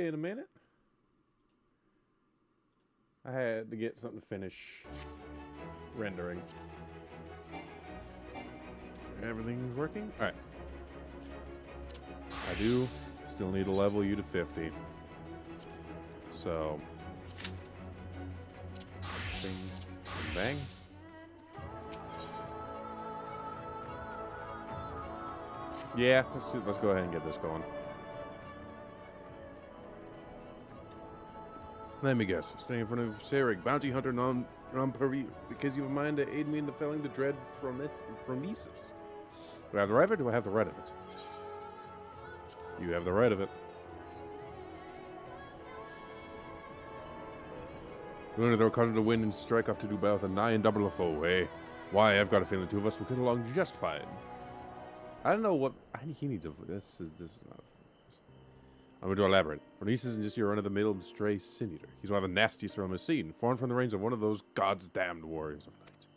in a minute. I had to get something to finish rendering. Everything's working? Alright. I do still need to level you to 50. So. Bing, bing, bang. Yeah, let's go ahead and get this going. Let me guess. Staying in front of Sarig, bounty hunter non-pari, because you have a mind to aid me in felling the dread Phronesis. Do I have the right of it, or do I have the right of it? You have the right of it. We're going to throw caution to the wind and strike off to do battle with a nigh and double a foe, eh? Why, I've got a feeling the two of us will get along just fine. I don't know what... he needs a... This is not... I'm going to elaborate. Phronesis isn't just your run-of-the-mill stray sin-eater. He's one of the nastiest around the scene, formed from the reigns of one of those God's damned warriors of night.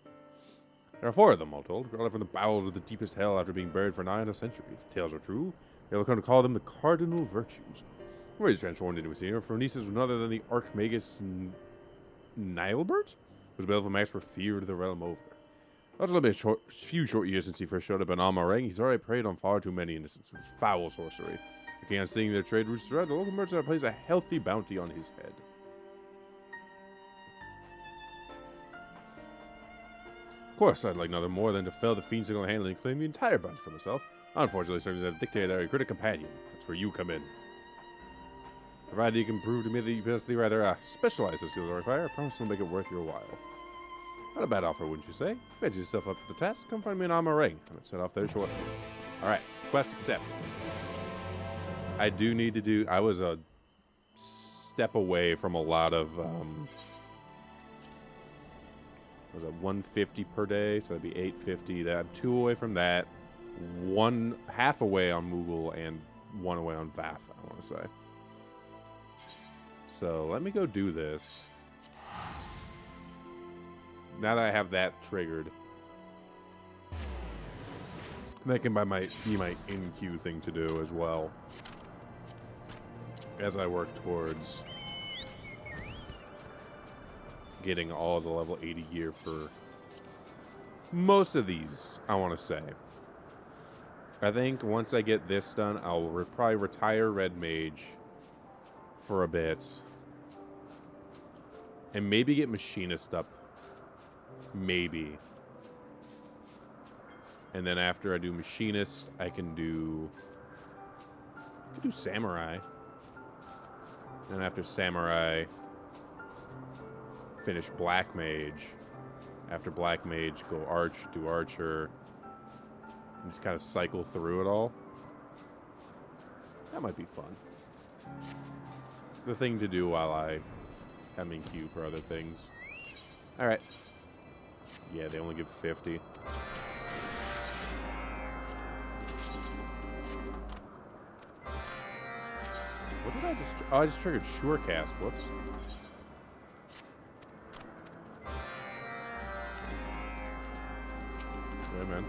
There are 4 of them, all told, crawling from the bowels of the deepest hell after being buried for nigh on a century. If the tales are true, they'll come to call them the Cardinal Virtues. Where he's transformed into a senior, Phronesis was none other than the Archmagus Nilebert, whose baleful max were feared the realm over. That's only been a few short years since he first showed up in Amareng. He's already preyed on far too many innocents with foul sorcery. Again, seeing their trade routes throughout, the local merchant placed a healthy bounty on his head. Of course, I'd like nothing more than to fell the fiend single-handedly and claim the entire bounty for myself. Unfortunately, serving as a dictator, a critic companion. That's where you come in. Provided you can prove to me that you possess the rather specialized skills I require, I promise to make it worth your while. Not a bad offer, wouldn't you say? Fancy yourself up to the task, come find me in Amareng. I'm going to set off there shortly. Alright, quest accepted. I do need to do... I was a step away from a lot of... was it 150 per day? So that'd be 850. That I'm 2 away from that. 1.5 away on Moogle and 1 away on Vath, I want to say. So let me go do this. Now that I have that triggered, that can be my in-queue thing to do as well. As I work towards getting all the level 80 gear for most of these, I want to say. I think once I get this done, I'll probably retire Red Mage for a bit. And maybe get Machinist up. Maybe. And then after I do Machinist, I can do Samurai. And after Samurai, finish Black Mage. After Black Mage, do Archer. And just kind of cycle through it all. That might be fun. The thing to do while I am in queue for other things. Alright. Yeah, they only give 50. What did I just... Oh, I just triggered Surecast. Whoops. Yeah, man.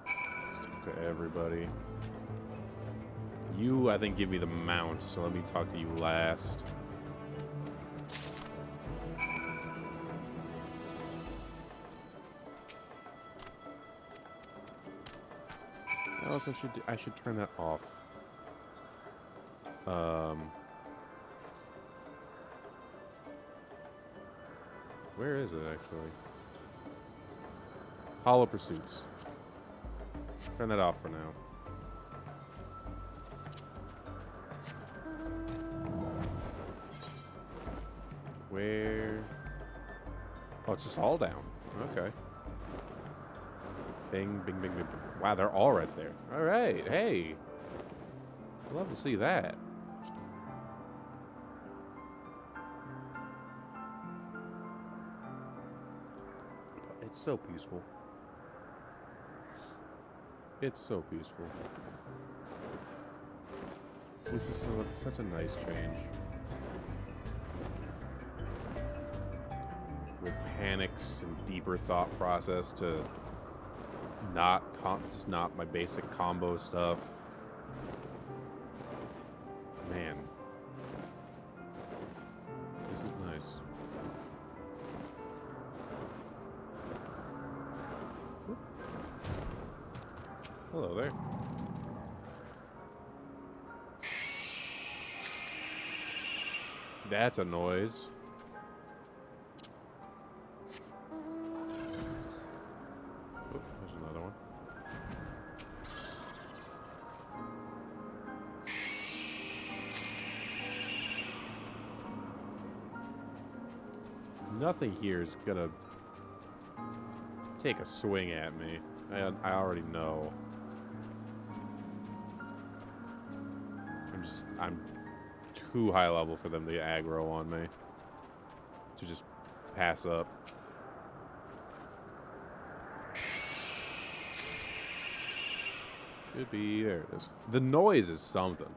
Talk to everybody. You, I think, give me the mount, so let me talk to you last. I also should turn that off. Where is it actually? Hollow Pursuits. Turn that off for now. Where? Oh, it's just all down. Okay. Bing, bing, bing, bing, bing. Wow, they're all right there. All right. Hey. I'd love to see that. It's so peaceful. It's so peaceful. This is such a nice change. With panics and deeper thought process to just not my basic combo stuff. This is nice. Whoop. Hello there. That's a noise. Oop, there's another one. Nothing here is gonna take a swing at me. I already know. I'm too high level for them to aggro on me. To just pass up. Should be, there it is. The noise is something.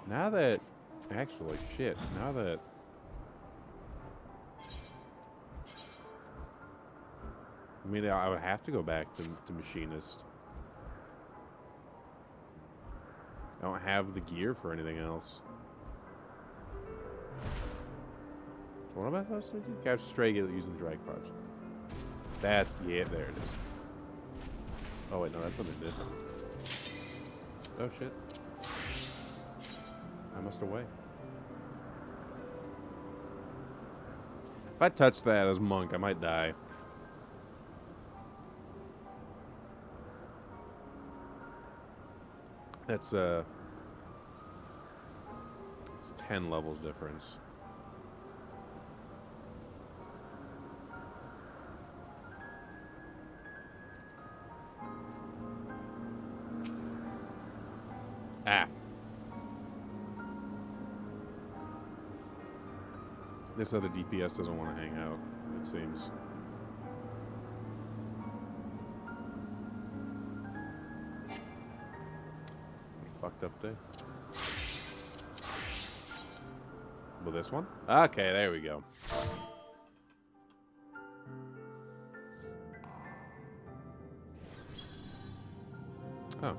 Now that, actually, shit, now that, I mean, I would have to go back to Machinist. I don't have the gear for anything else. So what am I supposed to do? Catch stray using the drag clutch. That, yeah, there it is. Oh wait, no, that's something different. Oh shit. I must away. If I touch that as Monk, I might die. That's it's 10 levels difference. Ah. This other DPS doesn't want to hang out, it seems. Fucked up day. With this one? Okay, there we go. Oh.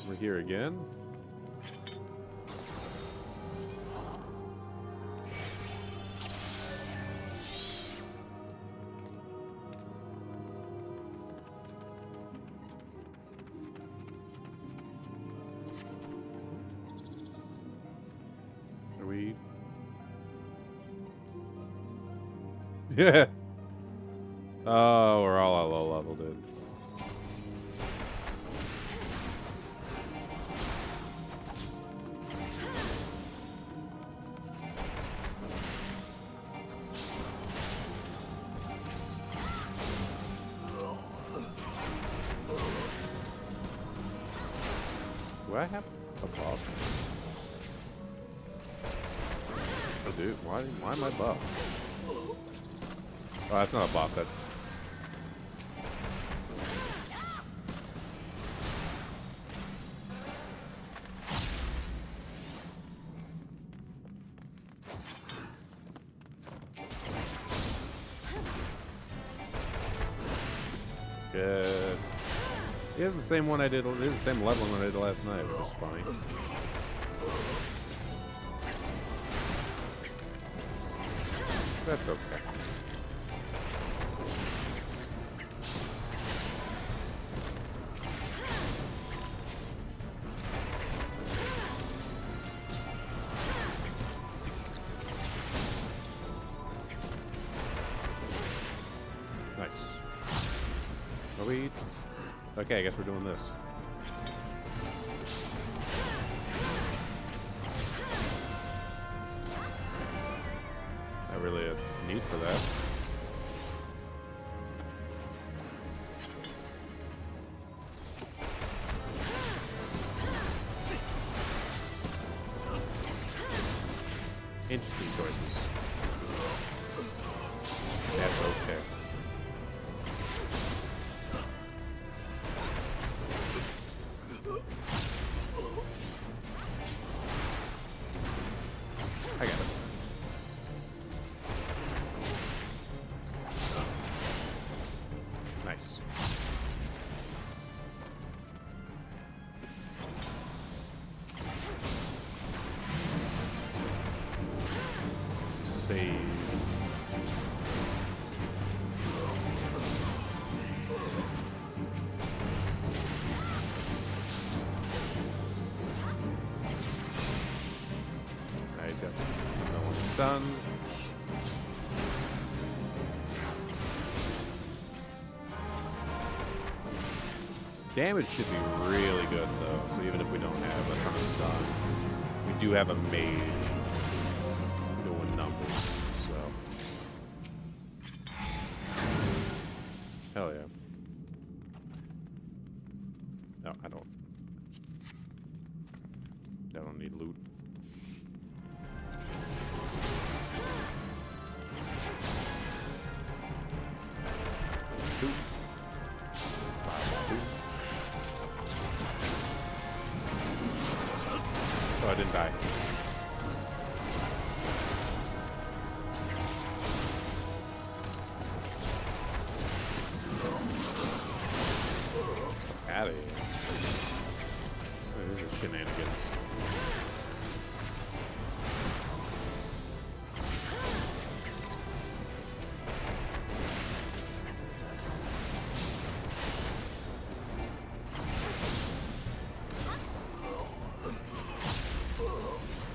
We're here again. Are we? Yeah. Oh, we're all at low level, dude. Do I have a buff? Oh, dude, why am I buff? Oh, that's not a buff, that's... Good. He has the same one I did. It is the same leveling one I did last night, which is funny. That's okay. Nice. Are we... Okay, I guess we're doing this. Not really a need for that. Interesting choices. That's okay. I got it. Nice. save. Alright, he's got no one stunned. Damage should be really good though, so even if we don't have a ton of stun, we do have a mage doing numbers, so. Hell yeah. No, I don't need loot. Oh, I didn't die. Out of here. Oh, these are shenanigans.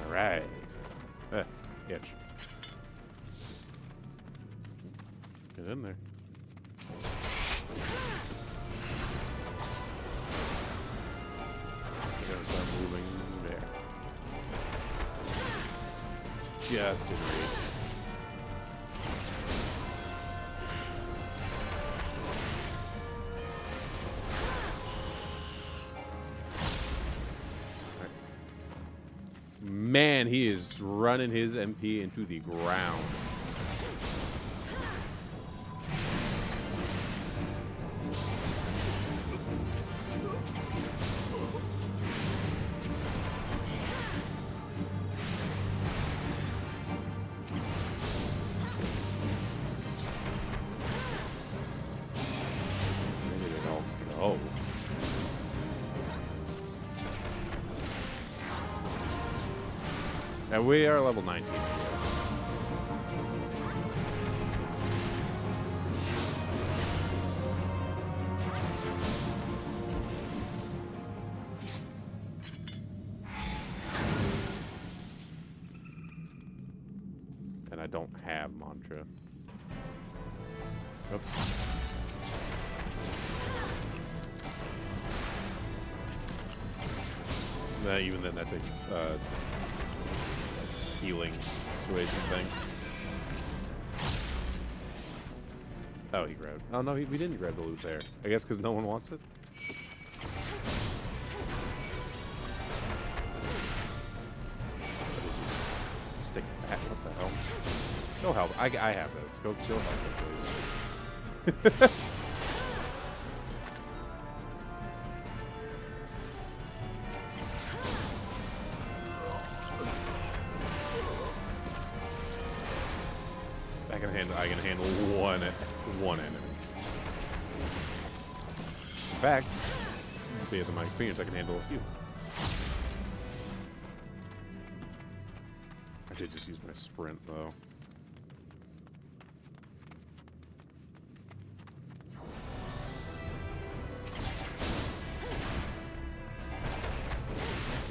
Alright. Itch. Get in there. Gotta start moving there. Just in reach. Man, he is running his MP into the ground. Where did it all go? And we are level 19, yes. And I don't have mantra. Oops. Even then, that's a healing situation thing. Oh, he grabbed. Oh no, we didn't grab the loot there. I guess because no one wants it. Stick that. What the hell? Go help. I have this. Go help me, please. I can handle one enemy. In fact, based on my experience, I can handle a few. I did just use my sprint though.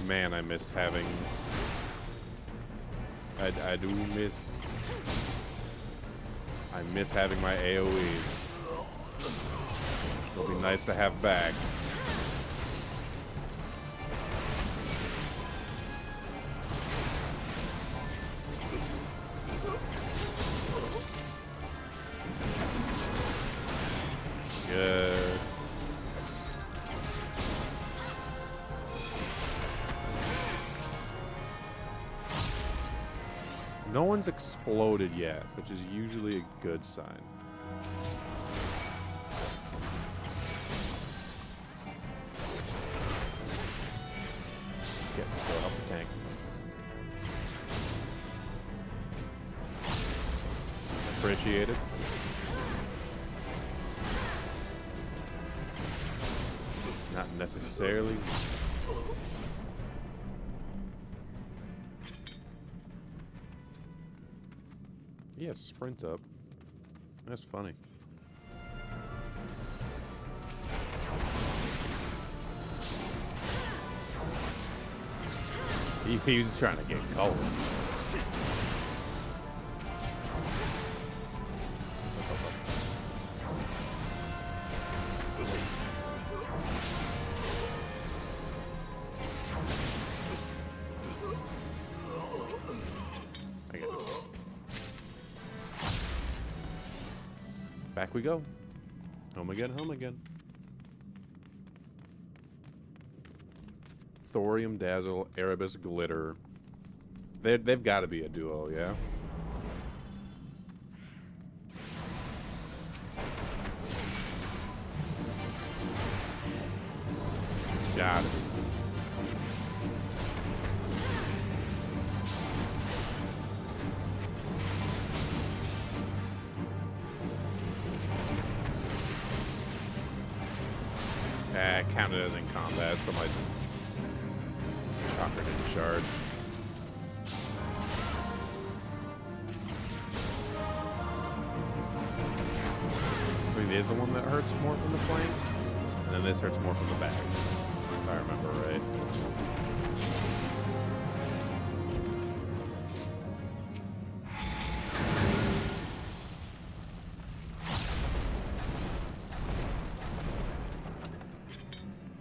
Man, I miss having. I do miss. I miss having my AoEs. It'll be nice to have back. Good. No one's exploded yet, which is usually a good sign. Get to go help the tank. Appreciate it. Not necessarily. Yeah, sprint up. That's funny. He's trying to get cold. I get it. Back we go. Home again, home again. Thorium, Dazzle, Erebus, Glitter. They've got to be a duo, yeah? Got it. Counted as in combat. Somebody chakra didn't shard. I mean, it is the one that hurts more from the flank, and then this hurts more from the back, if I remember right.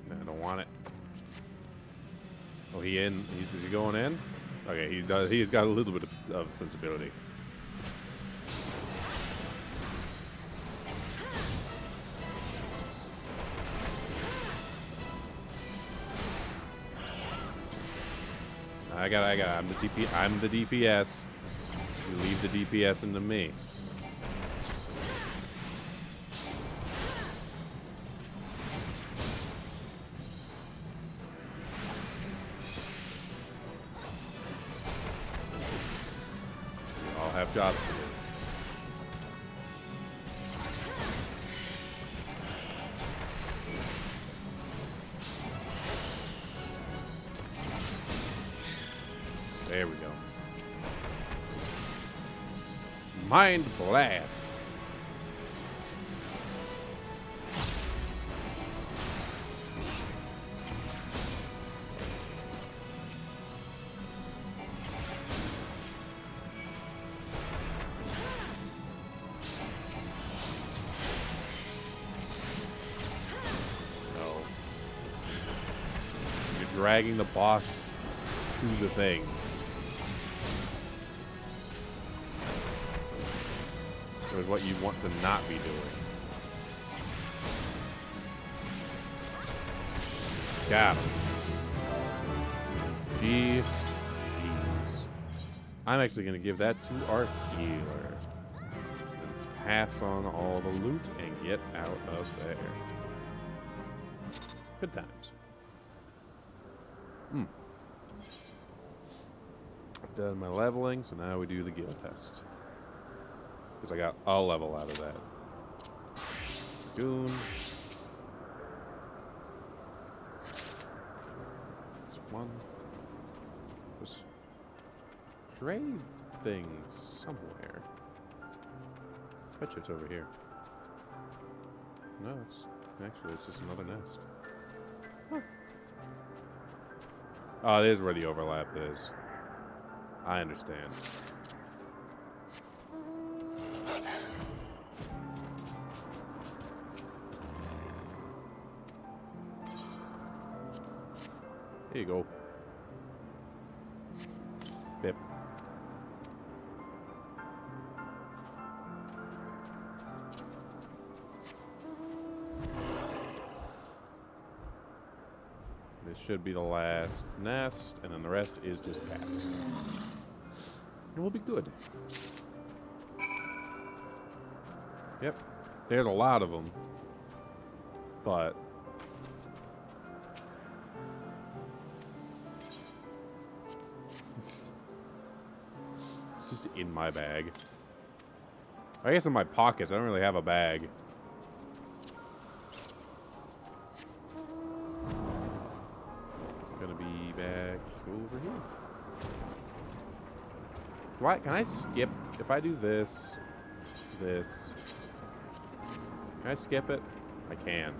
No, I don't want it. Oh, is he going in? Okay, he does. He's got a little bit of sensibility. I got. I'm the DPS. You leave the DPS into me. We all have jobs to do. There we go. Mind Blast. No. You're dragging the boss to the thing. Is what you want to not be doing. Got him. GG's. I'm actually going to give that to our healer. And pass on all the loot and get out of there. Good times. I've done my leveling, so now we do the guild test. Because I got a level out of that. Goon. There's one. There's stray thing somewhere. Bet you it's over here. No, it's just another nest. Huh. Oh, this is where the overlap is. I understand. Here you go. Bip. This should be the last nest, and then the rest is just pass. And we'll be good. Yep. There's a lot of them. But it's just in my bag. I guess in my pockets. I don't really have a bag. It's gonna be back over here. Can I skip? If I do this, this. Can I skip it? I can.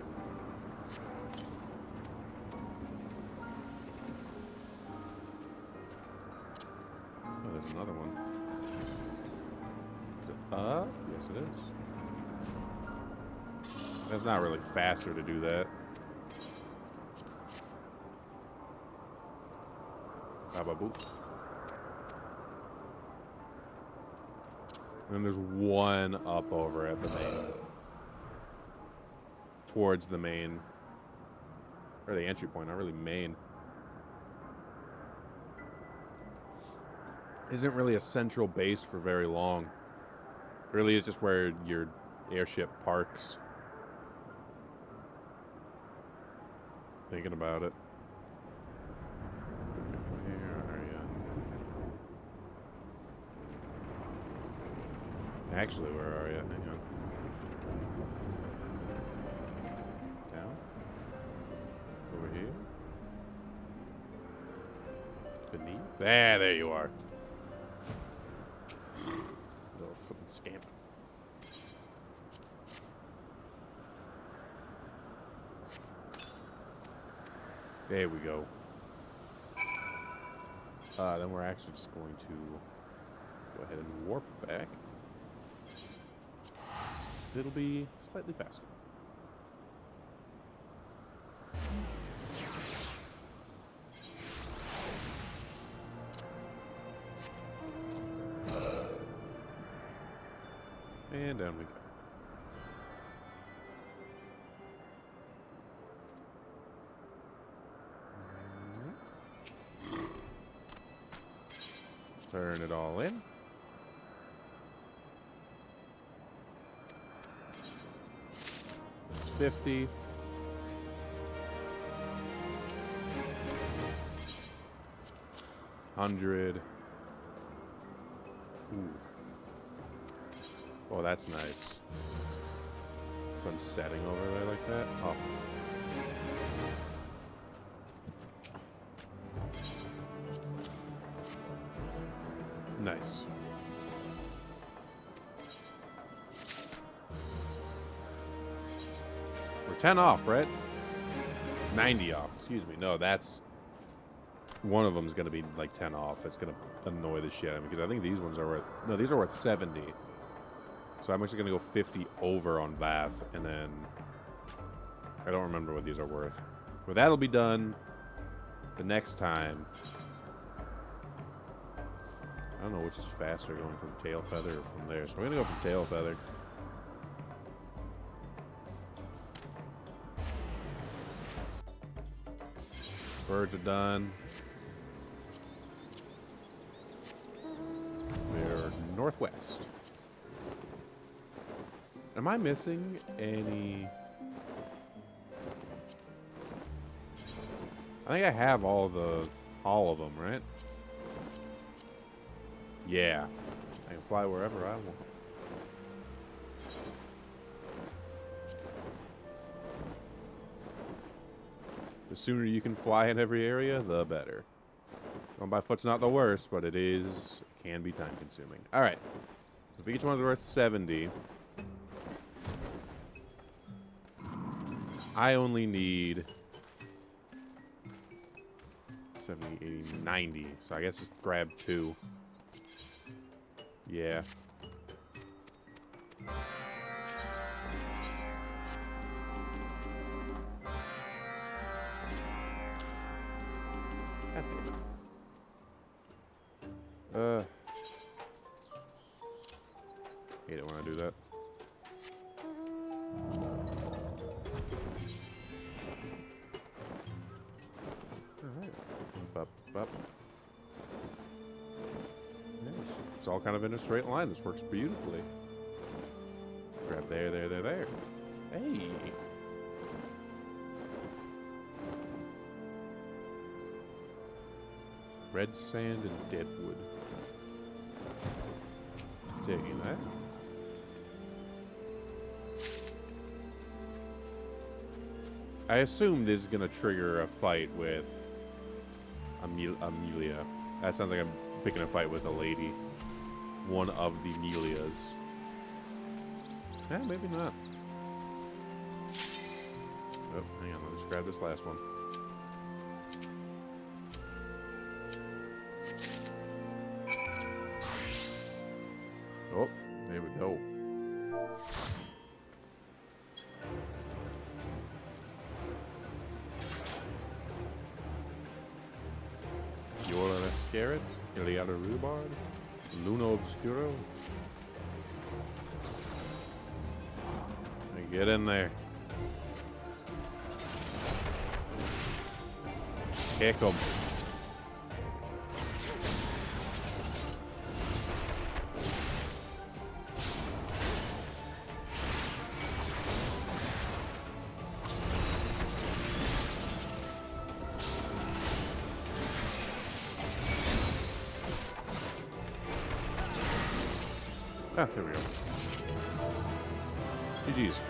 Oh, there's another one. Is it up? Yes, it is. It's not really faster to do that. Ba-ba-boop. And then there's one up over at the main. Towards the main. Or the entry point, not really main. Isn't really a central base for very long. It really is just where your airship parks. Thinking about it. Where are you? Actually, where are you? Hang on. Down? Over here? Beneath? There you are. Little fucking scamp. There we go. Then we're actually just going to go ahead and warp back. So it'll be slightly faster. And down we go. Turn it all in. It's 50. $100. Ooh. Oh, that's nice. Sun setting over there like that. Oh. Nice. We're 10 off, right? 90 off. Excuse me. No, that's... One of them is going to be like 10 off. It's going to annoy the shit out of me because I think these ones are worth... No, these are worth 70. So I'm actually going to go 50 over on Vath, and then... I don't remember what these are worth. But that'll be done the next time. I don't know which is faster, going from Tail Feather or from there. So we're going to go from Tail Feather. Birds are done. They're northwest. Am I missing any... I think I have all of them, right? Yeah. I can fly wherever I want. The sooner you can fly in every area, the better. Going by foot's not the worst, but it can be time consuming. Alright. If each one's worth 70, I only need 70, 80, 90. So I guess just grab 2. Yeah. Hate it when I do that. Alright. Up, up. It's all kind of in a straight line. This works beautifully. Grab there, there, there, there. Hey. Red sand and dead wood. Taking that. I assume this is going to trigger a fight with Amelia. That sounds like I'm picking a fight with a lady. one of the Nelias. Yeah, maybe not. Oh, hang on. Let me just grab this last one. Oh, there we go. Yola Scarret, Iliada Rubard, Luna Obscuro. Get in there. Kick 'em. Ah, there we go. GG's.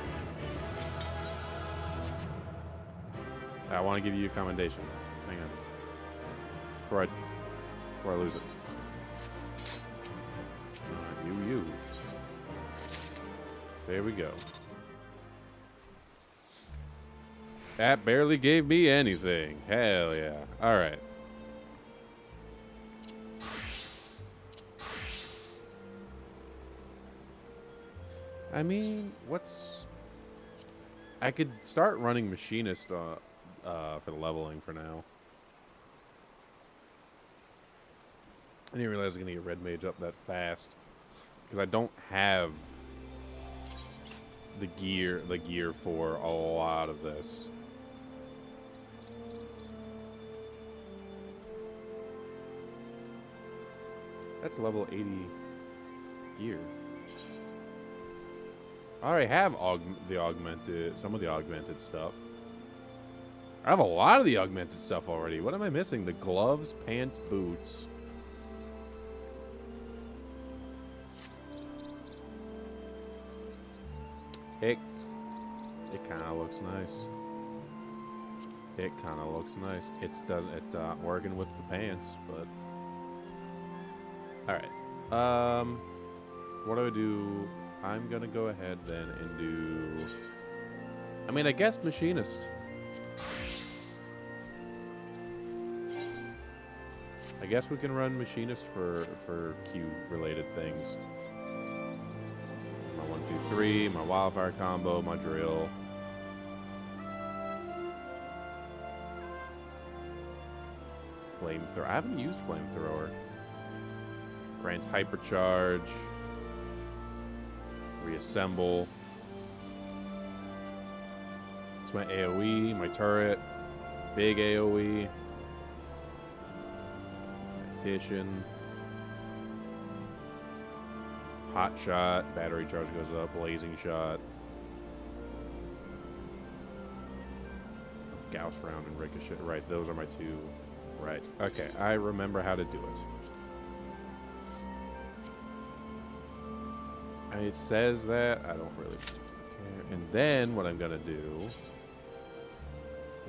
I want to give you a commendation. Hang on. Before I lose it. You. There we go. That barely gave me anything. Hell yeah. Alright. I mean, I could start running Machinist for the leveling for now. I didn't realize I was going to get Red Mage up that fast. Because I don't have the gear for a lot of this. That's level 80 gear. I already have some of the augmented stuff. I have a lot of the augmented stuff already. What am I missing? The gloves, pants, boots. It kind of looks nice. It kind of looks nice. It's not working with the pants, but all right. What do I do? I'm gonna go ahead then and do. I mean, I guess Machinist. I guess we can run Machinist for Q related things. My 1, 2, 3, my wildfire combo, my drill. Flamethrower. I haven't used flamethrower. Grants hypercharge. Reassemble. It's my AoE, my turret, big AoE, addition, hot shot, battery charge goes up, blazing shot, Gauss round and ricochet. Right, those are my two. Right, okay, I remember how to do it. It says that. I don't really care. And then what I'm going to do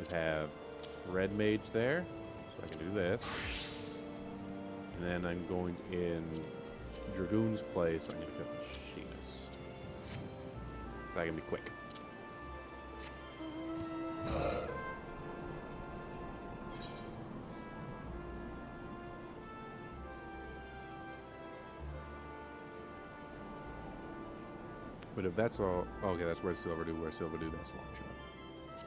is have Red Mage there. So I can do this. And then I'm going in Dragoon's place. I'm going to put Machinist. So I can be quick. But if that's all, okay, that's where Silverdew, that's long shot. So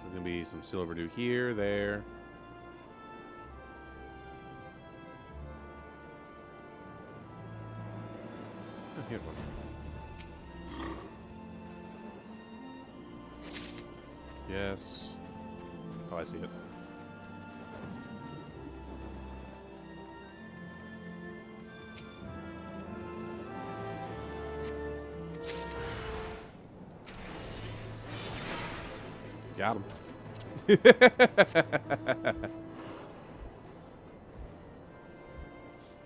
there's gonna be some Silverdew here, there. Oh, here's one. Yes. Oh, I see it. Got him.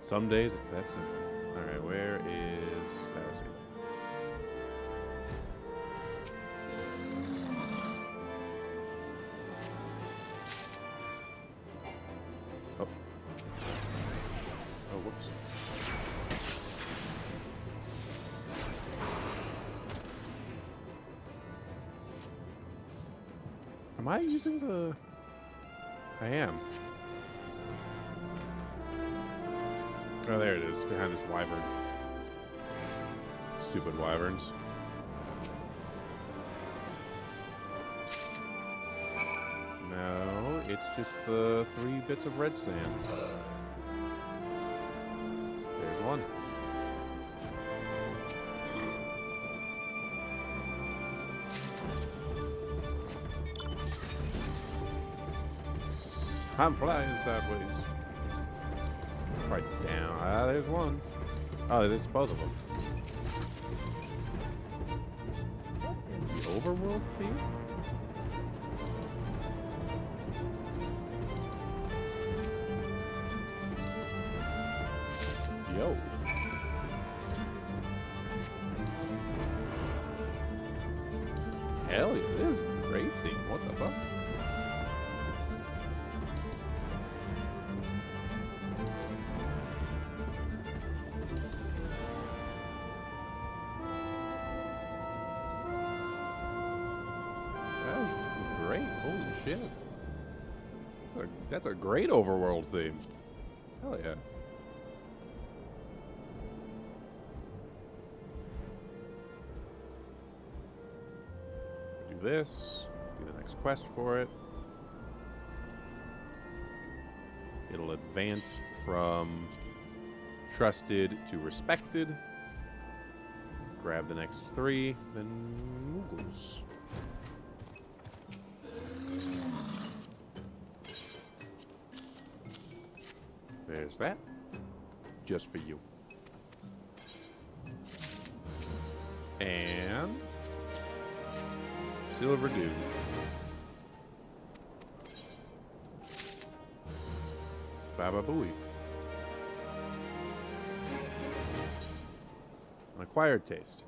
Some days it's that simple. Alright, where is that simple? Oh. Am I using the... I am. Oh, there it is, behind this wyvern. Stupid wyverns. No, it's just the 3 bits of red sand. There's one. I'm flying sideways. Right down. Ah, there's one. Oh, there's both of them. The overworld theme? Yo. Hell yeah, this is a great thing. What the fuck? That was great. Holy shit. That's a great overworld theme. Hell yeah. This, do the next quest for it. It'll advance from trusted to respected. Grab the next 3, then Moogles. There's that. Just for you. And Silver Dew. Baba Booey. An acquired taste.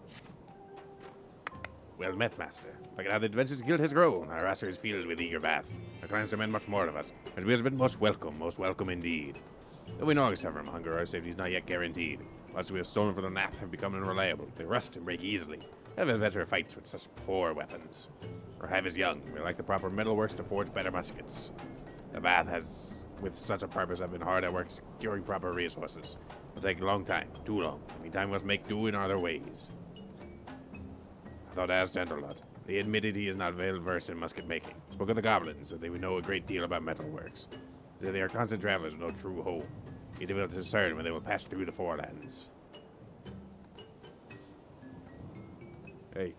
Well met, Master. Look at how the Adventures Guild has grown. Our roster is filled with eager bath. Our clients demand much more of us, and we have been most welcome indeed. Though we no longer suffer from hunger, our safety is not yet guaranteed. Once we have stolen from the Nath have become unreliable. They rust and break easily. Have better fights with such poor weapons. Our hive is young. We lack the proper metalworks to forge better muskets. The bath has, with such a purpose, have been hard at work securing proper resources. It'll take a long time, too long. Meantime, we must make do in other ways. I thought I asked Enderlot. He admitted he is not well versed in musket making. Spoke of the goblins, that they would know a great deal about metalworks. Said they are constant travelers with no true home. He will discern when they will pass through the forelands. Hey.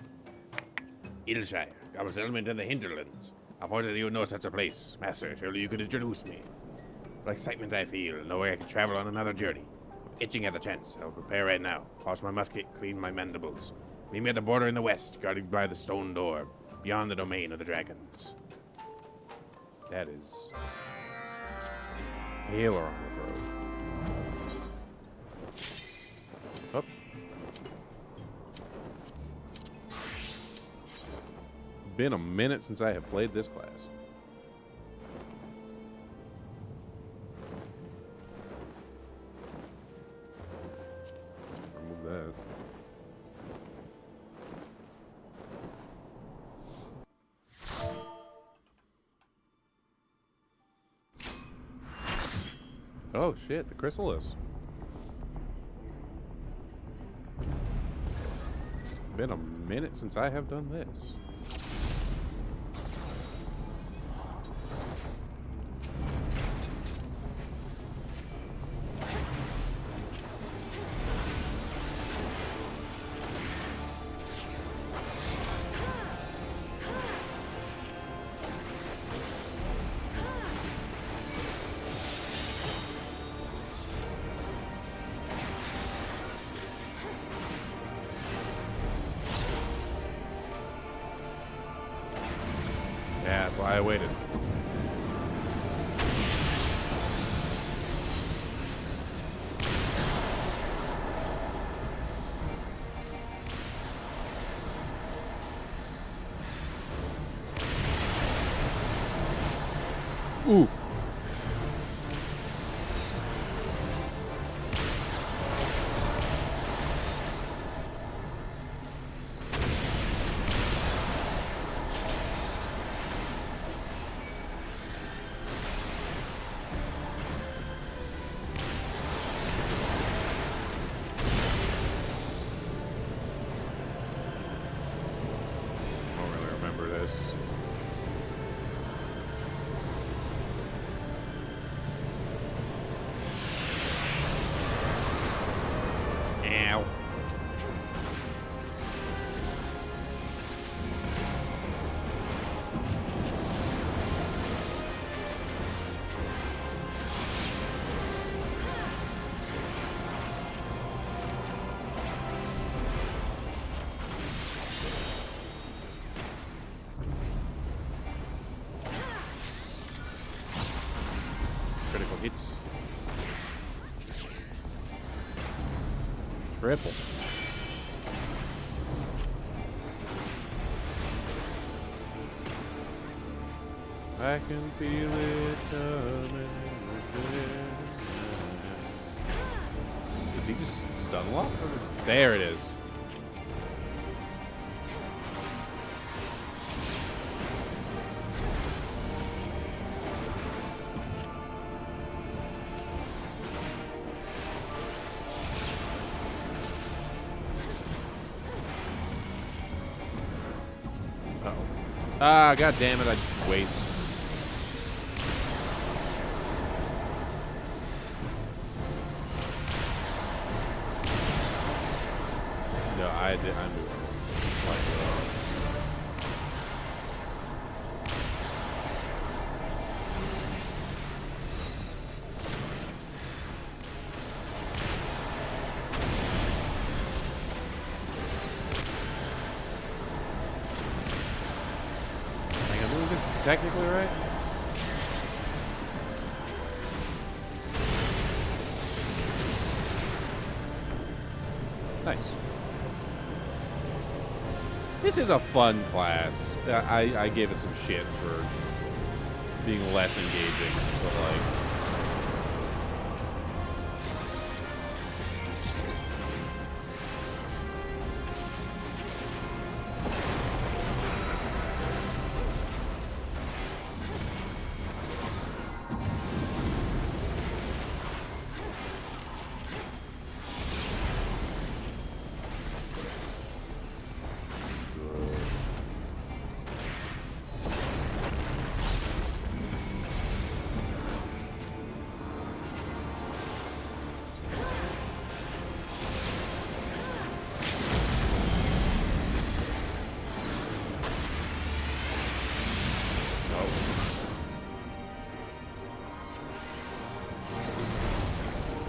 Ilshire, Goblin settlement in the hinterlands. Unfortunately, you know such a place. Master, surely you could introduce me. For excitement I feel, knowing I can travel on another journey. I'm itching at the chance. I'll prepare right now. Polish my musket, clean my mandibles. Meet me at the border in the west, guarded by the stone door, beyond the domain of the dragons. That is... Hailer on the road. Up. Been a minute since I have played this class. Remove that. Oh shit, the chrysalis. Been a minute since I have done this. Yeah, that's why I waited. Ooh. triple. I can feel it coming within. Is he just stun locked? There it is. Ah, god damn it, I waste. No, I'm doing this slightly wrong. Technically right? Nice. This is a fun class. I gave it some shit for being less engaging, but like...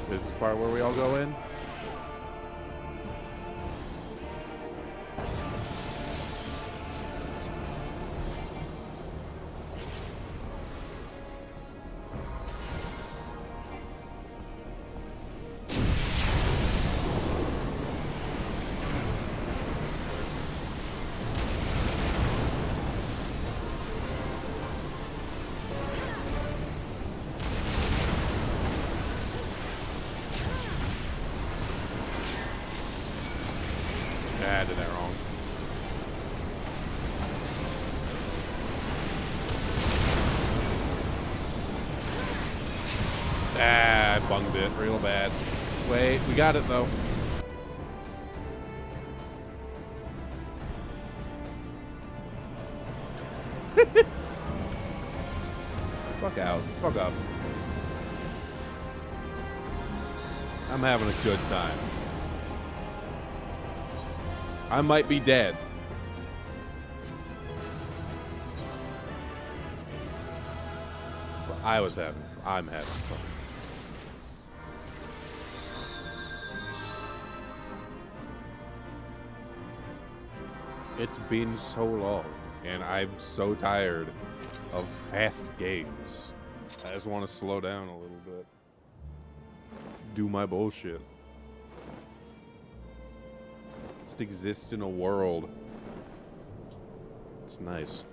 This is the part where we all go in. I did that wrong. Ah, I bunged it real bad. Wait, we got it though. Fuck out. Fuck up. I'm having a good time. I might be dead. But I'm having fun. It's been so long, and I'm so tired of fast games. I just want to slow down a little bit. Do my bullshit. Just exist in a world. It's nice.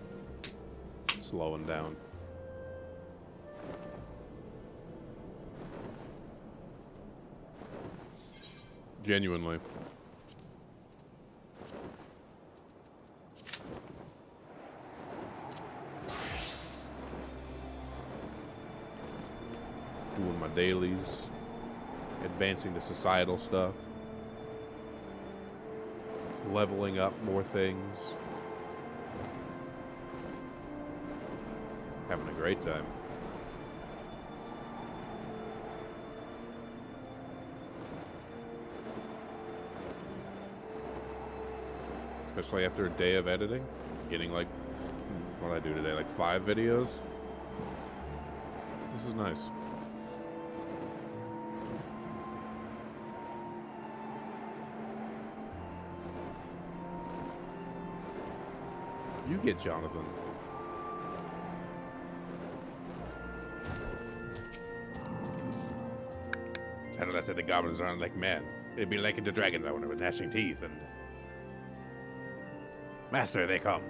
Slowing down. Genuinely. Doing my dailies. Advancing the societal stuff. Leveling up more things. Having a great time. Especially after a day of editing. Getting like, what did I do today? Like 5 videos? This is nice. You get Jonathan. How did I say the goblins aren't like men? It'd be like the dragon owner with gnashing teeth and... Master, they come.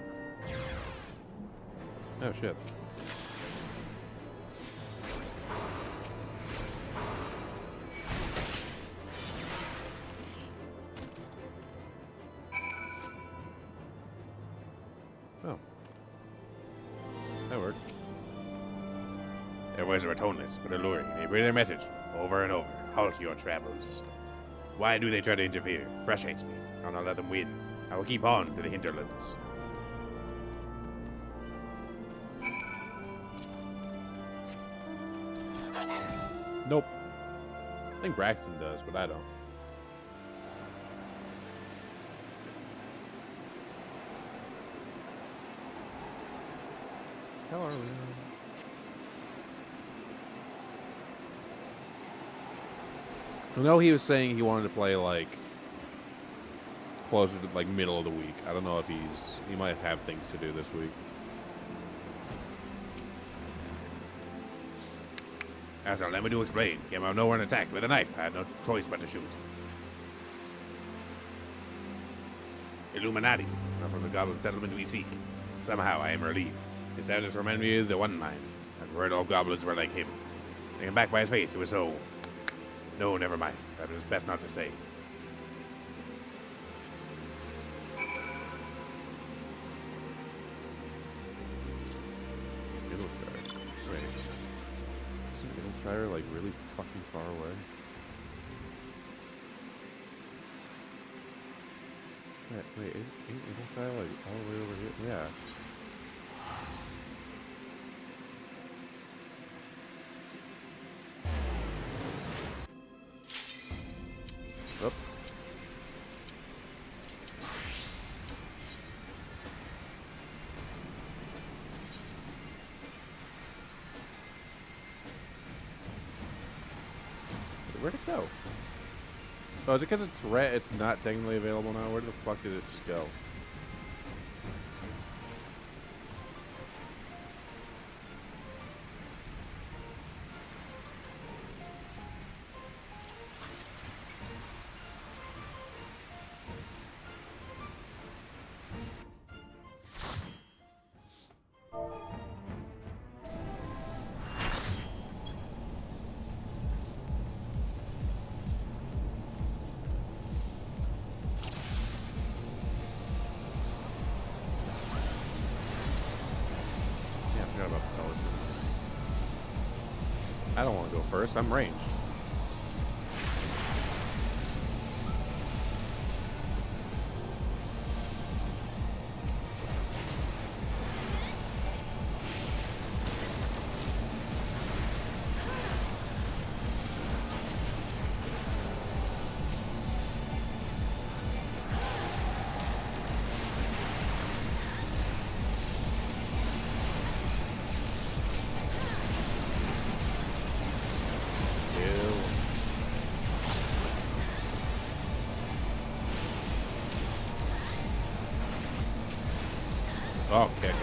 Oh, shit. Oh. That worked. Their words are toneless, but alluring. They bring their message over and over. Halt your travels. Why do they try to interfere? Frustrates me. I'll not let them win. I will keep on to the hinterlands. Nope. I think Braxton does, but I don't. How are we? I know he was saying he wanted to play like closer to like middle of the week. I don't know if he might have things to do this week. As let me do explain. Came out of nowhere and attacked with a knife. I had no choice but to shoot. Illuminati, not from the goblin settlement we seek. Somehow I am relieved. His status reminded me of the one mine. I've heard all goblins were like him. Taken back by his face, it was so... No, never mind. That was best not to say. Middleshire. Wait. Isn't Middleshire like really fucking far away? Wait, ain't Middleshire like all the way over here? Yeah. Up. Where'd it go? Oh, is it because it's red? It's not technically available now? Where the fuck did it just go? I don't want to go first. I'm ranged. Oh, okay.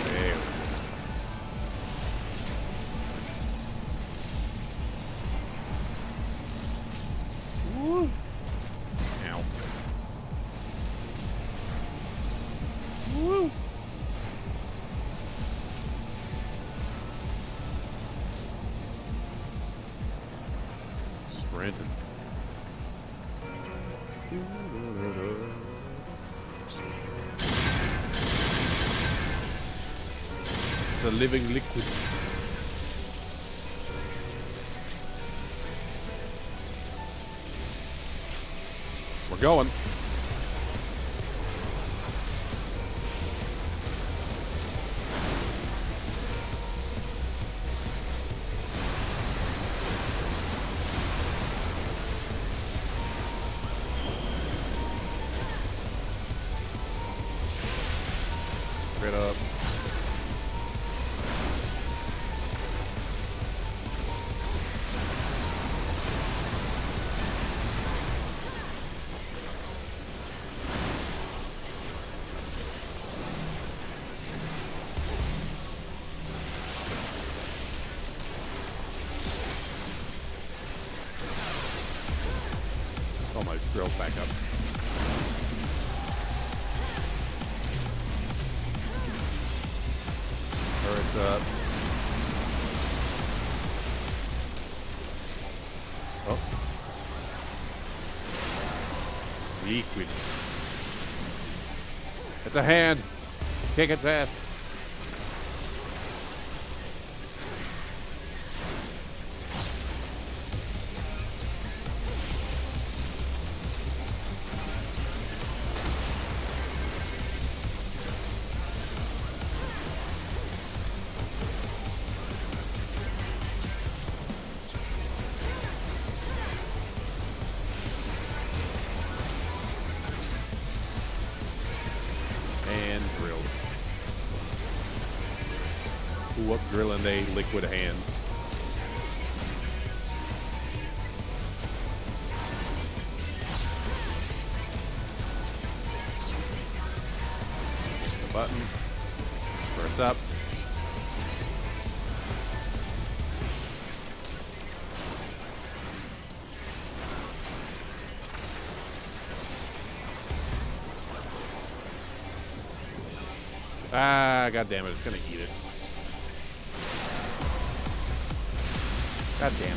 There. Woo. Ow. Woo. Sprinting. The living liquid. We're going. Straight up. my drills back up. Turrets up. Oh. Liquid. It's a hand. Kick its ass. Who up drilling they liquid hands? Button. Where it's up. Ah, god damn it, it's gonna eat it. God damn it.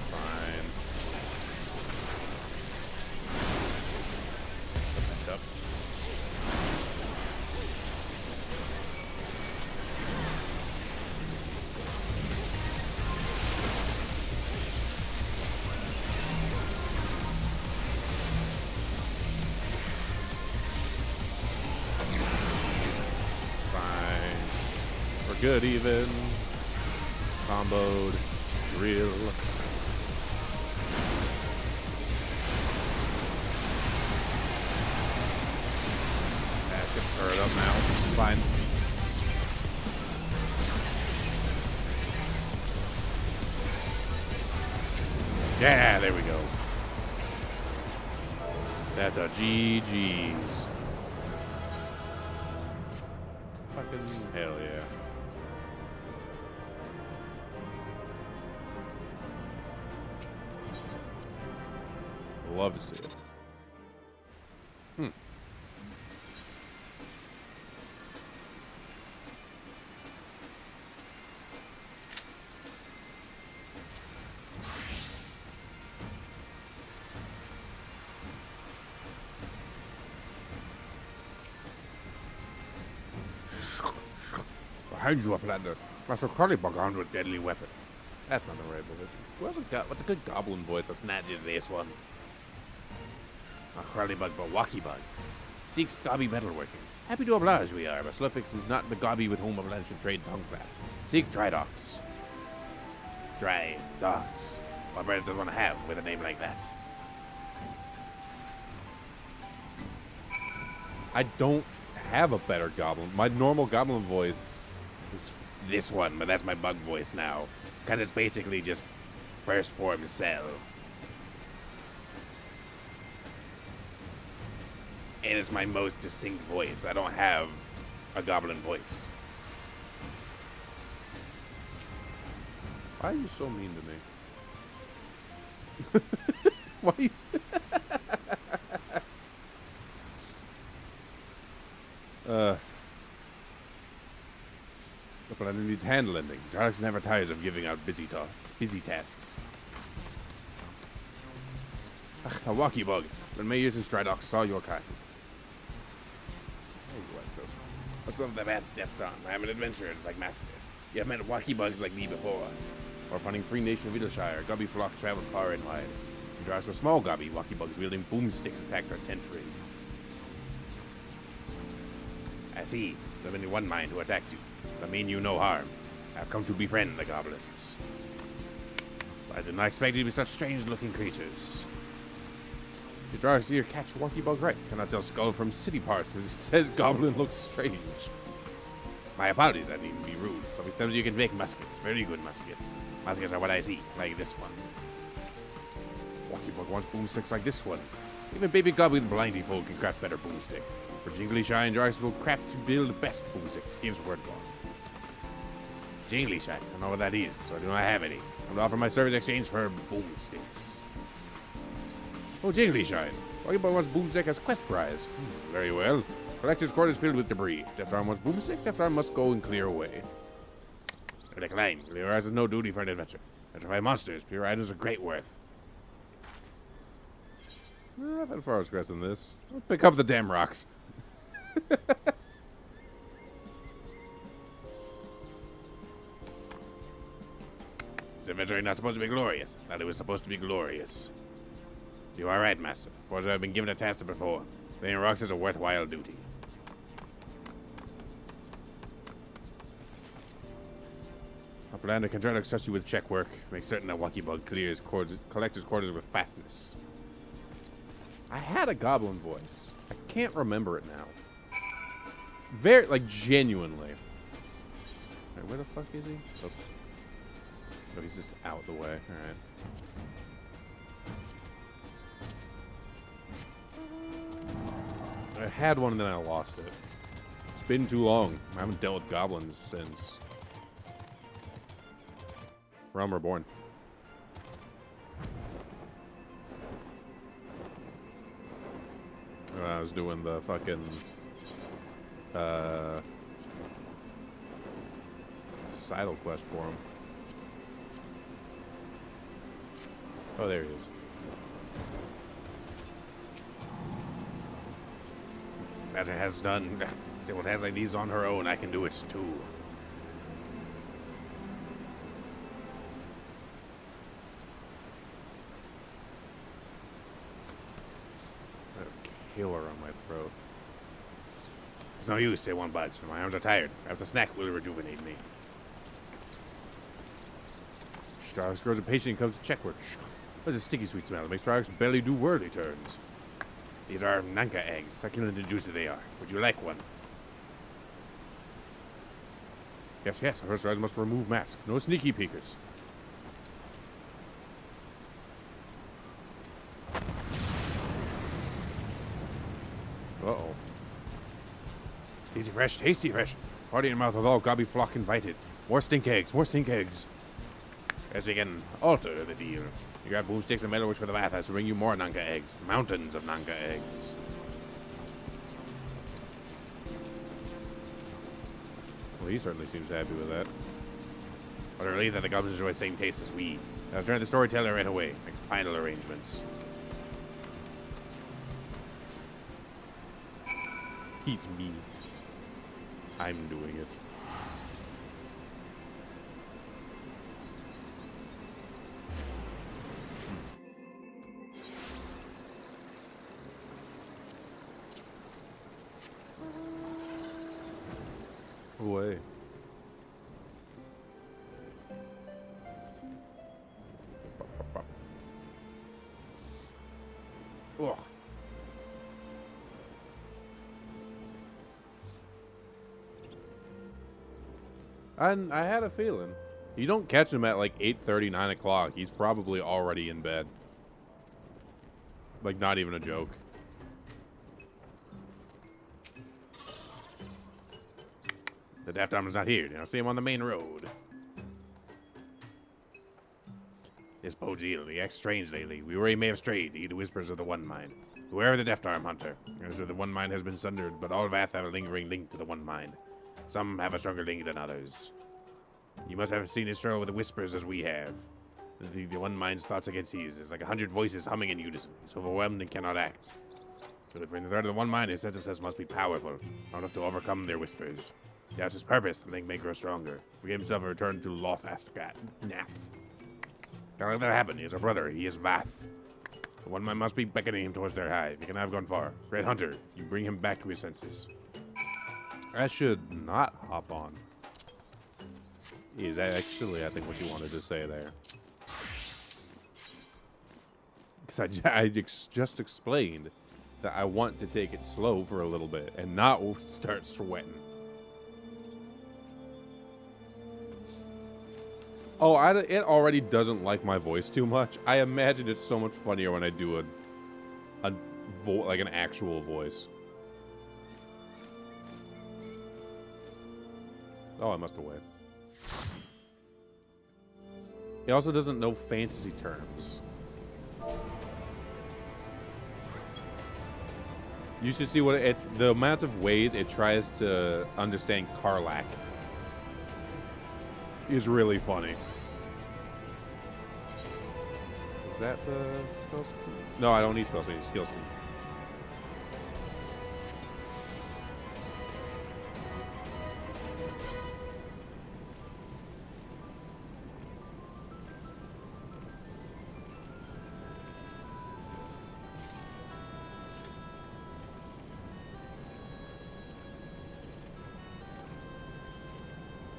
Fine. Put that up. Good even. Comboed. Drill. That's gonna turn it up now. Fine. Yeah, there we go. That's a GG's. Fucking hell yeah. Love to see it. Behind you, Uplander. Master Curlybug armed with deadly weapon. That's not the right voice. What's a good goblin voice that snatches this one? A Curlybug Bawaki Bug. Seeks gobby metalworkings. Happy to oblige we are, but Slurfix is not the gobby with whom Upland should trade tongue flat. Seek Drydocs. Dry dogs. What birds does one have with a name like that? I don't have a better goblin. My normal goblin voice is this one, but that's my bug voice now. Because it's basically just first form cell. And it's my most distinct voice. I don't have a goblin voice. Why are you so mean to me? Why are you... But it needs hand lending. Darks never tires of giving out busy tasks. Ach, a walkie bug. When Mayors and Stridox saw your kind. How you like this? What's of the bad death done? I am an adventurer, like master. You have met walkie bugs like me before. Or finding free nation of Idleshire, Gobby flock traveled far and wide. The Darks were small gobby walkie bugs wielding boomsticks attacked our tent ring. I see. There's only one mind who attacked you. I mean you no harm. I've come to befriend the goblins. I did not expect you to be such strange-looking creatures. The Darks here catch walkie bug right. Cannot tell skull from city parts as it says goblin looks strange. My apologies, I needn't be rude. But it tells you can make muskets. Very good muskets. Muskets are what I see, like this one. Walkie bug wants boomsticks like this one. Even baby goblin blindy folk can craft better boomstick. For Jingly Shine, Drax will craft to build best boomsticks. Gives word long. Jingly Shine, I don't know what that is, so I do not have any. I'm gonna offer my service exchange for boomsticks. Oh, Jingly Shine. Rocky Boy wants boomstick as quest prize. Very well. Collector's quarters filled with debris. Death Arm wants boomstick. Death Arm must go and clear away. Decline. Clear Eyes has no duty for an adventure. Petrify monsters. Pure items are great worth. I've had far worse than this. I'll pick up the damn rocks. This adventure is not supposed to be glorious. Thought it was supposed to be glorious. You are right, Master. Fortunately, I've been given a task before. Clearing rocks is a worthwhile duty. Uplander can try to trust you with check work. Make certain that Wacky Bug clears collector's quarters with fastness. I had a goblin voice. I can't remember it now. Very, like, genuinely. Right, where the fuck is he? Oh. Oh, he's just out the way. Alright. I had one and then I lost it. It's been too long. I haven't dealt with goblins since Realm Reborn. When I was doing the fucking Sidle quest for him. Oh, there he is. Master has done. See what has like these on her own. I can do it too. There's a killer on my throat. It's no use, say one budge. My arms are tired. Perhaps a snack will rejuvenate me. Strauss grows impatient and comes to check work. What's a sticky sweet smell? It makes Strauss belly do whirly turns. These are Nanka eggs. Succulent and juicy they are. Would you like one? Yes, yes. First rise must remove mask. No sneaky peekers. Uh-oh. Tasty fresh, tasty fresh. Party in mouth with all gobby flock invited. More stink eggs, more stink eggs. As we can alter the deal. You grab boomsticks and metalworks for the bathhouse to bring you more Nanka eggs. Mountains of Nanka eggs. Well, he certainly seems happy with that. But I believe that the goblins enjoy the same taste as we. I'll turn to the storyteller right away. Make final arrangements. He's me. I'm doing it. Away. Ugh. And I had a feeling. You don't catch him at like 8:30, 9 o'clock. He's probably already in bed. Like, not even a joke. The Death Arm is not here. I'll see him on the main road. This bodes ill. He acts strange lately. We worry he may have strayed to heed the whispers of the One Mind. Beware of the Death Arm Hunter. As the One Mind has been sundered, but all Vath have a lingering link to the One Mind. Some have a stronger link than others. You must have seen his struggle with the whispers as we have. The One Mind's thoughts against his is like 100 voices humming in unison. He's overwhelmed and cannot act. So if in the threat of the One Mind, his sense of self must be powerful, not enough to overcome their whispers. Doubts his purpose, the link may grow stronger. Forget himself and return to Loth Astgat. Nath. Can't let that happen. He is our brother. He is Vath. The One Mind must be beckoning him towards their hive. He cannot have gone far. Great Hunter, you bring him back to his senses. I should not hop on. Is actually, I think, what you wanted to say there. Because I just explained that I want to take it slow for a little bit and not start sweating. Oh, it already doesn't like my voice too much. I imagine it's so much funnier when I do like an actual voice. Oh, I must have waited. He also doesn't know fantasy terms. You should see what the amount of ways it tries to understand Karlach is really funny. Is that the spell speed? No, I don't need spell speed, skill speed.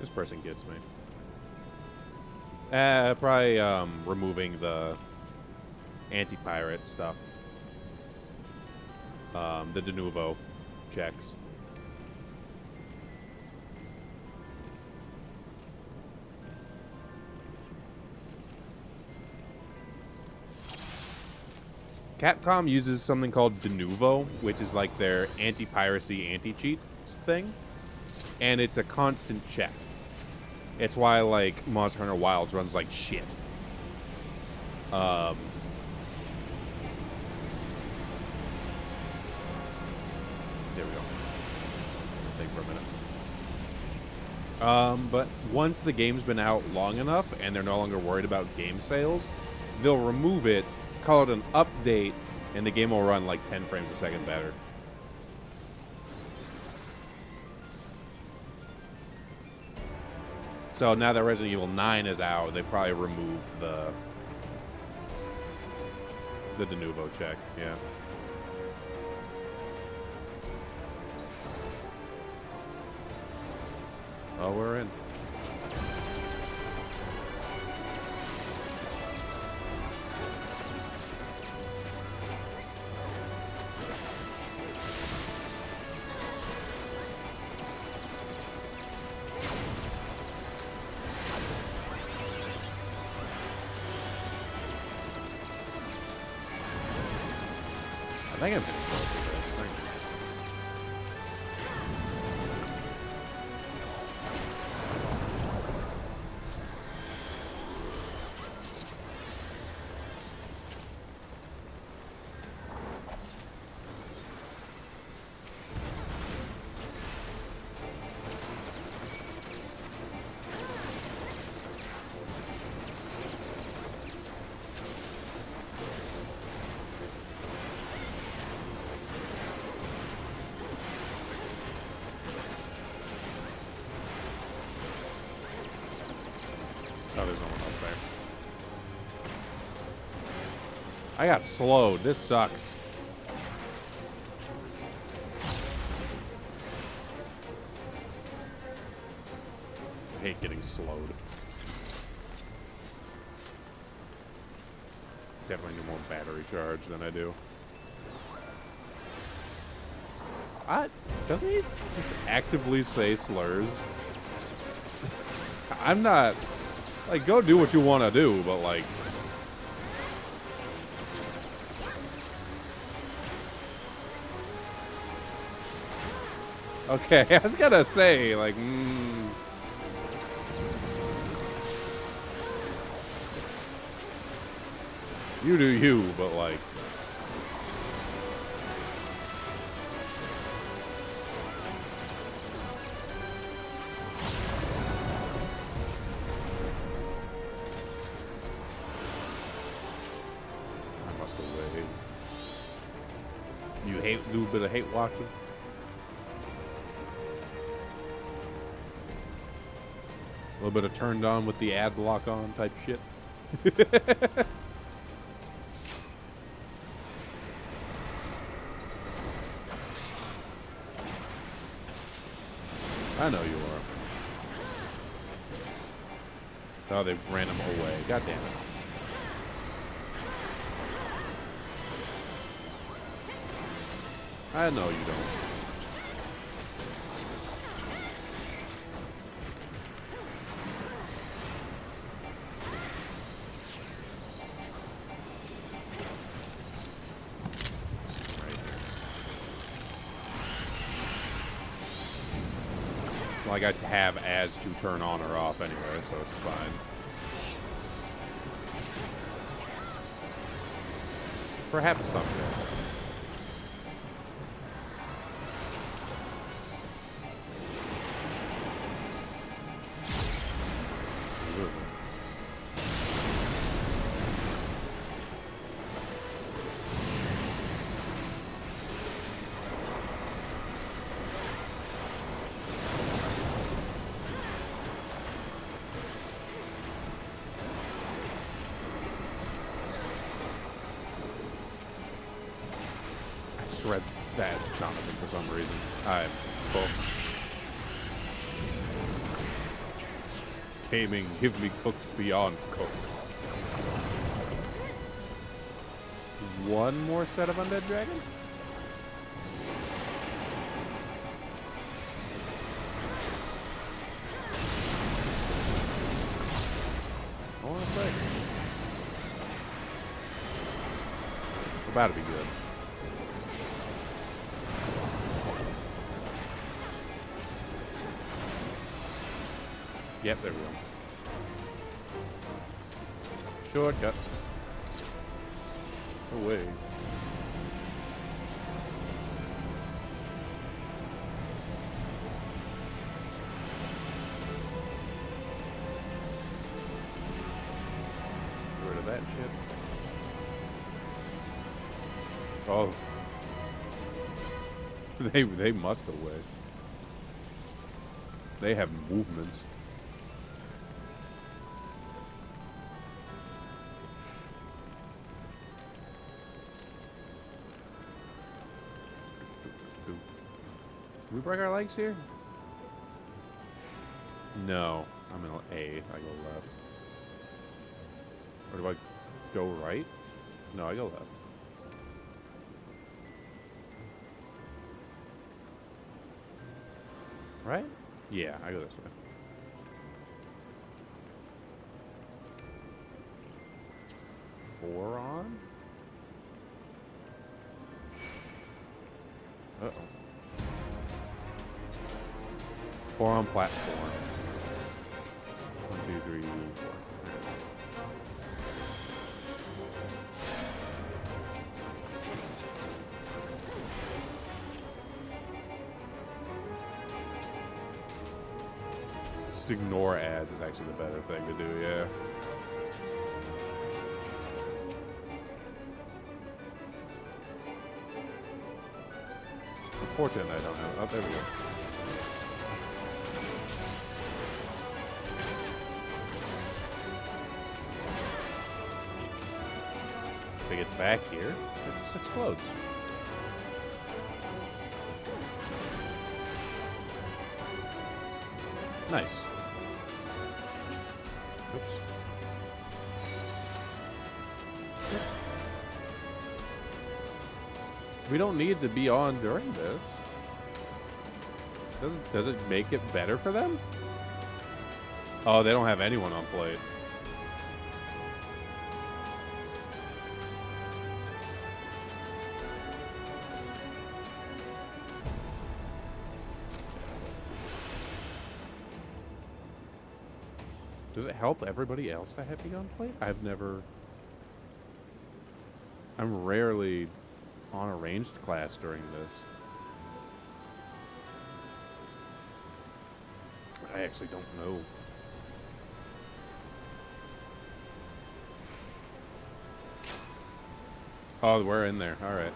This person gets me. Probably removing the anti-pirate stuff. The de novo checks. Capcom uses something called de novo, which is like their anti-piracy, anti-cheat thing. And it's a constant check. It's why, like, Monster Hunter Wilds runs like shit. There we go. Think for a minute. But once the game's been out long enough and they're no longer worried about game sales, they'll remove it, call it an update, and the game will run like 10 frames a second better. So now that Resident Evil 9 is out, they probably removed the de novo check, yeah. Oh, we're in. I think I'm getting close to this thing. Oh, there's no one else there. I got slowed. This sucks. I hate getting slowed. Definitely need more battery charge than I do. Doesn't he just actively say slurs? I'm not... Like, go do what you want to do, but, like... Okay, I was gonna say, like, You do you, but, like... You do a bit of hate watching? A little bit of turned on with the ad block on type shit? I know you are. Oh, they ran him away. God damn it. I know you don't. like I have ads to turn on or off anyway, so it's fine. Perhaps someday. Read that as Jonathan for some reason. Alright, cool. Gaming, give me cooked beyond cooked. One more set of Undead Dragon? I want to say. About to be good. Yep, there we go. Shortcut. Away. Get rid of that shit. Oh. They must away. They have movements. Can we break our legs here? No. I'm in A. I go left. Or do I go right? No, I go left. Right? Yeah, I go this way. It's 4 on? Uh-oh. 4 on platform. 1, 2, 3, 4. Just ignore ads is actually the better thing to do, yeah. Unfortunately, I don't have. Oh, there we go. If it gets back here, it just explodes. Nice. Oops. We don't need to be on during this. Does it make it better for them? Oh, they don't have anyone on plate. Does it help everybody else to have me on plate? I'm rarely on a ranged class during this. I actually don't know. Oh, we're in there. All right.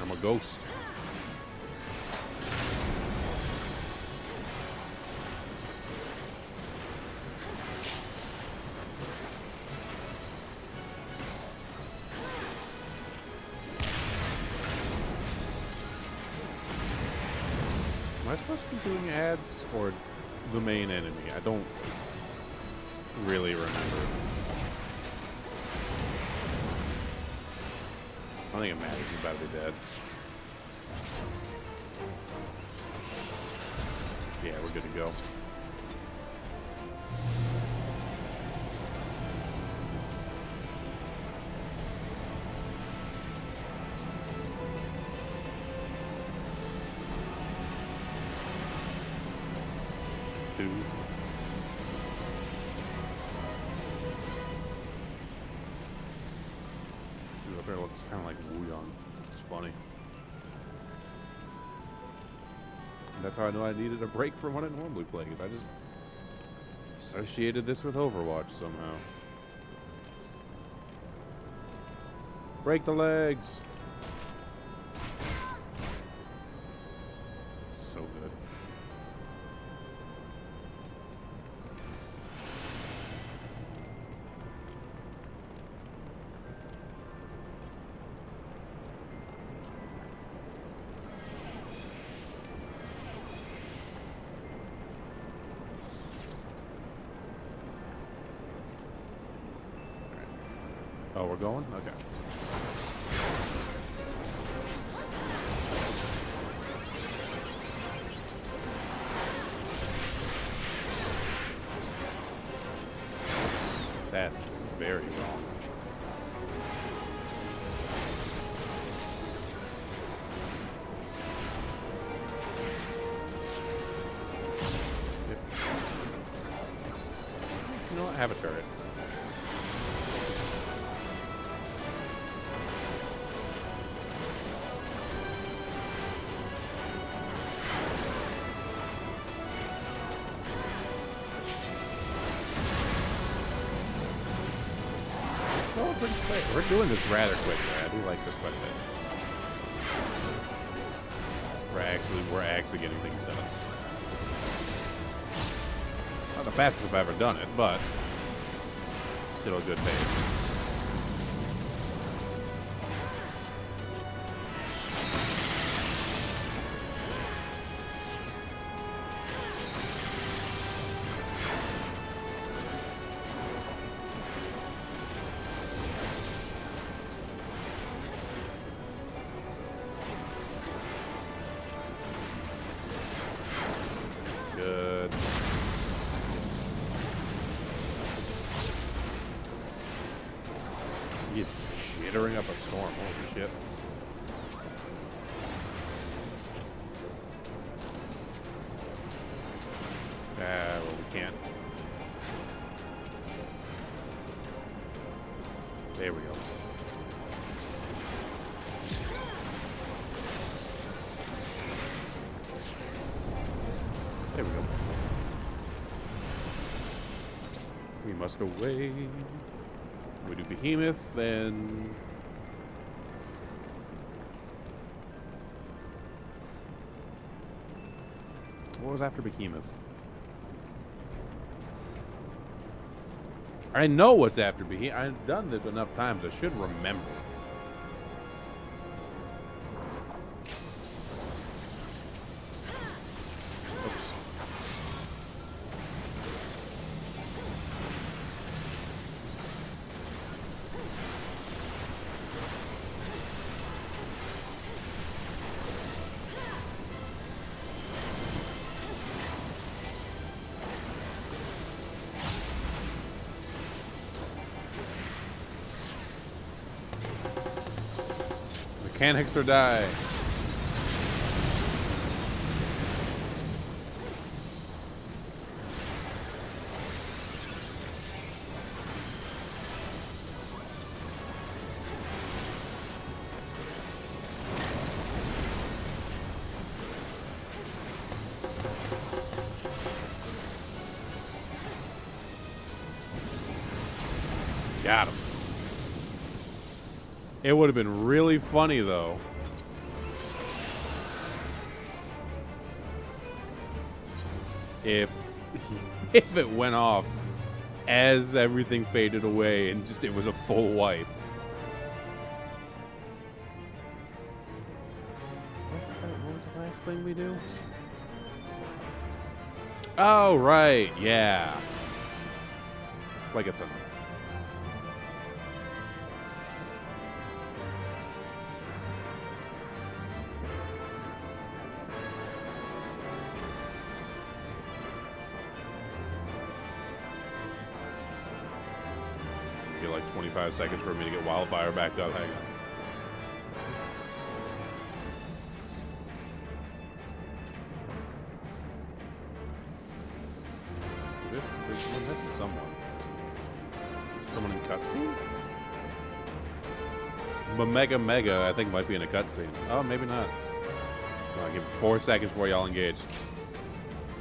I'm a ghost. I supposed to be doing ads or the main enemy? I don't really remember. I don't think it matters. He's about to be dead. Yeah, we're good to go. Dude. Dude, up there looks kind of like Wuyong. It's funny. And that's how I know I needed a break from what I normally play, because I just associated this with Overwatch somehow. Break the legs! So good. Oh, we're going? Okay. That's very wrong. Yep. You know what? Have a turret. Pretty quick. We're doing this rather quickly. I do like this quite a bit. We're actually getting things done. Not the fastest I've ever done it, but still a good pace. Good. He's jittering up a storm. Holy shit. Well, we can't. There we go. There we go. We must away. We do Behemoth, then... What was after Behemoth? I know what's after Behemoth. I've done this enough times. I should remember. Mechanics or die. Got him. It would have been really funny, though. If it went off as everything faded away and just it was a full wipe. What was the last thing we do? Oh, right. Yeah. Phlegethon. Get like 25 seconds for me to get Wildfire back up. Hang on. We're missing someone. Someone in cutscene? Mega, I think, might be in a cutscene. Oh, maybe not. I'll give it 4 seconds before y'all engage.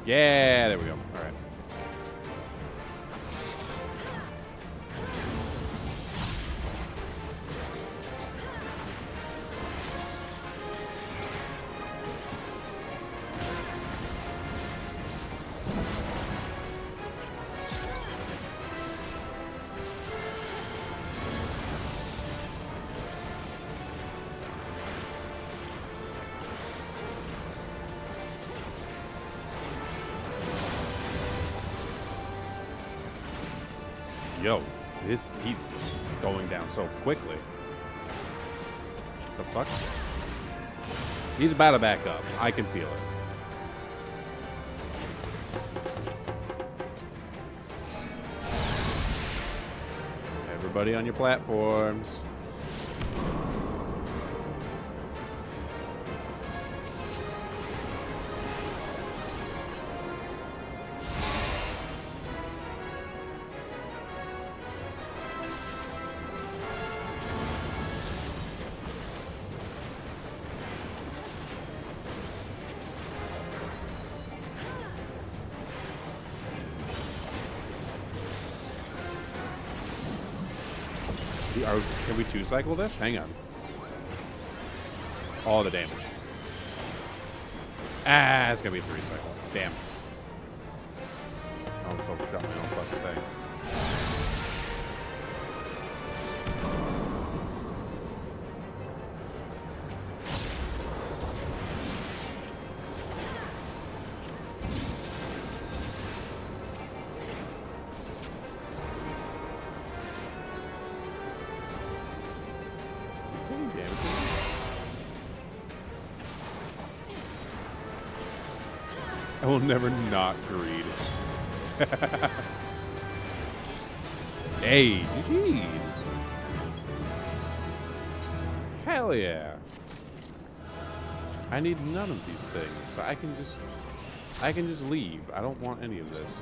Yeah, there we go. All right. Yo, he's going down so quickly. The fuck? He's about to back up. I can feel it. Everybody on your platforms. Can we 2-cycle this? Hang on. All the damage. Ah, it's gonna be 3-cycle. Damn. I almost overshot my own fucking thing. I will never not greed. Hey, jeez. Hell yeah. I need none of these things. So I can just leave. I don't want any of this.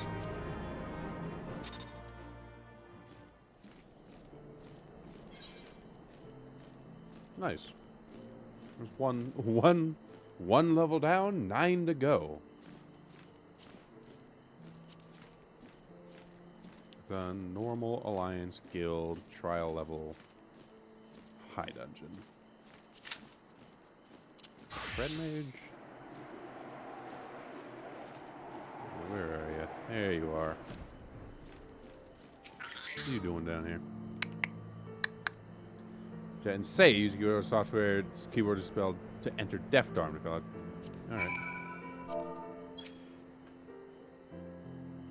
Nice. There's one level down, 9 to go. The normal alliance guild trial level high dungeon. Red mage. Where are you? There you are. What are you doing down here? Chat and say use your software keyboard is spelled to enter Deft Arm. Alright.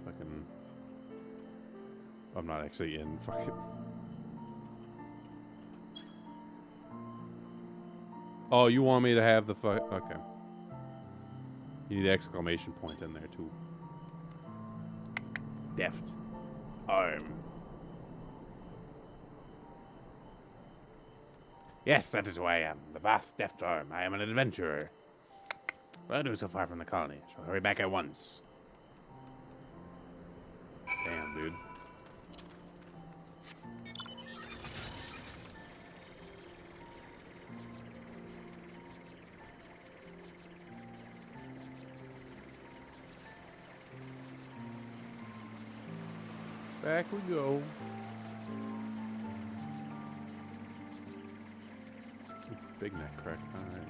Fucking. I'm not actually in. Fuck it. Oh, you want me to have the fuck? Okay. You need an exclamation point in there too. Deft Arm. Yes, that is who I am. The vast Deft Arm. I am an adventurer. What I do so far from the colony? So hurry back at once. Damn, dude. Back we go. Big neck crack. Alright.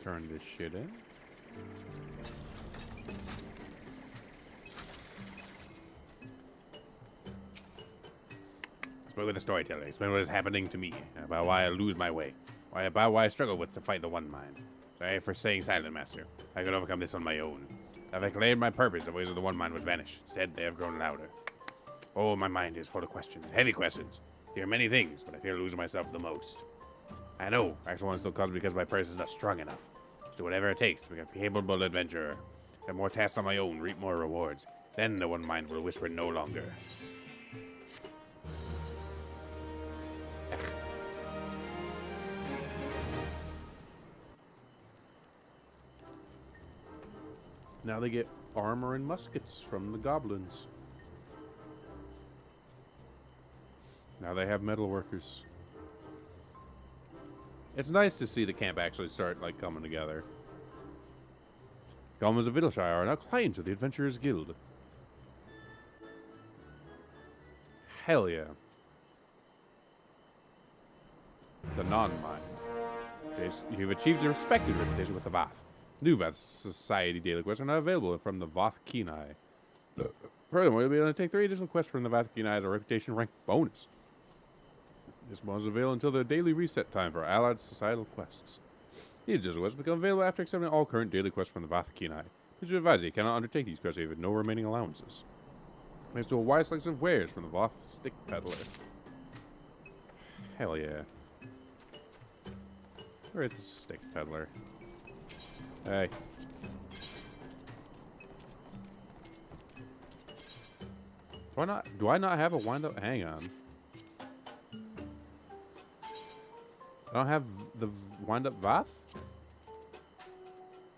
Turn this shit in. Explain with the storyteller. Explain what is happening to me. About why I lose my way. About why I struggle with to fight the one mind. Sorry for saying silent, master. I could overcome this on my own. If I declared my purpose, the ways of the one mind would vanish. Instead, they have grown louder. Oh, my mind is full of questions. Heavy questions. I fear many things, but I fear losing myself the most. I know. Actual one still calls me because my purpose is not strong enough. To do whatever it takes to become a capable adventurer. Have more tasks on my own, reap more rewards. Then the one mind will whisper no longer. Now they get armor and muskets from the goblins. Now they have metalworkers. It's nice to see the camp actually start, like, coming together. Goblins of Vittleshire are now clients of the Adventurers Guild. Hell yeah. The non-mind. You've achieved your respected reputation with the Vath. New Vath Society daily quests are now available from the Vath Kenai. Furthermore, you'll be able to take 3 additional quests from the Vath Kenai as a reputation rank bonus. This bonus is available until the daily reset time for allied societal quests. These additional quests become available after accepting all current daily quests from the Vath Kenai. Please be advised that you cannot undertake these quests if you have no remaining allowances. Thanks to a wide selection of wares from the Voth Stick Peddler. Hell yeah. Where's the Stick Peddler? Hey. Do I not have a wind-up? Hang on. I don't have the wind-up Vath?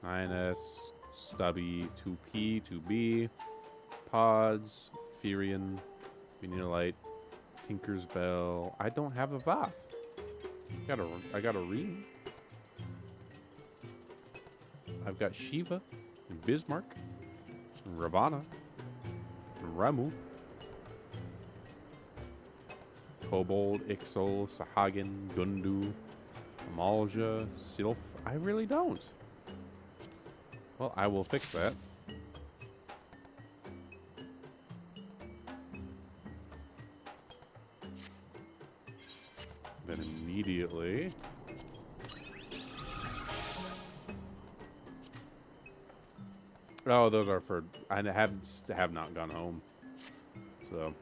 9S, Stubby, 2P, 2B, Pods, Furion, Venilite, Tinker's Bell. I don't have a Vath. I got a Reem. I've got Shiva and Bismarck and Ravana and Ramu. Kobold, Ixol, Sahagin, Gundu, Amalja, Sylph. I really don't. Well, I will fix that. Then immediately... Oh, those are for... I have not gone home. So...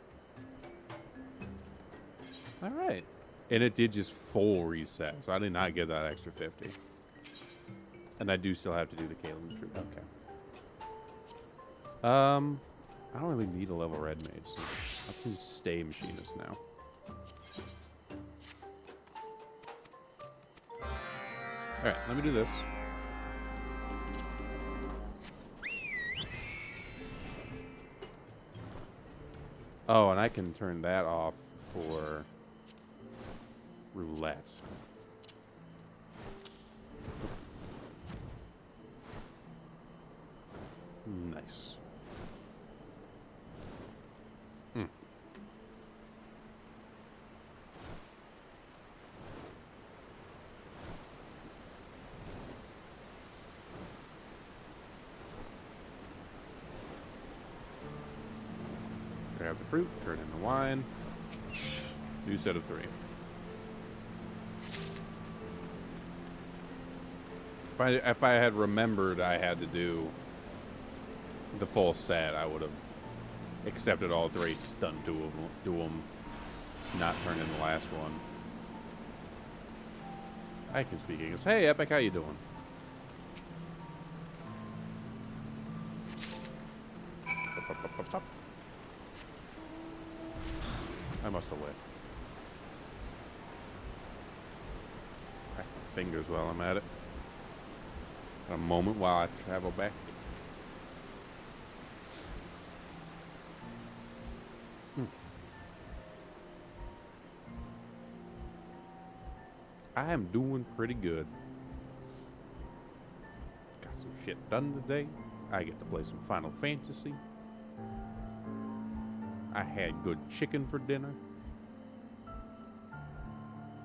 Alright. And it did just full reset, so I did not get that extra 50. And I do still have to do the Kalim fruit. Okay. I don't really need a level red mage, so I can stay machinist now. Alright, let me do this. Oh, and I can turn that off for roulette. Nice. Grab the fruit, turn in the wine. New set of 3. If I had remembered I had to do the full set, I would have accepted all 3, just done do them, not turn in the last one. I can speak English. Hey, Epic, how you doing? I must have lit. Crack my fingers while I'm at it. A moment while I travel back. I am doing pretty good. Got some shit done today. I get to play some Final Fantasy. I had good chicken for dinner.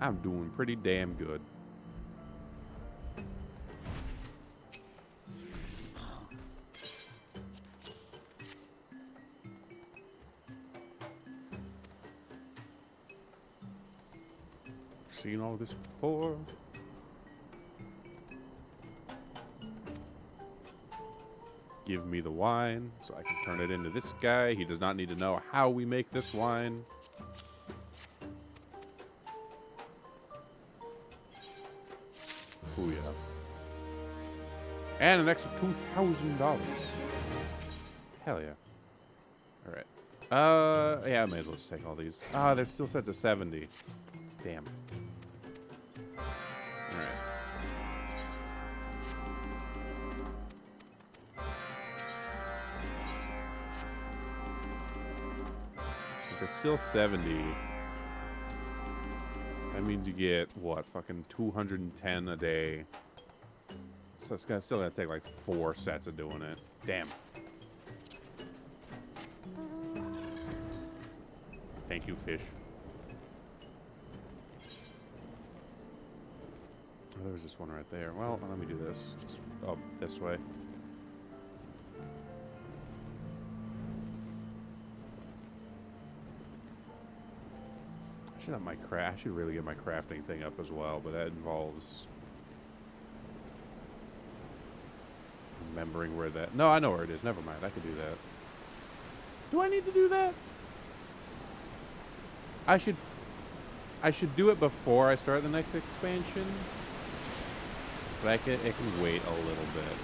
I'm doing pretty damn good. Seen all this before. Give me the wine so I can turn it into this guy. He does not need to know how we make this wine. Oh, yeah. And an extra $2,000. Hell yeah. Alright. Yeah, I may as well just take all these. Ah, they're still set to 70. Damn. Alright. If they're still 70, that means you get, what, fucking 210 a day. So it's still gonna take like 4 sets of doing it. Damn. Thank you, fish. Oh, there was just one right there. Well, let me do this. Oh, this way. I should really get my crafting thing up as well, but that involves remembering where that... No, I know where it is. Never mind. I can do that. Do I need to do that? I should do it before I start the next expansion. But it can wait a little bit.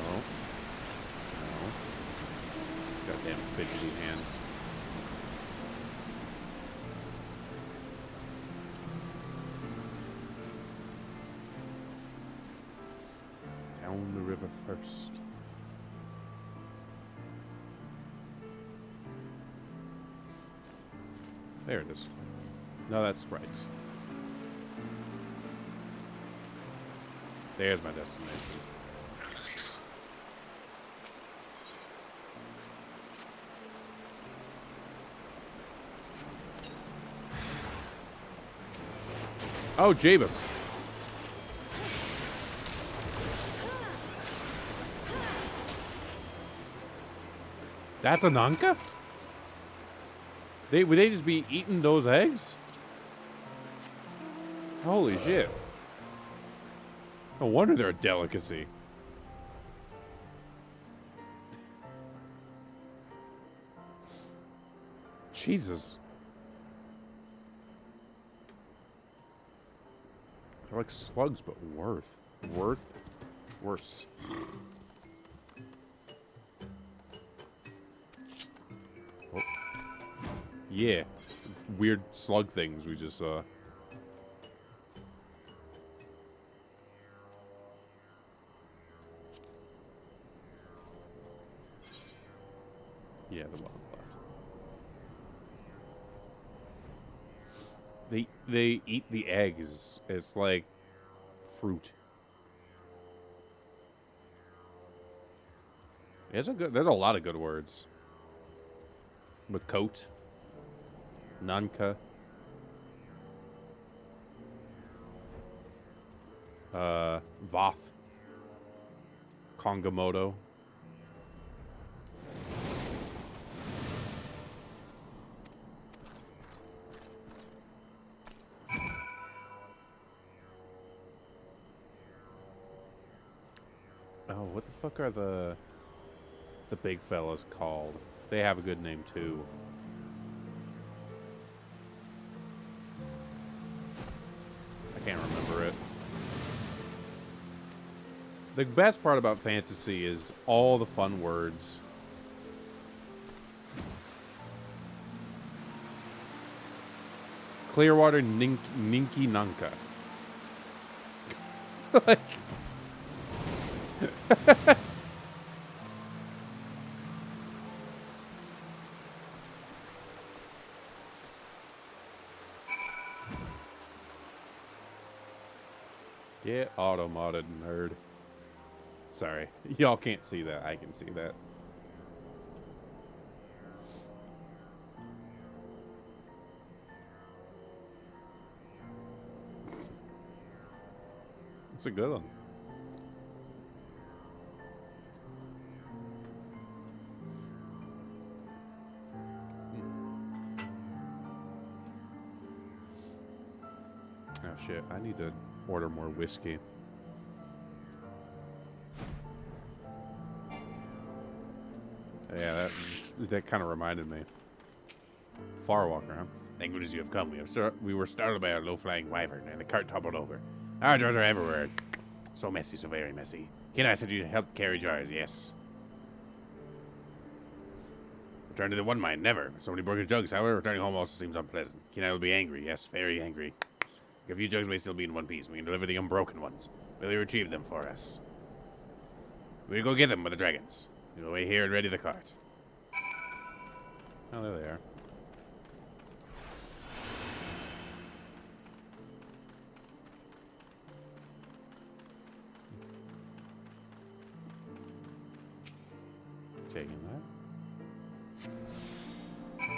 No. No. Goddamn fidgety hands. Down the river first. There it is. No, that's sprites. There's my destination. Oh, Jabus. That's a Nanka? Would they just be eating those eggs? Holy shit. No wonder they're a delicacy. Jesus. They're like slugs, but worse. Oh. Yeah. Weird slug things we just saw. Yeah, the bottom left. They eat the eggs. It's like fruit. There's a lot of good words. Makot. Nanka. Voth. Kongamoto. Oh, what the fuck are the big fellas called? They have a good name too. I can't remember it. The best part about fantasy is all the fun words. Clearwater Ninky Nanka. Like... Get auto-modded, nerd. Sorry. Y'all can't see that. I can see that. It's a good one. Oh shit, I need to order more whiskey. Yeah, that kind of reminded me. Farwalker, huh? Thank goodness you have come. We were startled by a low-flying wyvern, and the cart toppled over. Our jars are everywhere. So messy, so very messy. Can I send you to help carry jars? Yes. Return to the one mine, never. So many broken jugs. However, returning home also seems unpleasant. Kina will be angry. Yes, very angry. A few jugs may still be in one piece. We can deliver the unbroken ones. Will you retrieve them for us? We'll go get them with the dragons. We'll wait here and ready the cart. Oh, there they are. Taking that.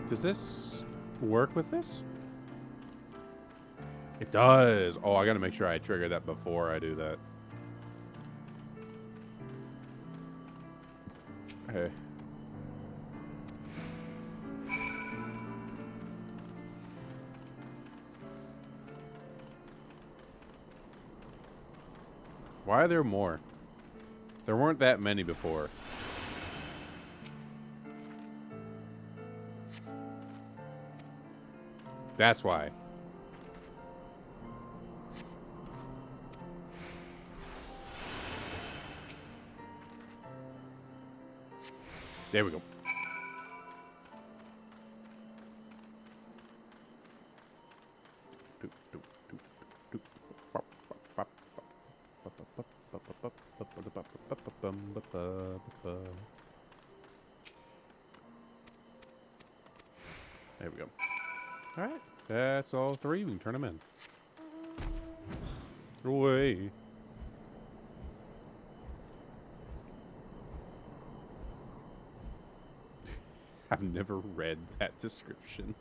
Does this work with this? It does. Oh, I gotta make sure I trigger that before I do that. Hey. Why are there more? There weren't that many before. That's why. There we go. There we go. All right, that's all three. We can turn them in. Away. I've never read that description.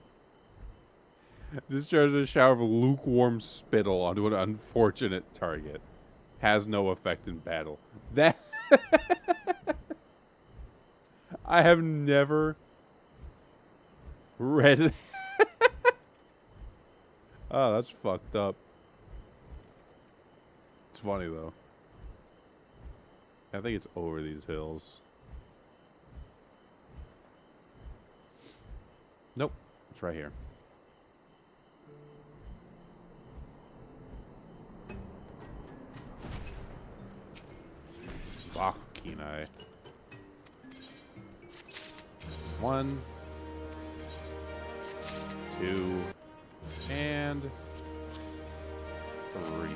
Discharges a shower of lukewarm spittle onto an unfortunate target. Has no effect in battle. That I have never read it. Oh, that's fucked up. It's funny though. I think it's over these hills. Nope, it's right here. Fuck, Kenai. 1, 2, and 3.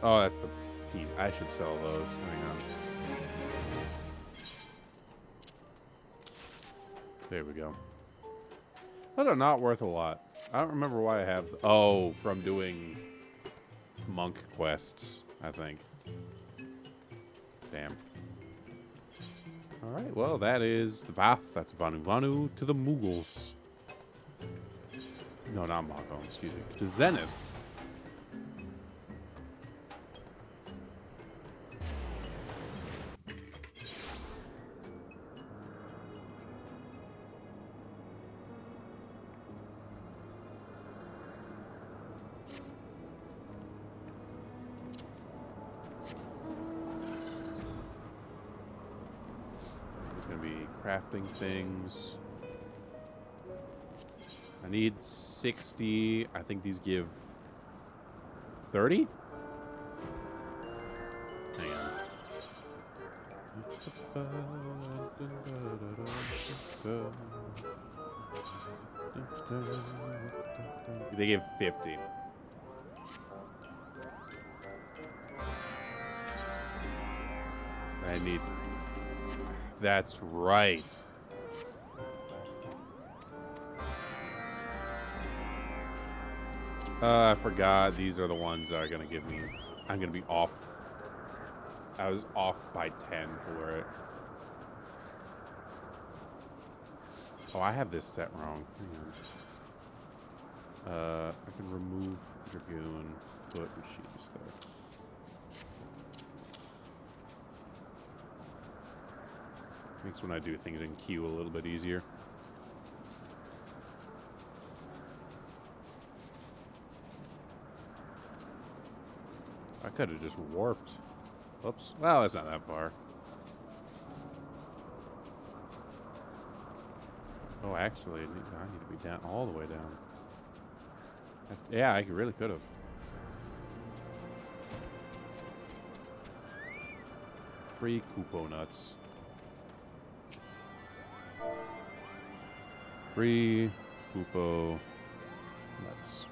Oh, that's the piece. I should sell those. Hang on. There we go. Those are not worth a lot. I don't remember why I have... Oh, from doing monk quests, I think. Damn. Alright, well, that is the Vath. That's Vanu Vanu to the Mughals. No, not Mako, excuse me. To Zenith. Crafting things. I need 60. I think these give 30? Hang on. They give 50. I need... That's right. I forgot these are the ones that are going to give me... I'm going to be off. I was off by 10 for it. Oh, I have this set wrong. Hang on. I can remove Dragoon, put machines there. Makes when I do things in queue a little bit easier. I could have just warped. Oops. Well, that's not that far. Oh, actually, I need to be down all the way down. Yeah, I really could have. Free Koopo nuts. Free Koopo nuts.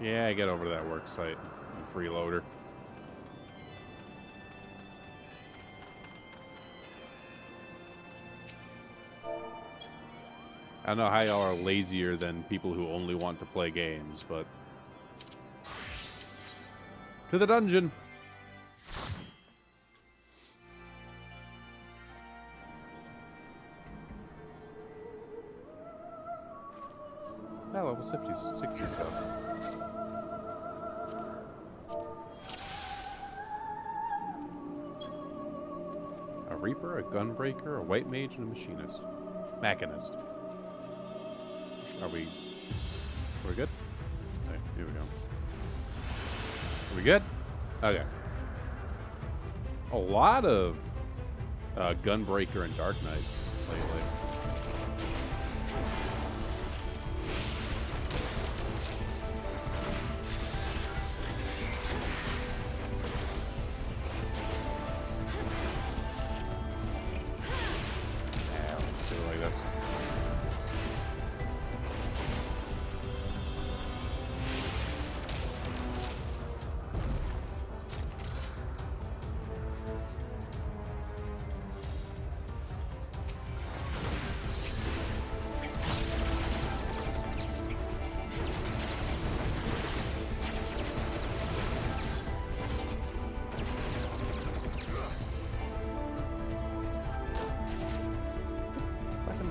Yeah, get over to that work site and freeloader. I don't know how y'all are lazier than people who only want to play games, but... To the dungeon! Oh, level 60 stuff. A Reaper, a Gunbreaker, a White Mage, and a Machinist. Machinist. Are we good? Okay, here we go. Are we good? Okay. A lot of Gunbreaker and Dark Knights lately. Yeah, let's do it like this.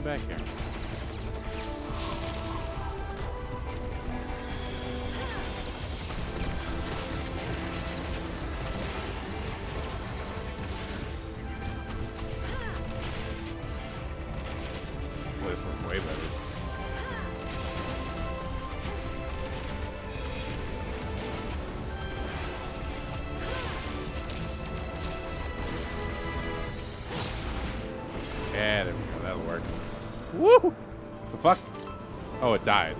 Back here. Boy, this one's way better. Yeah, there we go. That'll work. Woo! The fuck? Oh, it died.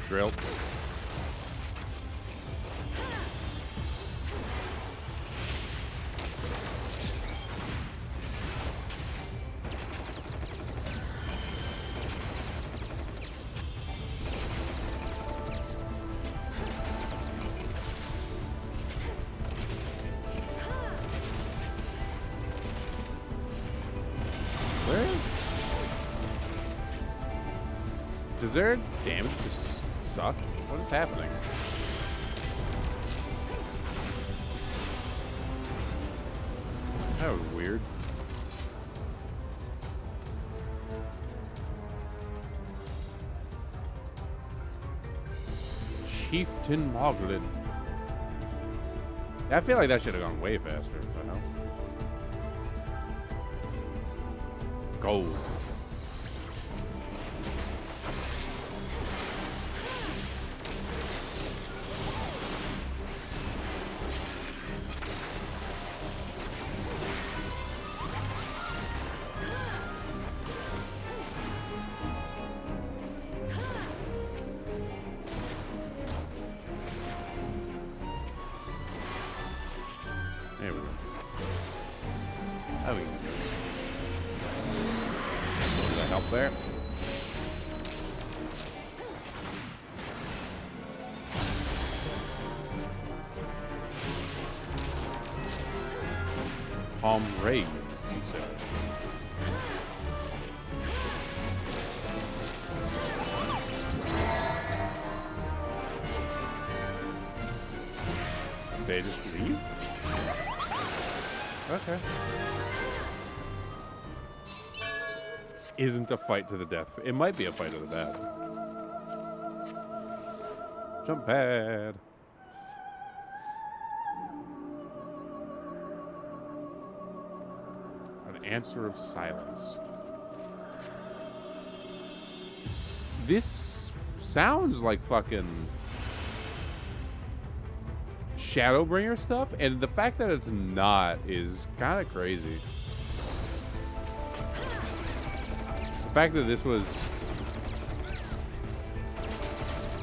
Drill. Does their damage just suck? What is happening? That was weird. Chieftain Moglin. I feel like that should have gone way faster. But no. Gold. There we go. Oh, we can do it. Does that help there? Palm raise, you said. They just leave? Okay. It's isn't a fight to the death. It might be a fight to the death. Jump pad. An answer of silence. This sounds like fucking Shadowbringer stuff, and the fact that it's not is kind of crazy. The fact that this was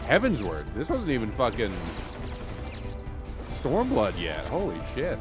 Heavensward. This wasn't even fucking Stormblood yet. Holy shit.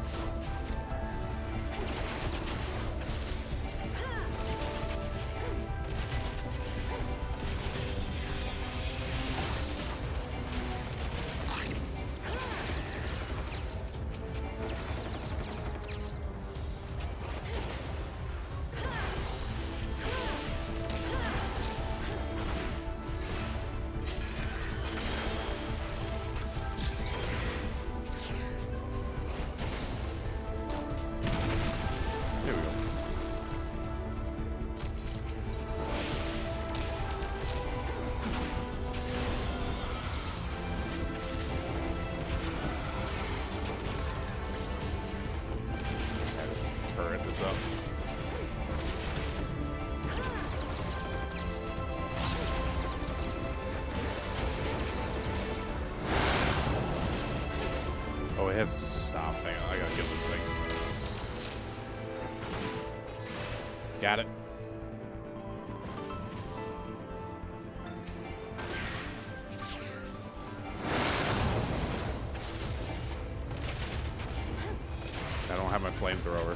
Oh, it has to stop. Hang on, I gotta kill this thing. Got it. I don't have my flamethrower.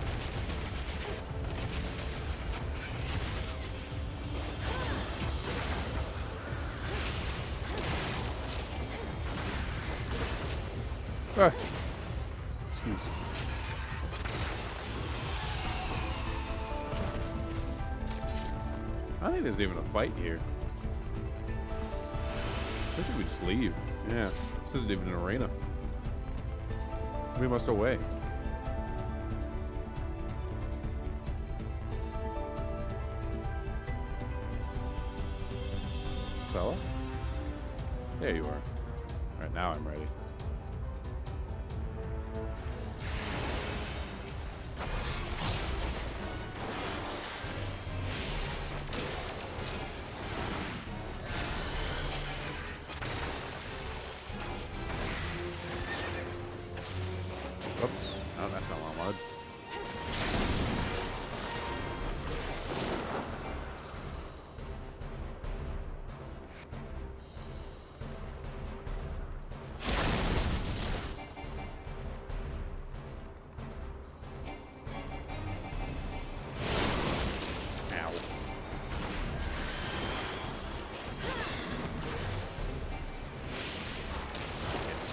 Ah. Excuse me. I don't think there's even a fight here. I think we just leave. Yeah, this isn't even an arena. We must away. Fella? There you are. Alright, now I'm ready. Oops. Oh, that's not what I wanted. Ow.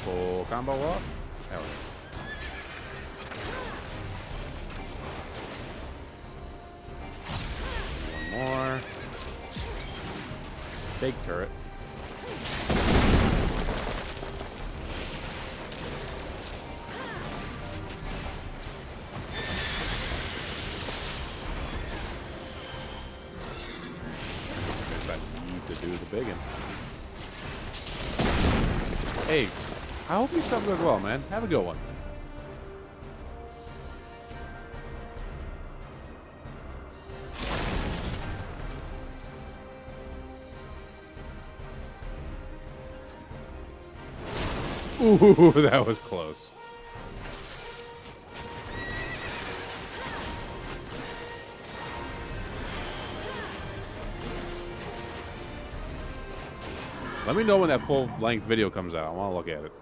Full combo off. Hell yeah. More. Big turret. Guess I need to do the biggin. Hey, I hope your stuff goes well, man. Have a good one. Ooh, that was close. Let me know when that full-length video comes out. I want to look at it.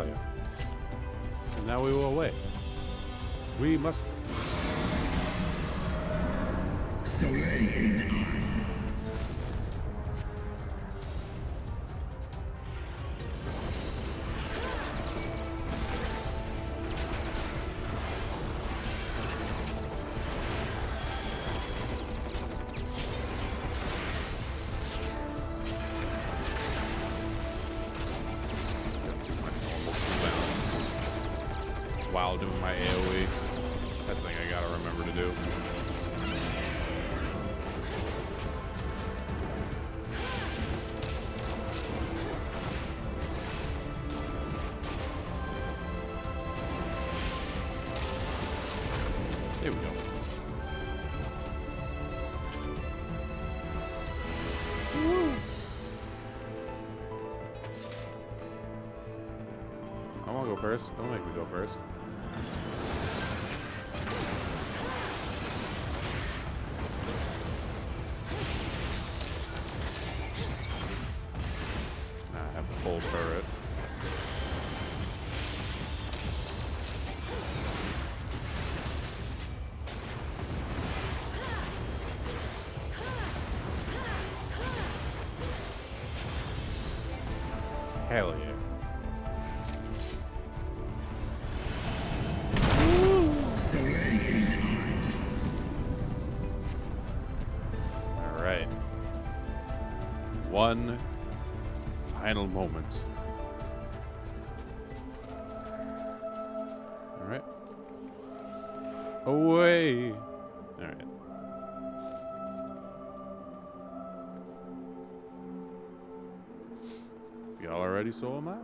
Hell yeah. And now we will away. We must. While doing my AoE. That's the thing I gotta remember to do. There we go. Woo. I wanna go first. Don't make me go first. I have a full turret. Hell yeah. Alright. One final moment. Alright. Away! Alright. If y'all are ready, so am I.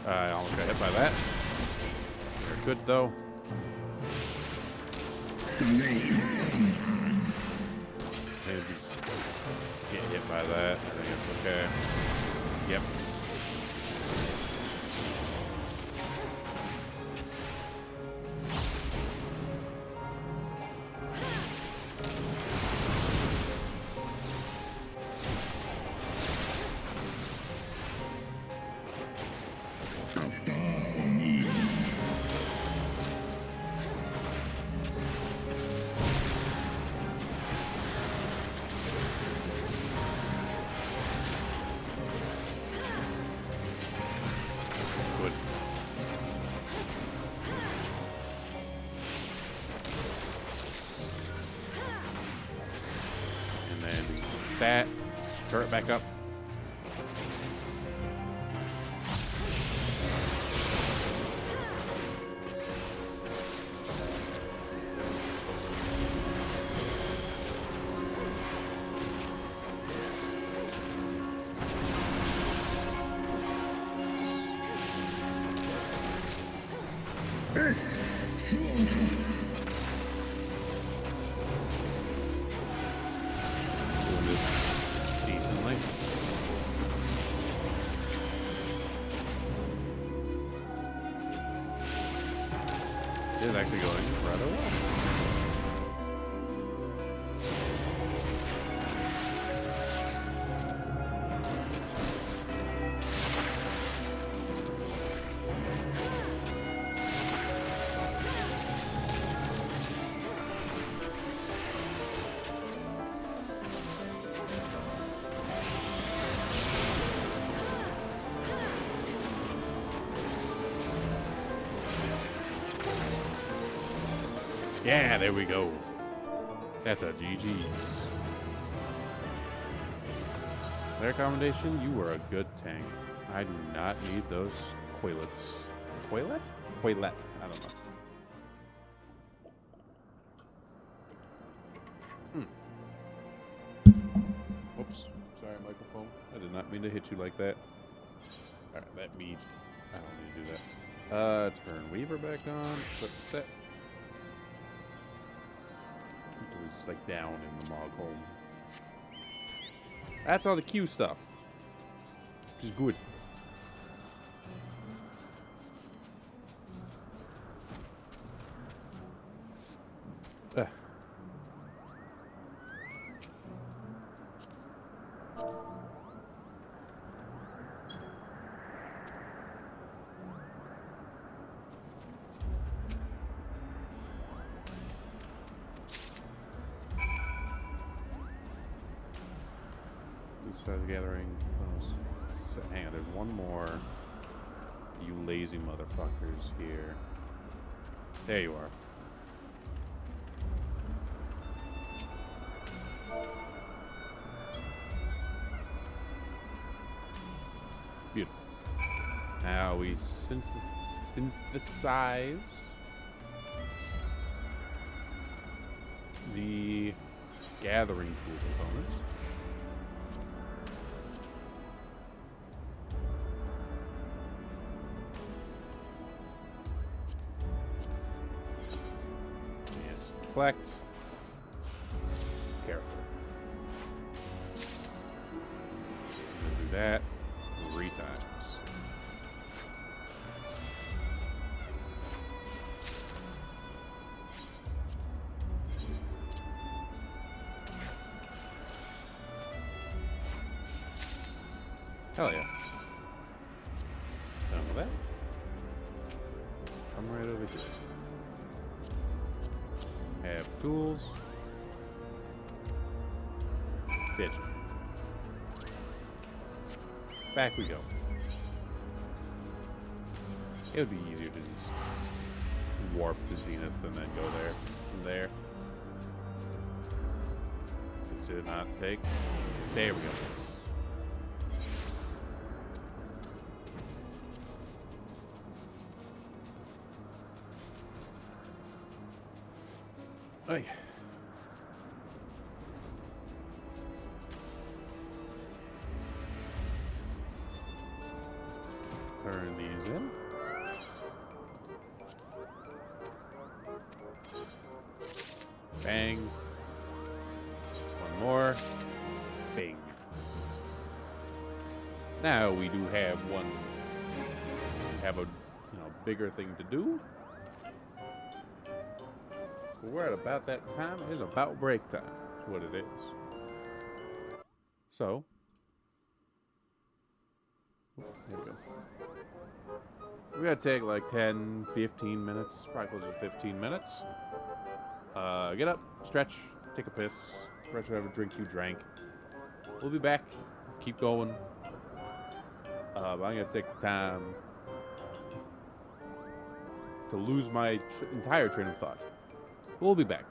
I almost got hit by that. You're good though. Maybe just get hit by that. I think it's okay. Yep. Good. And then that. Turret back up. Doing this decently. It is actually going rather well. Yeah, there we go. That's a GG's. Their commendation, you were a good tank. I do not need those Quailets. Quailet? Quailet. I don't know. Whoops. Sorry, microphone. I did not mean to hit you like that. Alright, let me... I don't need to do that. Turn Weaver back on. Put set. is like down in the Mog home. That's all the Q stuff, which is good. Started gathering. Hang on, there's one more. You lazy motherfuckers here. There you are. Beautiful. Now we synthesize the gathering tool components. Deflect. Careful. Do that 3 times. Hell yeah. Done with that. Come right over here. Have tools. Bitch. Back we go. It would be easier to just warp to Zenith and then go there from there. It did not take. There we go. Ay. Turn these in. Bang. One more. Bing. Now we do have one. Have a bigger thing to do. We're at about that time. It's about break time. That's what it is. So, there we go. We're going to take like 10, 15 minutes. Probably closer to 15 minutes. Get up, stretch, take a piss, fresh whatever drink you drank. We'll be back. Keep going. I'm going to take the time to lose my entire train of thought. We'll be back.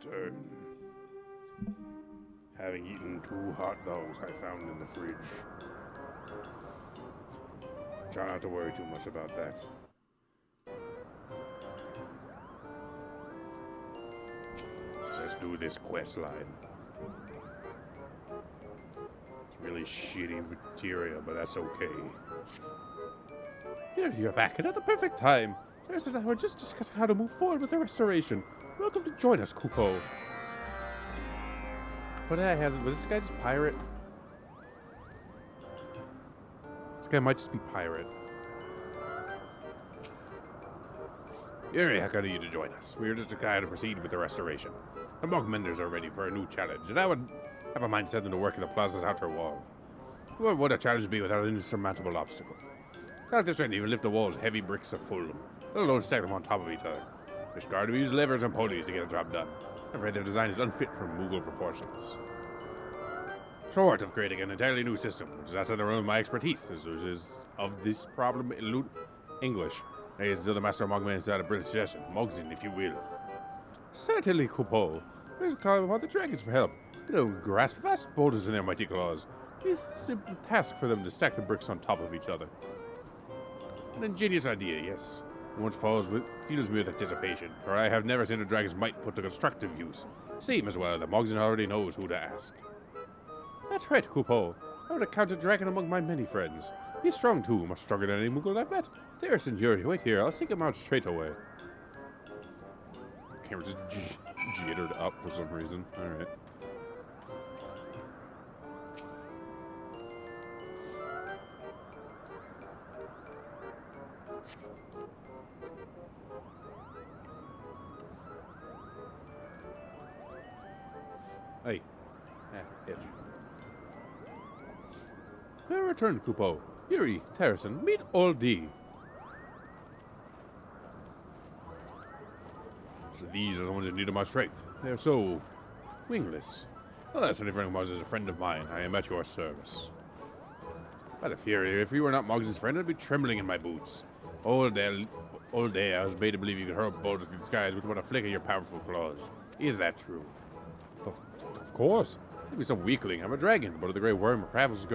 return. Having eaten 2 hot dogs I found in the fridge. Try not to worry too much about that. Let's do this quest line. It's really shitty material, but that's okay. Here, you're back, and at the perfect time. There's and I were just discussing how to move forward with the restoration. Welcome to join us, Kupo. What did I have? Was this guy just pirate? This guy might just be pirate. Very heck out of you to join us. We are just a guy to proceed with the restoration. The monk menders are ready for a new challenge, and I would have a mind set them to work in the plaza's outer wall. What would a challenge be without an insurmountable obstacle? Not this strength even lift the walls heavy bricks of full, let alone stack them on top of each other. Fish guard we use levers and pulleys to get the job done. I'm afraid their design is unfit for Mughal proportions. Short of creating an entirely new system, which is outside the realm of my expertise, which is of this problem English. I is still the master of Mogman inside a British suggestion. Mogzin, if you will. Certainly, Kupo. Where's the call upon the dragons for help? They don't grasp vast boulders in their mighty claws. It's a simple task for them to stack the bricks on top of each other. An ingenious idea, yes. Once fills me with anticipation, for I have never seen a dragon's might put to constructive use. Same as well that Mogzin already knows who to ask. That's right, Kupo. I would count a dragon among my many friends. He's strong too, much stronger than any Mughal I've met. There's Yuri, wait here, I'll seek him out straight away. Camera just jittered up for some reason. Alright. Hey. Edge. Well returned, Kupo. Yuri, Terrason, meet Old D. So these are the ones that needed my strength. They're so wingless. Well, that's any friend was as a friend of mine. I am at your service. By the Fury, if you were not Mogzin's friend, I'd be trembling in my boots. All day I was made to believe you could hurl bolts through the skies with but a flick of your powerful claws. Is that true? Of course. Maybe some weakling. I'm a dragon, but the great worm travels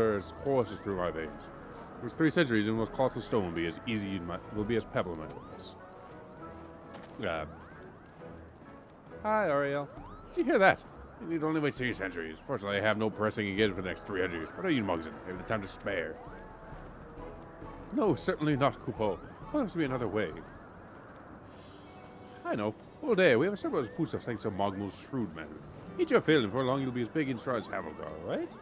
courses through my veins. It was 3 centuries, and those cloths of stone will be as easy will be as pebble in my hands. Hi, Ariel. Did you hear that? You need only wait 3 centuries. Fortunately, I have no pressing engagement for the next 300 years. What are you, Mogzin? I have the time to spare. No, certainly not, Kupo. There must be another way. I know. All day, we have a surplus of foodstuffs thanks to Mogmul's shrewd manner. Eat your fill, and before long you'll be as big in straw as Hamelgar, right?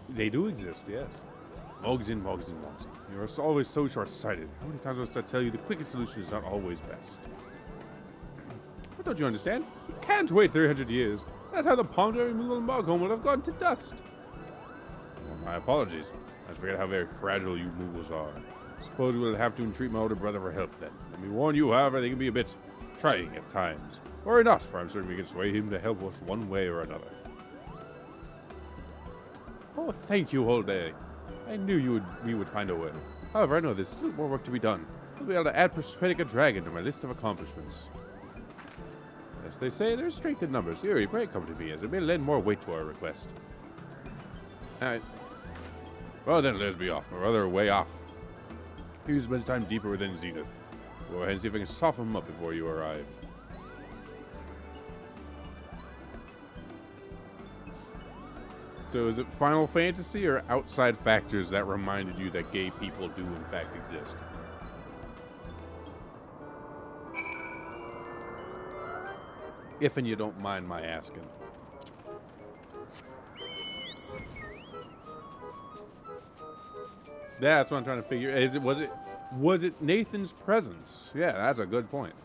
They do exist, yes. Mogzin. You're always so short-sighted. How many times must I tell you the quickest solution is not always best? What don't you understand? You can't wait 300 years. That's how the Ponderary Mughal Moghom would have gone to dust. Well, my apologies. I forget how very fragile you Mughals are. Suppose we'll have to entreat my older brother for help then. Let me warn you, however, they can be a bit trying at times. Worry not, for I'm certain we can sway him to help us one way or another. Oh, thank you, Whole Day. I knew we would find a way. However, I know there's still more work to be done. I'll be able to add Persuading a Dragon to my list of accomplishments. As they say, there's strength in numbers. Yuri, pray come to me, as it may lend more weight to our request. Alright. Well then, let's be off, or rather, way off. He spends time deeper within Zenith. Go ahead and see if I can soften him up before you arrive. So is it Final Fantasy or outside factors that reminded you that gay people do in fact exist? If and you don't mind my asking. Yeah, that's what I'm trying to figure. Was it Nathan's presence? Yeah, that's a good point.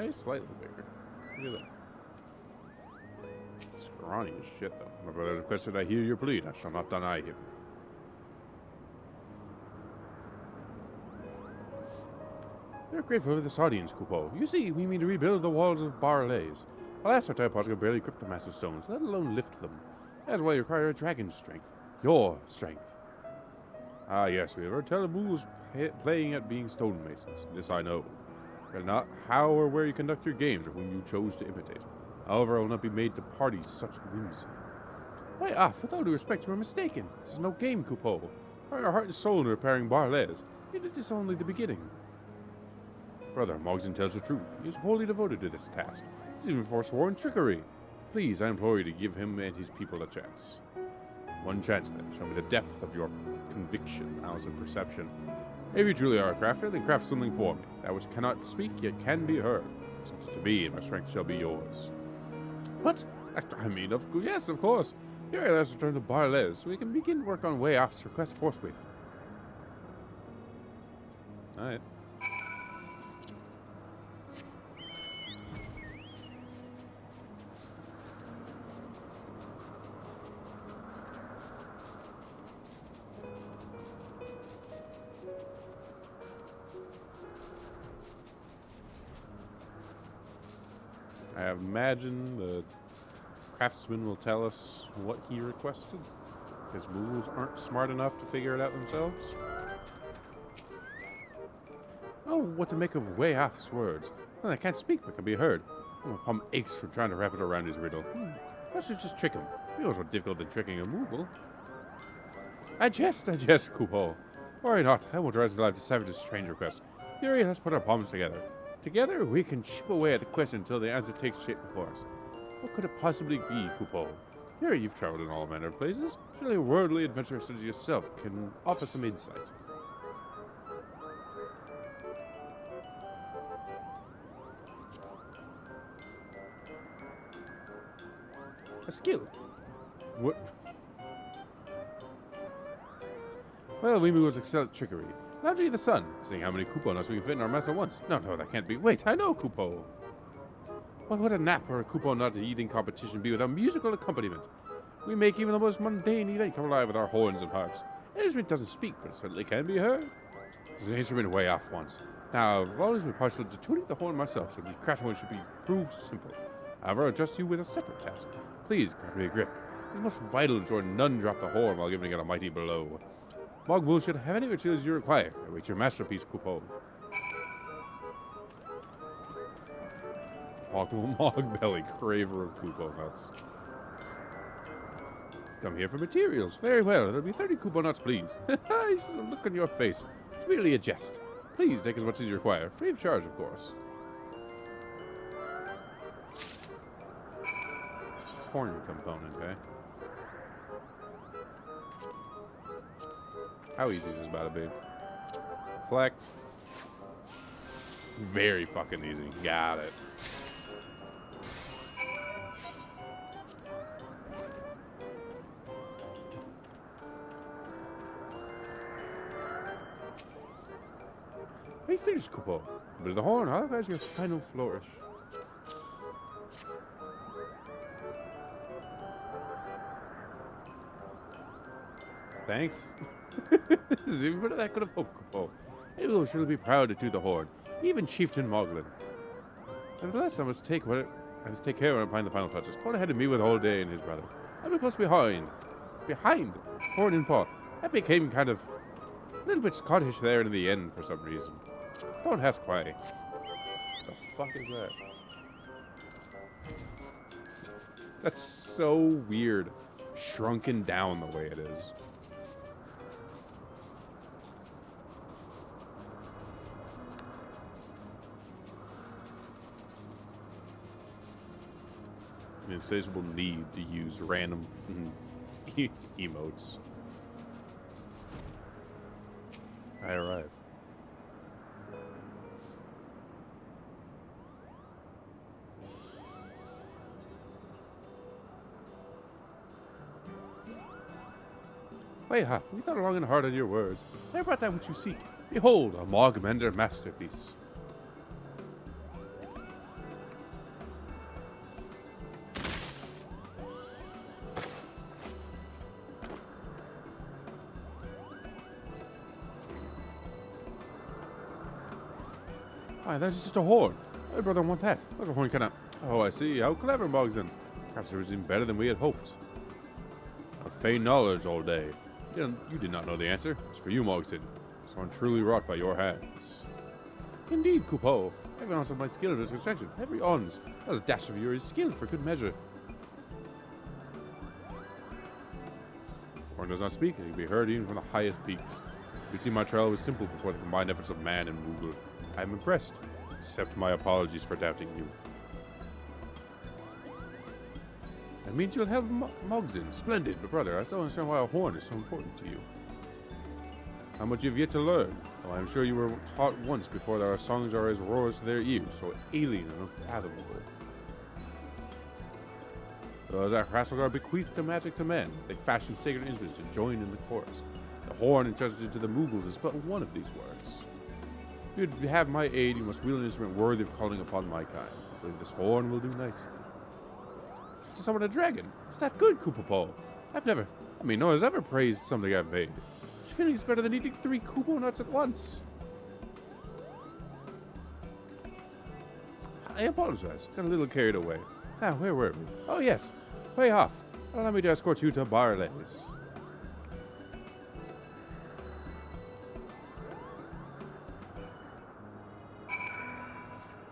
He's slightly bigger. Look at that. Scrawny as shit, though. My brother requested I hear your plea. I shall not deny him. We're grateful for this audience, Kupo. You see, we mean to rebuild the walls of Barlays. Alas, our diapods can barely grip the massive stones, let alone lift them. That is why you require a dragon's strength. Your strength. Ah, yes, we have heard tell of Moogles playing at being stonemasons. This I know. But not how or where you conduct your games or whom you chose to imitate. However, I will not be made to party such whimsy. Why, with all due respect, you are mistaken. This is no game, Coupeau. Our heart and soul in repairing Barles. It is only the beginning. Brother, Mogson tells the truth. He is wholly devoted to this task. He's even forsworn trickery. Please, I implore you to give him and his people a chance. One chance, then. Show me the depth of your conviction, malice, and perception. If you truly are a crafter, then craft something for me. That which cannot speak, yet can be heard. Something to be, and my strength shall be yours. What? I mean, yes, of course. Here, let us return to Barles, so we can begin work on Way Off's request forthwith. Alright. I imagine the craftsman will tell us what he requested, because Moogles aren't smart enough to figure it out themselves. Oh, what to make of Way Off's words. Well, I can't speak, but can be heard. My palm aches from trying to wrap it around his riddle. I should just trick him. It was more difficult than tricking a Moogle. I jest, Coupeau. Worry not, I won't rise to life to savage this strange request. Yuri, let's put our palms together. Together, we can chip away at the question until the answer takes shape before us. What could it possibly be, Coupeau? Here, you've traveled in all manner of places. Surely a worldly adventurer such as yourself can offer some insight. A skill? What? Well, we Moogles excel at trickery. Largely the sun, seeing how many Coupeau nuts we can fit in our mouth at once. No, that can't be. Wait, I know Coupeau. What would a nap or a Coupeau nut eating competition be without musical accompaniment? We make even the most mundane event come alive with our horns and harps. An instrument doesn't speak, but it certainly can be heard. There's an instrument Way Off once. Now, I've always been partial to tuning the horn myself, so the crafting one should be proved simple. However, I'll trust you with a separate task. Please, craft me a grip. It's most vital to ensure none drop the horn while giving it a mighty blow. Mogul should have any materials you require. Await your masterpiece, Coupeau. Mogbelly, craver of Coupeau nuts. Come here for materials. Very well, it'll be 30 Coupeau nuts, please. You see the look on your face. It's merely a jest. Please take as much as you require. Free of charge, of course. Horn component, eh? How easy is this about to be? Reflect. Very fucking easy. Got it. Hey, finish, Coupeau. But the horn, how has your final flourish? Thanks. This is even better than I could have hoped, Coupeau. Maybe we'll surely be proud to do the horn, even Chieftain Moglin. Nevertheless, I must take care when I'm applying the final touches. Cole ahead of me with all day and his brother. I've been close behind, horn in paw. That became kind of a little bit Scottish there in the end for some reason. Don't ask why. The fuck is that? That's so weird. Shrunken down the way it is. An insatiable need to use random emotes. I arrive. Way Off, we thought long and hard on your words. I brought that which you seek. Behold, a Mogmender masterpiece. Why, that's just a horn. My brother want that. What horn can I... Oh, I see. How clever, Mogson. Perhaps it was even better than we had hoped. A feign knowledge all day. You did not know the answer. It's for you, Mogson. Someone truly wrought by your hands. Indeed, Kupo. Every ounce of my skill is construction. Every ounce. That a dash of yours skill for good measure. Horn does not speak, and he can be heard even from the highest peaks. You'd see my trial was simple before the combined efforts of man and Moogle. I am impressed. Accept my apologies for doubting you. That means you'll have Mogson. Splendid, but brother, I still understand why a horn is so important to you. How much you've yet to learn. Well, I'm sure you were taught once before that our songs are as roars to their ears, so alien and unfathomable. As our Hraesvelgr bequeathed the magic to men, they fashioned sacred instruments to join in the chorus. The horn entrusted to the Moogles is but one of these words. If you'd have my aid, you must wield an instrument worthy of calling upon my kind. I believe this horn will do nicely. To summon a dragon? Is that good, Kupo? No one's ever praised something I've made. This feeling is better than eating 3 Kupo nuts at once. I apologize. Got a little carried away. Ah, where were we? Oh, yes. Way off. Allow me to escort you to Barley's.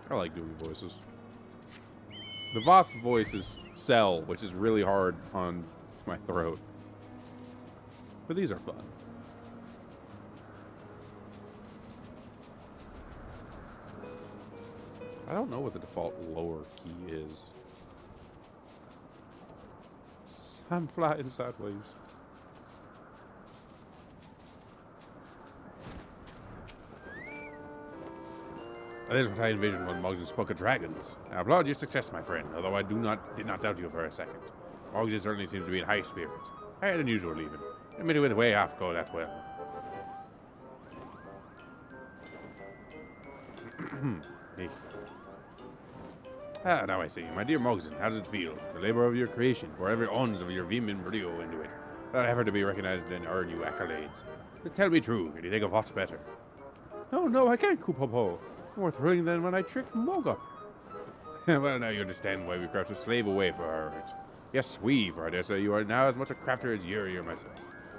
I like doing voices. The Voth voice is Cell, which is really hard on my throat. But these are fun. I don't know what the default lower key is. I'm flying sideways. That is what I envisioned when Mogson spoke of dragons. I applaud your success, my friend, although I did not doubt you for a second. Mogson certainly seems to be in high spirits. Higher than usual, even. Admitted with way off go that well. Now I see. My dear Mogson, how does it feel? The labor of your creation, pour every ounce of your vim and brio into it. That effort to be recognized and earn you accolades. But tell me true, can you think of what's better? No, I can't, Kupo. More thrilling than when I tricked Mogup. Well, now you understand why we craft a slave away for our art. Yes, for I dare say you are now as much a crafter as Yuri or myself.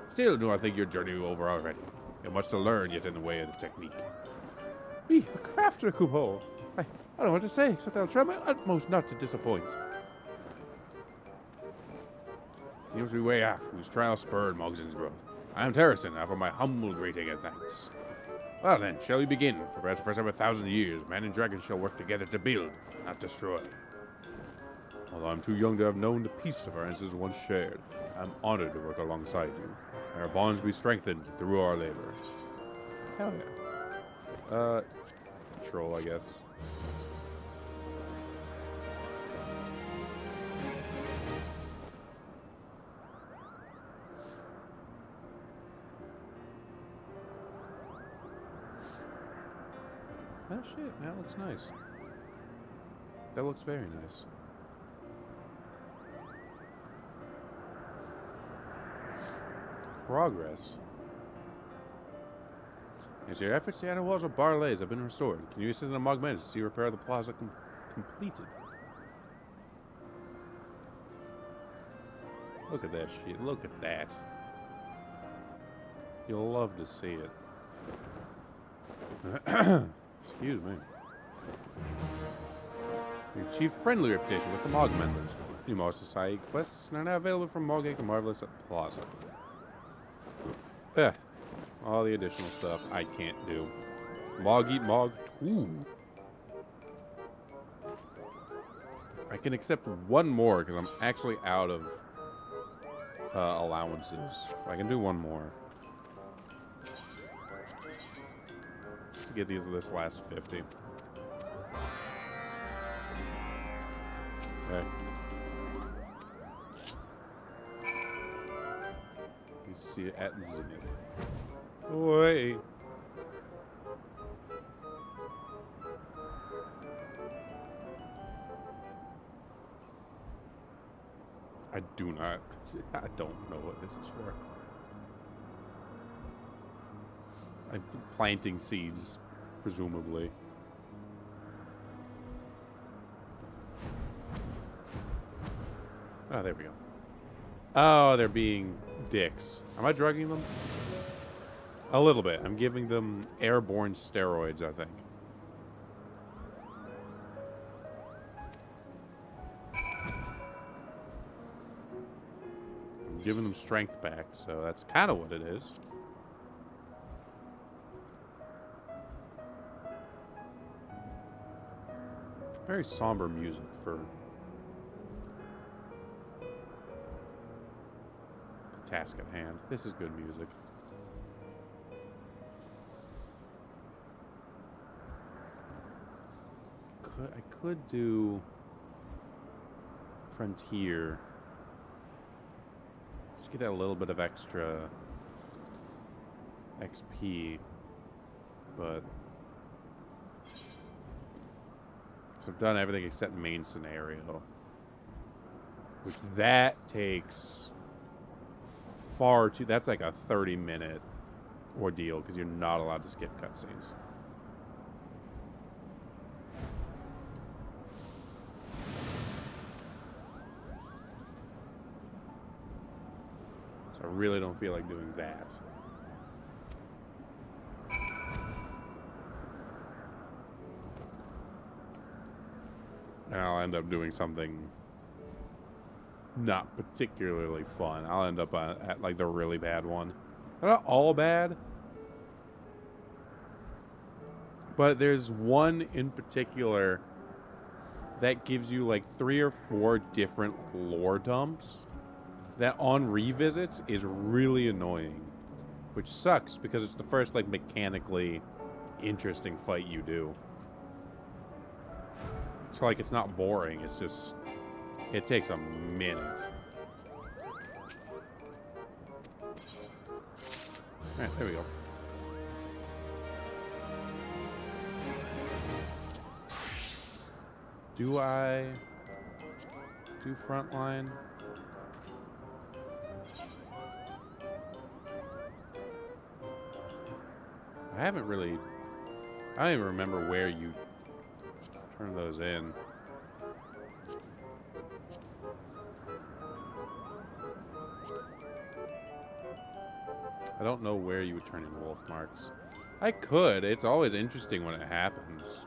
Still, do not think your journey over already. You have much to learn yet in the way of the technique. Me, a crafter, Kupo? I don't know what to say, except I'll try my utmost not to disappoint. You must be way off, whose trial spurred Mogson's growth. I am Terracin, I offer my humble greeting and thanks. Well then, shall we begin? For perhaps the first time in 1,000 years, man and dragon shall work together to build, not destroy. Although I'm too young to have known the peace of our ancestors once shared, I'm honored to work alongside you, and our bonds be strengthened through our labor. Hell yeah. Troll, I guess. Oh shit, that looks nice. That looks very nice. Progress. As your efforts, the outer walls of Barley's have been restored. Can you assist in the Mogmen to see repair the plaza completed? Look at that shit. Look at that. You'll love to see it. Excuse me. You achieve friendly reputation with the Mog members. New Mog Society quests are now available from Mogek and Marvelous at the Plaza. All the additional stuff I can't do. Mog eat Mog. Ooh. I can accept one more because I'm actually out of allowances. I can do one more. To get this last 50. Okay. You see it at Zenith. Oi. I don't know what this is for. I'm planting seeds, presumably. Oh, there we go. Oh, they're being dicks. Am I drugging them? A little bit. I'm giving them airborne steroids, I think. I'm giving them strength back, so that's kind of what it is. Very somber music for the task at hand. This is good music. I could do Frontier. Just get that little bit of extra XP, but so I've done everything except main scenario, which that takes far too. That's like a 30-minute ordeal because you're not allowed to skip cutscenes. I really don't feel like doing that. And I'll end up doing something not particularly fun. I'll end up at like the really bad one. They're not all bad, but there's one in particular that gives you like 3 or 4 different lore dumps that on revisits is really annoying, which sucks because it's the first like mechanically interesting fight you do. So like it's not boring, it's just it takes a minute. Alright, there we go. Do I do frontline? I haven't really... I don't even remember where you turn those in. I don't know where you would turn in wolf marks. I could. It's always interesting when it happens.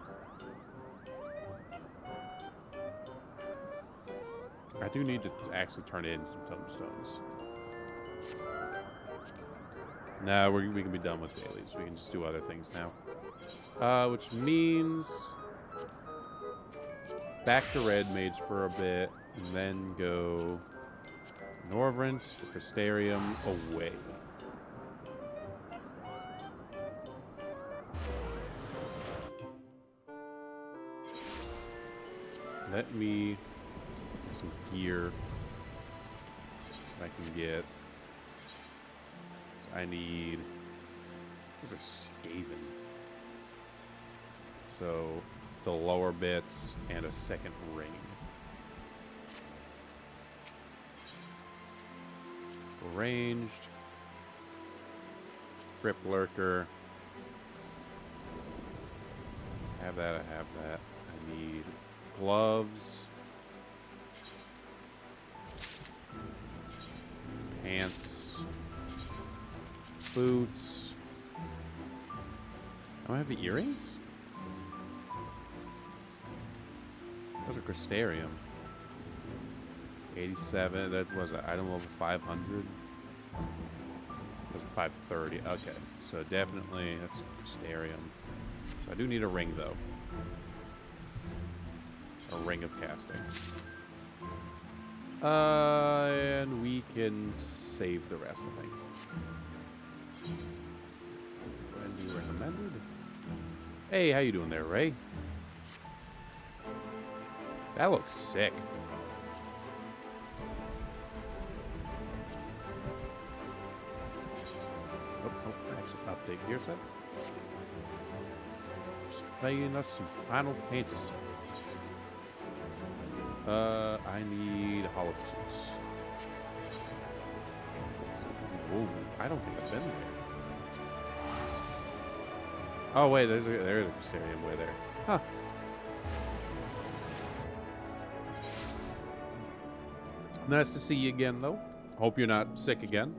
I do need to actually turn in some tombstones. No, we can be done with dailies. We can just do other things now. Which means back to Red Mage for a bit, and then go Norvrance, Crystarium, away. Let me some gear I can get. So I need... Those are Skaven. So the lower bits and a second ring. Ranged. Crypt Lurker. Have that, I have that. I need gloves. Pants. Boots. Oh, I have the earrings? Those are Crystarium. 87. That was an item level 500. Those are 530. Okay. So definitely that's Crystarium. So I do need a ring though. A ring of casting. And we can save the rest, I think. When you recommended. Hey, how you doing there, Ray? That looks sick. Oh, that's an update here, set. Just playing us some Final Fantasy. I need hollow suits. Whoa, I don't think I've been there. Oh wait, there's a Crystarium way there. Huh. Nice to see you again, though. Hope you're not sick again.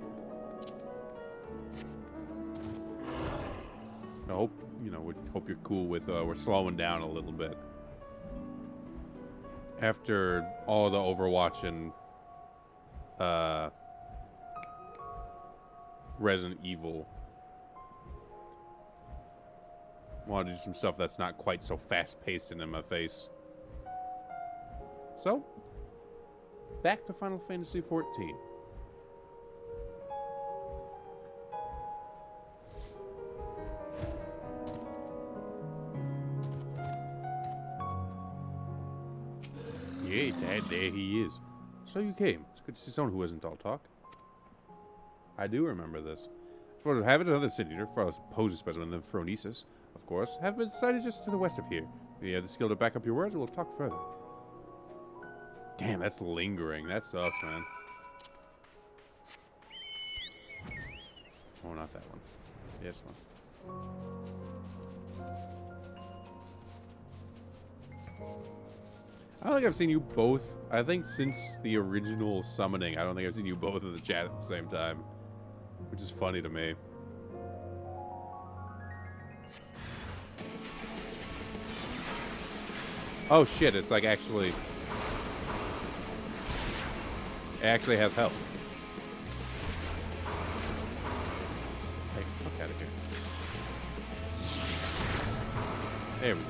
I hope, we hope you're cool with, we're slowing down a little bit. After all the Overwatch and, Resident Evil. Want to do some stuff that's not quite so fast-paced and in my face. So, back to Final Fantasy XIV. Yay, Dad, there he is. So you came. It's good to see someone who isn't all talk. I do remember this. For the habit, another city leader, far less imposing specimen than Phronesis, of course, have been sighted just to the west of here. If you have the skill to back up your words, we'll talk further. Damn, that's lingering. That sucks, man. Oh, not that one. This one. I don't think I've seen you both. I think since the original summoning, I don't think I've seen you both in the chat at the same time. Which is funny to me. Oh shit, it's like actually... It actually has health. Hey, fuck out of here. There we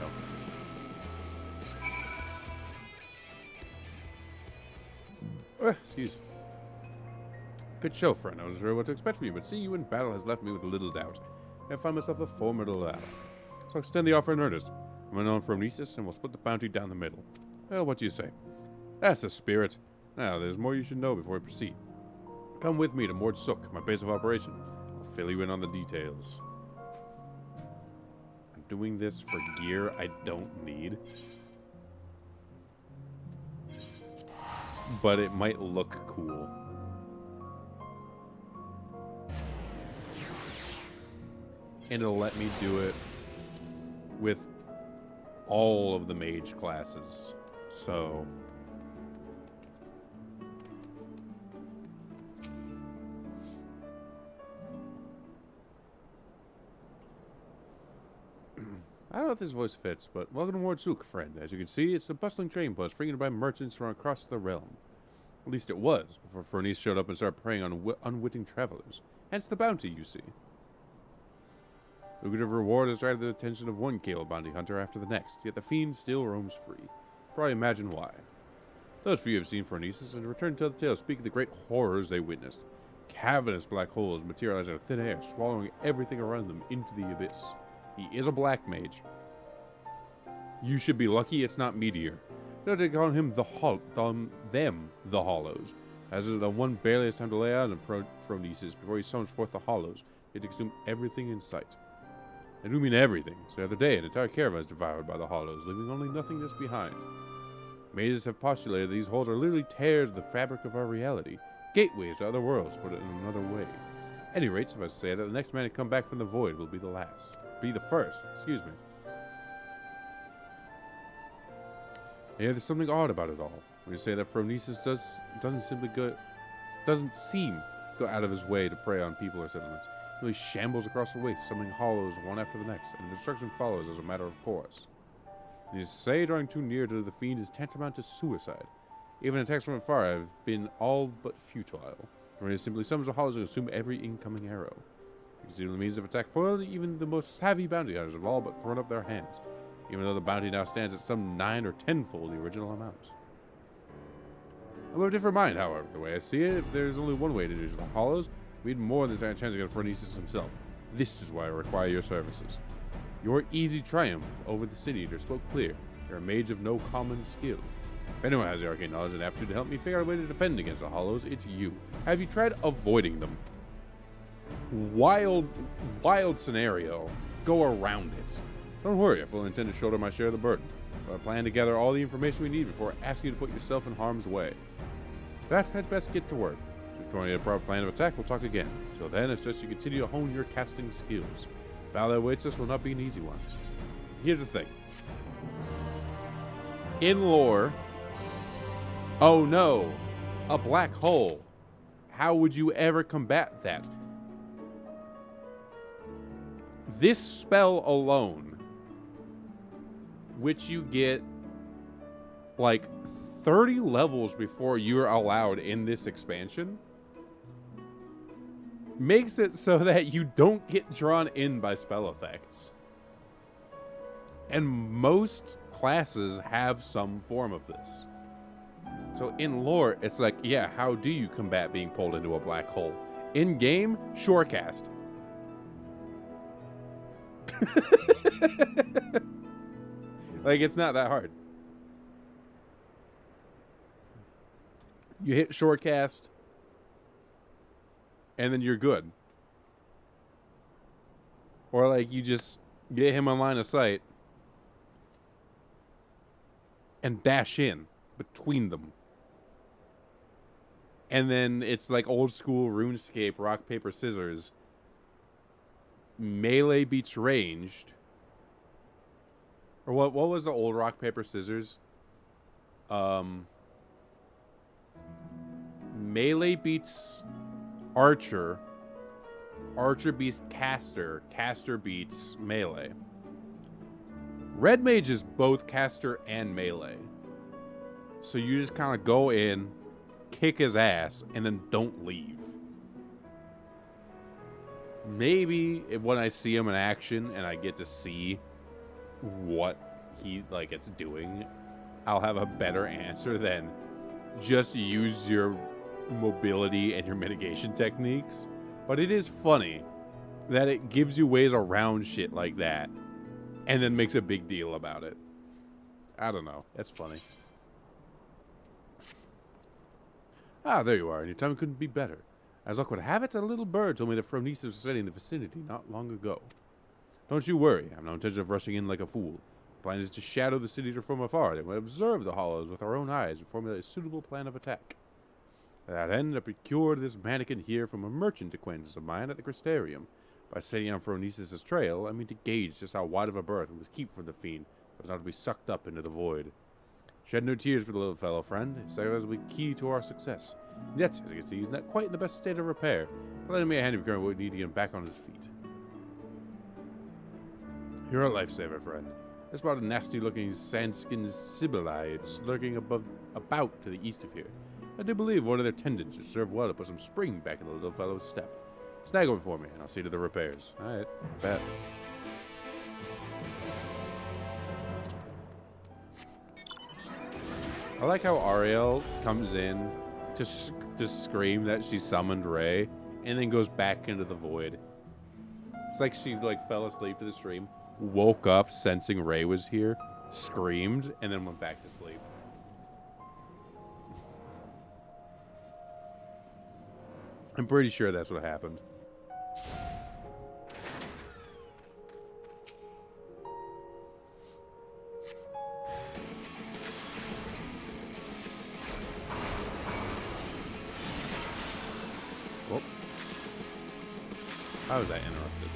go. Excuse me. Good show, friend. I wasn't sure what to expect from you, but seeing you in battle has left me with little doubt. I find myself a formidable ally. So I'll extend the offer in earnest. I'm known from Phronesis, and we'll split the bounty down the middle. Well, what do you say? That's the spirit. Now, there's more you should know before we proceed. Come with me to Mord Suk, my base of operation. I'll fill you in on the details. I'm doing this for gear I don't need. But it might look cool. And it'll let me do it with all of the mage classes. So... I don't know if this voice fits, but welcome to Mord Suk, friend. As you can see, it's a bustling trading post frequented by merchants from across the realm. At least it was, before Phronesis showed up and started preying on unwitting travelers. Hence the bounty, you see. Lucrative reward has attracted the attention of one Kale bounty hunter after the next, yet the fiend still roams free. Probably imagine why. Those few who have seen Phronesis and returned to tell the tale speak of the great horrors they witnessed. Cavernous black holes materialize out of thin air, swallowing everything around them into the abyss. He is a black mage. You should be lucky it's not Meteor. They call him the the Hollows. As the one barely has time to lay out in Phronesis before he summons forth the Hollows, they consume everything in sight. I do mean everything, so the other day an entire caravan is devoured by the Hollows, leaving only nothingness behind. Mages have postulated that these holes are literally tears of the fabric of our reality, gateways to other worlds, put it in another way. At any rate, suffice to say that the next man to come back from the void will be the first, excuse me. Yeah, there's something odd about it all. When you say that Phronesis doesn't seem go out of his way to prey on people or settlements. He really shambles across the waste, summoning hollows one after the next, and the destruction follows as a matter of course. Needless to say, drawing too near to the fiend is tantamount to suicide. Even attacks from afar have been all but futile. Phronesis simply summons the hollows and consume every incoming arrow. You can see the means of attack foiled, even the most savvy bounty hunters have all but thrown up their hands, even though the bounty now stands at some 9 or 10-fold the original amount. I'm of a different mind, however. The way I see it, if there's only one way to do the hollows, we need more than this chance to get Phronesis himself. This is why I require your services. Your easy triumph over the City Eater spoke clear. You're a mage of no common skill. If anyone has the arcane knowledge and aptitude to help me figure out a way to defend against the hollows, it's you. Have you tried avoiding them? Wild scenario. Go around it. Don't worry, I fully intend to shoulder my share of the burden. But I plan to gather all the information we need before asking you to put yourself in harm's way. That had best get to work. Before we get a proper plan of attack, we'll talk again. Till then, it's just you continue to hone your casting skills. The battle that awaits us will not be an easy one. Here's the thing. In lore... Oh no! a black hole. How would you ever combat that? This spell alone, which you get like 30 levels before you're allowed in this expansion, makes it so that you don't get drawn in by spell effects. And most classes have some form of this. So in lore, it's like, yeah, how do you combat being pulled into a black hole? In game, Shorecast. Like, it's not that hard. You hit Shorecast, and then you're good. Or, like, you just get him on line of sight and dash in between them. And then it's like old school RuneScape, rock, paper, scissors. Melee beats ranged. Or what was the old rock, paper, scissors? Melee beats archer. Archer beats caster. Caster beats melee. Red mage is both caster and melee. So you just kind of go in, kick his ass, and then don't leave. Maybe when I see him in action and I get to see what he it's doing, I'll have a better answer than just use your mobility and your mitigation techniques. But it is funny that it gives you ways around shit like that and then makes a big deal about it. I don't know. That's funny. Ah, there you are, and your timing couldn't be better. As luck would have it, a little bird told me that Phronesis was setting in the vicinity not long ago. Don't you worry, I have no intention of rushing in like a fool. The plan is to shadow the city from afar, then we'll observe the hollows with our own eyes and formulate a suitable plan of attack. To that end, I procured this mannequin here from a merchant acquaintance of mine at the Crystarium. By setting on Phronesis' trail, I mean to gauge just how wide of a berth we must keep from the fiend, so as not to be sucked up into the void. Shed no tears for the little fellow, friend. His sacrifice will be key to our success. Yet, as you can see, he's not quite in the best state of repair. But lending me a hand if you would need to get him back on his feet. You're a lifesaver, friend. There's about a nasty-looking sand-skinned Sibylites lurking about to the east of here. I do believe one of their tendons should serve well to put some spring back in the little fellow's step. Snag over for me, and I'll see to the repairs. Alright, bet. I like how Ariel comes in to scream that she summoned Ray, and then goes back into the void. It's like she fell asleep to the stream, woke up sensing Ray was here, screamed, and then went back to sleep. I'm pretty sure that's what happened. Whoop. How was that interrupted?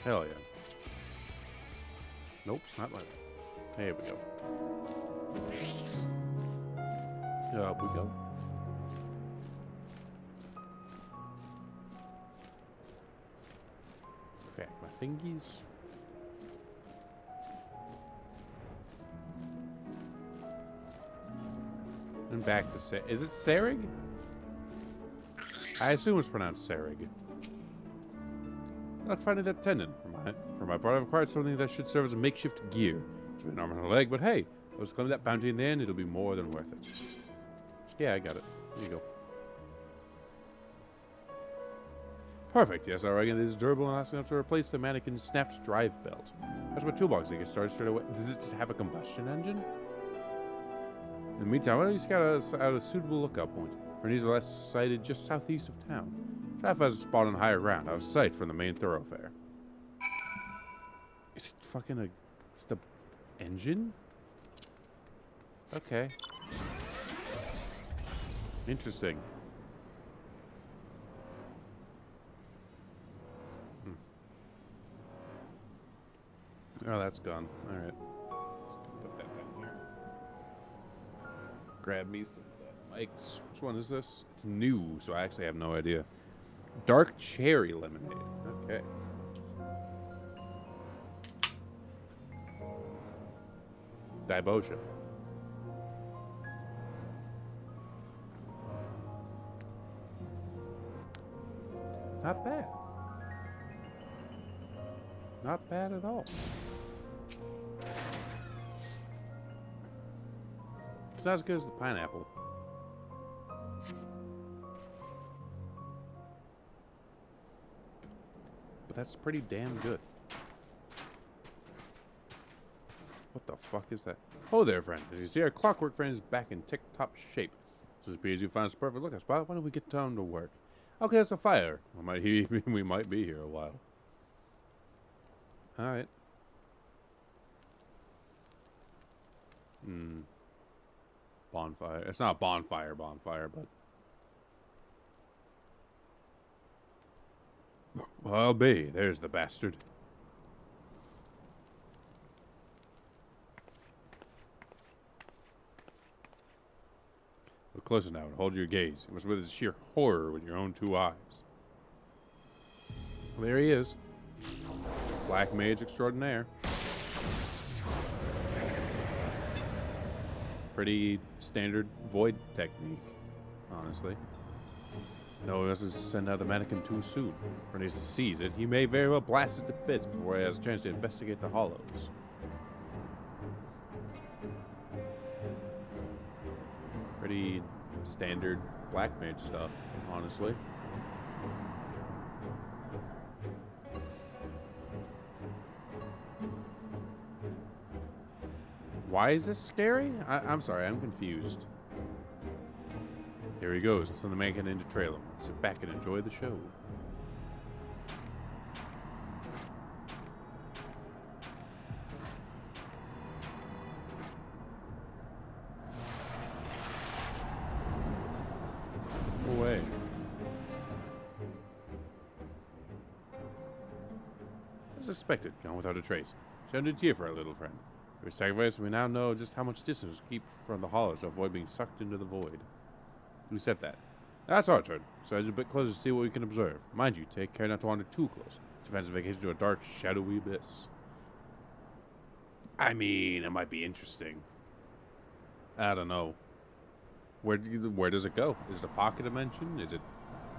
Hell yeah. Nope, not like that. There we go. Up we go. Crack my fingies. And back to is it Serig? I assume it's pronounced Serig. Not finding that tendon. For my part, I've acquired something that should serve as a makeshift gear. It's an arm and a leg, but hey, I was claiming that bounty in the end, it'll be more than worth it. Yeah, I got it. There you go. Perfect. Yes, I reckon it is durable and lasting enough to replace the mannequin's snapped drive belt. That's my toolbox. I get started straight away. Does it have a combustion engine? In the meantime, why don't you scout out a suitable lookout point? Phronesis last sighted just southeast of town. Traffic has a spot on higher ground, out of sight from the main thoroughfare. Is it fucking it's the engine? Okay. Interesting. Oh, that's gone. All right. Put that down here. Grab me some mics. Which one is this? It's new, so I actually have no idea. Dark cherry lemonade. Okay. Dibosha. Not bad. Not bad at all. It's not as good as the pineapple. But that's pretty damn good. What the fuck is that? Oh there, friend. As you see, our clockwork friend is back in tip-top shape. So as you find us a perfect looking spot, why don't we get down to work? Okay, it's a fire. We might be here a while. Alright. Bonfire. It's not bonfire, but... Well, I'll be. There's the bastard. Look closer now and hold your gaze. You must witness sheer horror with your own 2 eyes. Well, there he is. Black mage extraordinaire. Pretty standard void technique, honestly. No, he doesn't send out the mannequin too soon. When he sees it, he may very well blast it to bits before he has a chance to investigate the hollows. Pretty standard black mage stuff, honestly. Why is this scary? I'm sorry, I'm confused. Here he goes. Let's send the mannequin in to trail him. Sit back and enjoy the show. No way. As expected, gone without a trace. Shed a tear for our little friend. With sacrifice, we now know just how much distance we keep from the hollows to avoid being sucked into the void. Who said that? That's our turn, so edge a bit closer to see what we can observe. Mind you, take care not to wander too close. It's a fancy vacation to a dark, shadowy abyss. I mean, it might be interesting. I don't know. Where does it go? Is it a pocket dimension? Is it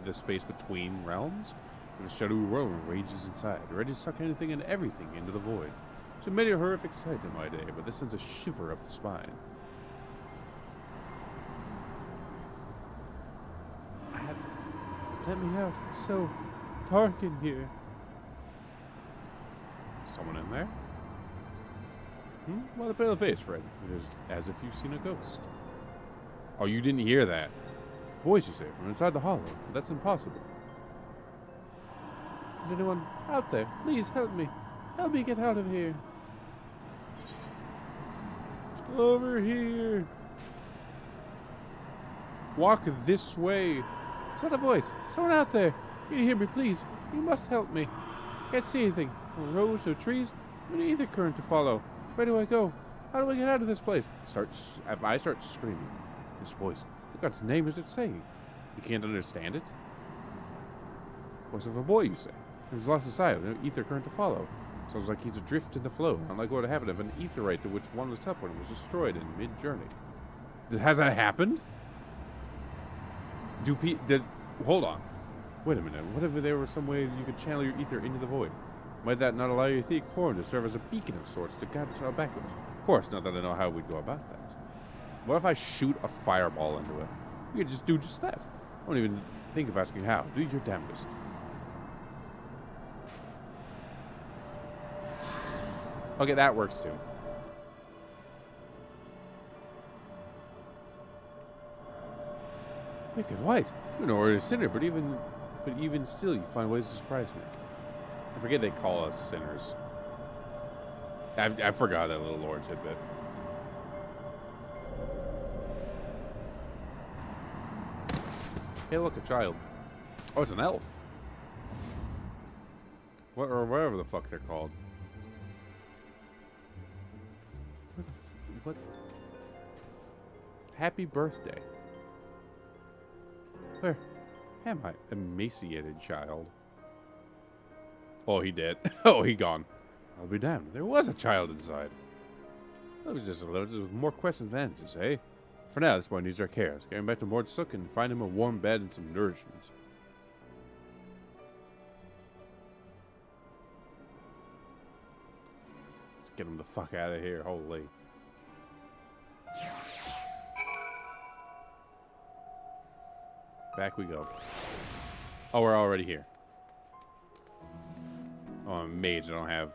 the space between realms? The shadowy world rages inside, ready to suck anything and everything into the void. It's many a horrific sight in my day, but this sends a shiver up the spine. Let me out. It's so dark in here. Someone in there? Well, a pale face, Fred. It is as if you've seen a ghost. Oh, you didn't hear that. Voice, you say, from inside the hollow. But that's impossible. Is anyone out there? Please help me. Help me get out of here. Over here. Walk this way. Is that a voice? Someone out there. Can you hear me, please? You must help me. Can't see anything. No roads, no trees. No ether current to follow. Where do I go? How do I get out of this place? If I start screaming, this voice, what God's name is it saying? You can't understand it? Voice of a boy, you say. He's lost his sight, no ether current to follow. Sounds like he's adrift in the flow, unlike what happened if an aetherite to which one was teleported was destroyed in mid-journey. Has that happened? Hold on. Wait a minute. What if there was some way you could channel your ether into the void? Might that not allow your etheric form to serve as a beacon of sorts to guide us backwards? Of course, not that I know how we'd go about that. What if I shoot a fireball into it? You could just do just that. I won't even think of asking how. Do your damnedest. Okay, that works too. Wicked White. You know we're a sinner, but even still, you find ways to surprise me. I forget they call us sinners. I forgot that little lore tidbit. Hey, look, a child. Oh, it's an elf. Or whatever the fuck they're called. What? Happy birthday. Where am I? Emaciated child. Oh, he dead. Oh, he gone. I'll be damned. There was a child inside. That was just a little with more questions than answers, eh? For now, this boy needs our care. Let's get him back to Mord Sook and find him a warm bed and some nourishment. Let's get him the fuck out of here. Holy. Back we go. Oh, we're already here. Oh, I'm a mage. I don't have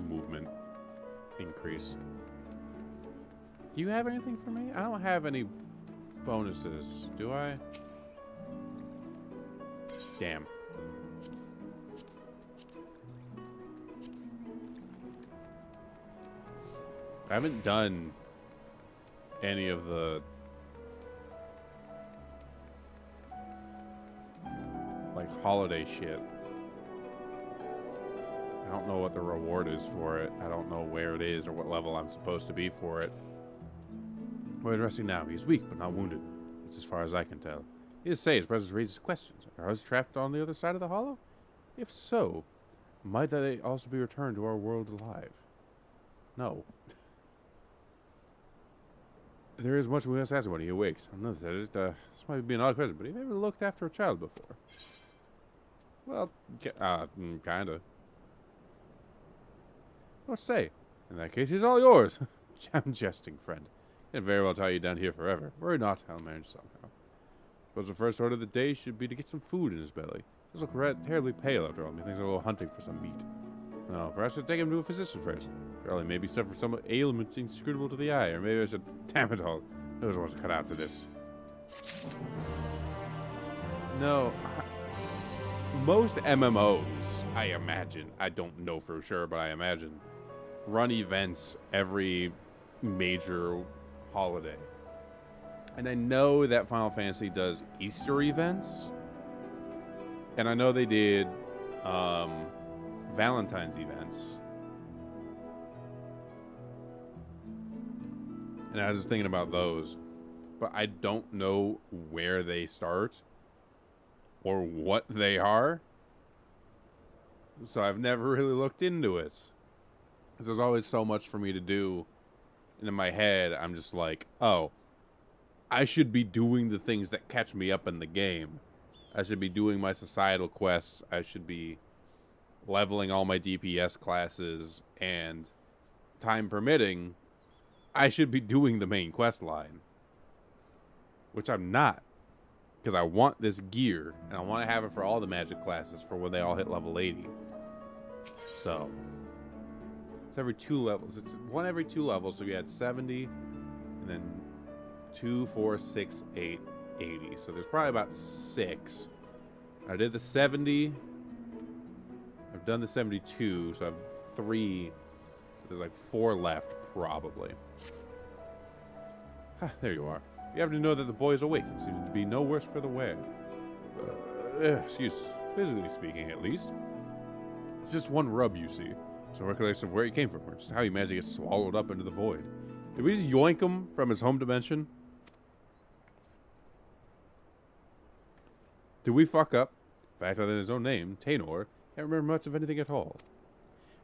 movement increase. Do you have anything for me? I don't have any bonuses, do I? Damn. I haven't done any of the like holiday shit. I don't know what the reward is for it. I don't know where it is or what level I'm supposed to be for it. Where is resting now? He's weak but not wounded. That's as far as I can tell. He is say his presence raises questions. Are ours trapped on the other side of the hollow? If so, might they also be returned to our world alive? No. There is much we must ask when he awakes. Another said it. This might be an odd question, but have you ever looked after a child before? Well, kinda. What say? In that case, he's all yours. I'm jesting, friend. Can't very well tie you down here forever. Worry not, I'll manage somehow. Suppose the first order of the day should be to get some food in his belly. He does look terribly pale after all. Methinks I'll go hunting for some meat. No, perhaps I should take him to a physician first. Surely maybe suffer some ailment inscrutable to the eye, or maybe I should... Damn it all. Those ones are cut out for this. No. Most MMOs, I imagine, I don't know for sure, but I imagine, run events every major holiday. And I know that Final Fantasy does Easter events. And I know they did Valentine's events. And I was just thinking about those. But I don't know where they start or what they are. So I've never really looked into it. Because there's always so much for me to do. And in my head, I'm just like, oh, I should be doing the things that catch me up in the game. I should be doing my societal quests. I should be leveling all my DPS classes. And time permitting, I should be doing the main quest line. Which I'm not. Because I want this gear. And I want to have it for all the magic classes for when they all hit level 80. So it's every 2 levels. It's one every 2 levels. So we had 70. And then 2, 4, 6, 8, 80. So there's probably about 6. I did the 70. I've done the 72. So I have 3. So there's like 4 left, probably. There you are. You happen to know that the boy is awake. It seems to be no worse for the wear. Excuse, physically speaking, at least. It's just one rub, you see. So recollection of where he came from, or just how he managed to get swallowed up into the void. Did we just yoink him from his home dimension? Did we fuck up? In fact, other than his own name, Tainor, can't remember much of anything at all.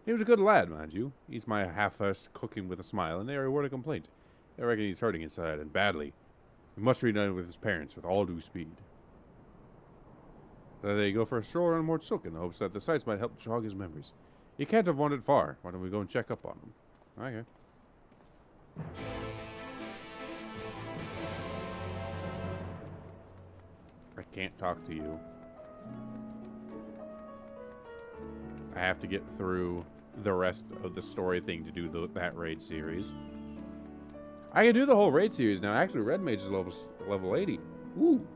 He was a good lad, mind you. He's my half-assed cooking with a smile, and they are a word of complaint. I reckon he's hurting inside, and badly. He must reunite with his parents with all due speed. So they go for a stroll around Mord Sook in the hopes that the sights might help jog his memories. He can't have wandered far. Why don't we go and check up on him? Okay. I can't talk to you. I have to get through the rest of the story thing to do that raid series. I can do the whole raid series now. Actually, Red Mage is level 80. Ooh.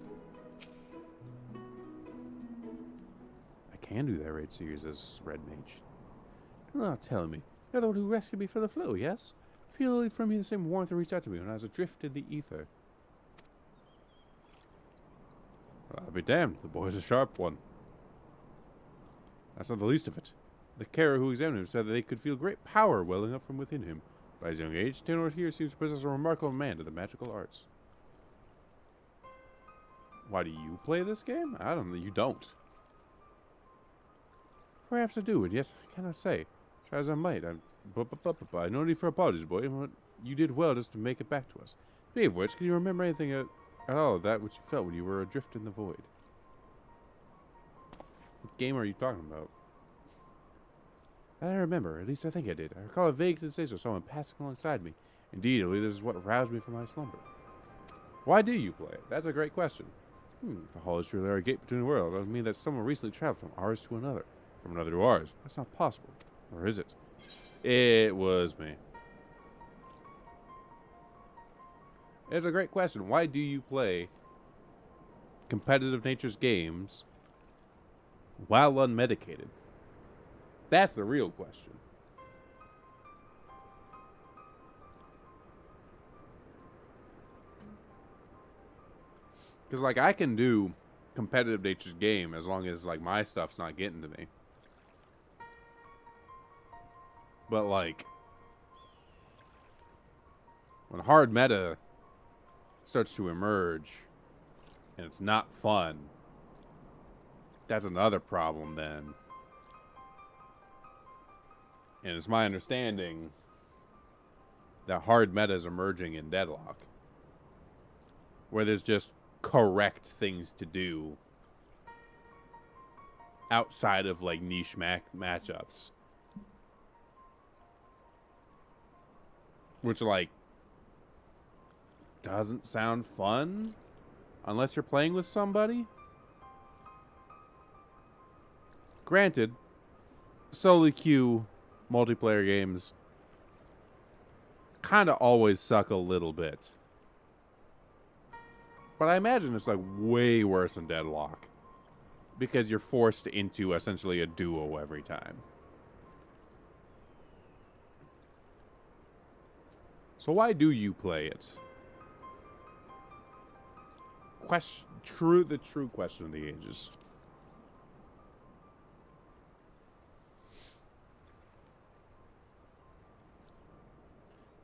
I can do that raid series as Red Mage. Now tell me, you're the one who rescued me from the flow, yes? Feel from me the same warmth that reached out to me when I was adrift in the ether. Well, I'll be damned. The boy's a sharp one. That's not the least of it. The carer who examined him said that they could feel great power welling up from within him. By his young age, Tenor here seems to possess a remarkable man to the magical arts. Why do you play this game? I don't know. You don't. Perhaps I do, and yet I cannot say. Try as I might, no need for apologies, boy. You did well just to make it back to us. Speaking of which, can you remember anything at all of that which you felt when you were adrift in the void? What game are you talking about? I don't remember. At least I think I did. I recall a vague sensation of someone passing alongside me. Indeed, this is what roused me from my slumber. Why do you play it? That's a great question. If the hall is truly our gate between worlds, that would mean that someone recently traveled from ours to another. From another to ours. That's not possible. Or is it? It was me. It's a great question. Why do you play competitive nature's games while unmedicated? That's the real question. Because, like, I can do competitive nature's game as long as, like, my stuff's not getting to me. But, like, when hard meta starts to emerge and it's not fun, that's another problem then. And it's my understanding that hard meta is emerging in Deadlock, where there's just correct things to do outside of, like, niche matchups. Which, like, doesn't sound fun unless you're playing with somebody. Granted, solo queue multiplayer games kind of always suck a little bit. But I imagine it's, like, way worse than Deadlock, because you're forced into essentially a duo every time. So why do you play it? The true question of the ages.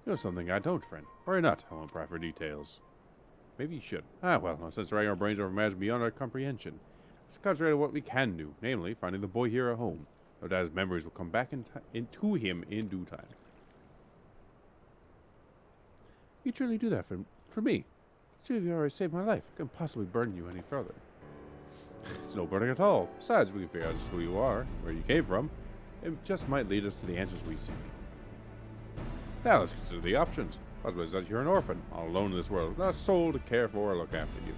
You know something I don't, friend. Worry not, I won't pry for details. Maybe you should. Well, since racking our brains over matters beyond our comprehension, let's concentrate on what we can do, namely, finding the boy here at home. No doubt his memories will come back into him in due time. You truly do that for me. Two of you already saved my life. I couldn't possibly burden you any further. It's no burden at all. Besides, we can figure out just who you are, where you came from. It just might lead us to the answers we seek. Now let's consider the options. Possibly that you're an orphan, all alone in this world, not a soul to care for or look after you.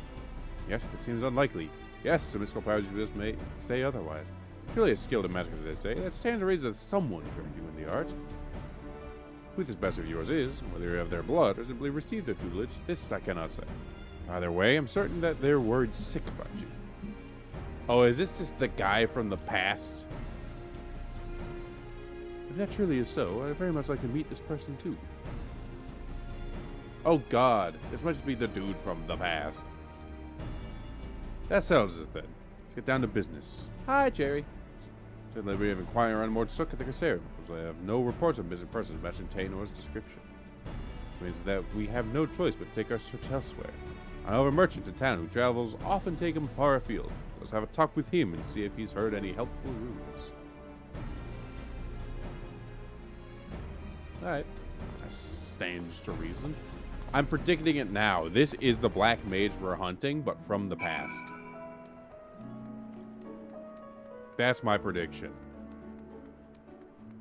Yet, it seems unlikely. Yes, the mystical powers you just may say otherwise. Surely a skilled in magic, as they say, that stands to reason that someone turned you in the art. Who this best of yours is, and whether you have their blood or simply received their tutelage, this I cannot say. Either way, I'm certain that their words sick about you. Oh, is this just the guy from the past? If that truly is so, I'd very much like to meet this person too. Oh god, this must be the dude from the past. That settles it then. Let's get down to business. Hi, Jerry. Certainly we have inquiring around Mordsuk at the Cassarium, because I have no reports of missing persons matching Taenor's description. Which means that we have no choice but to take our search elsewhere. I know of a merchant in town who travels often take him far afield. Let's have a talk with him and see if he's heard any helpful rumors. Alright. That stands to reason. I'm predicting it now. This is the black mage we're hunting, but from the past. That's my prediction.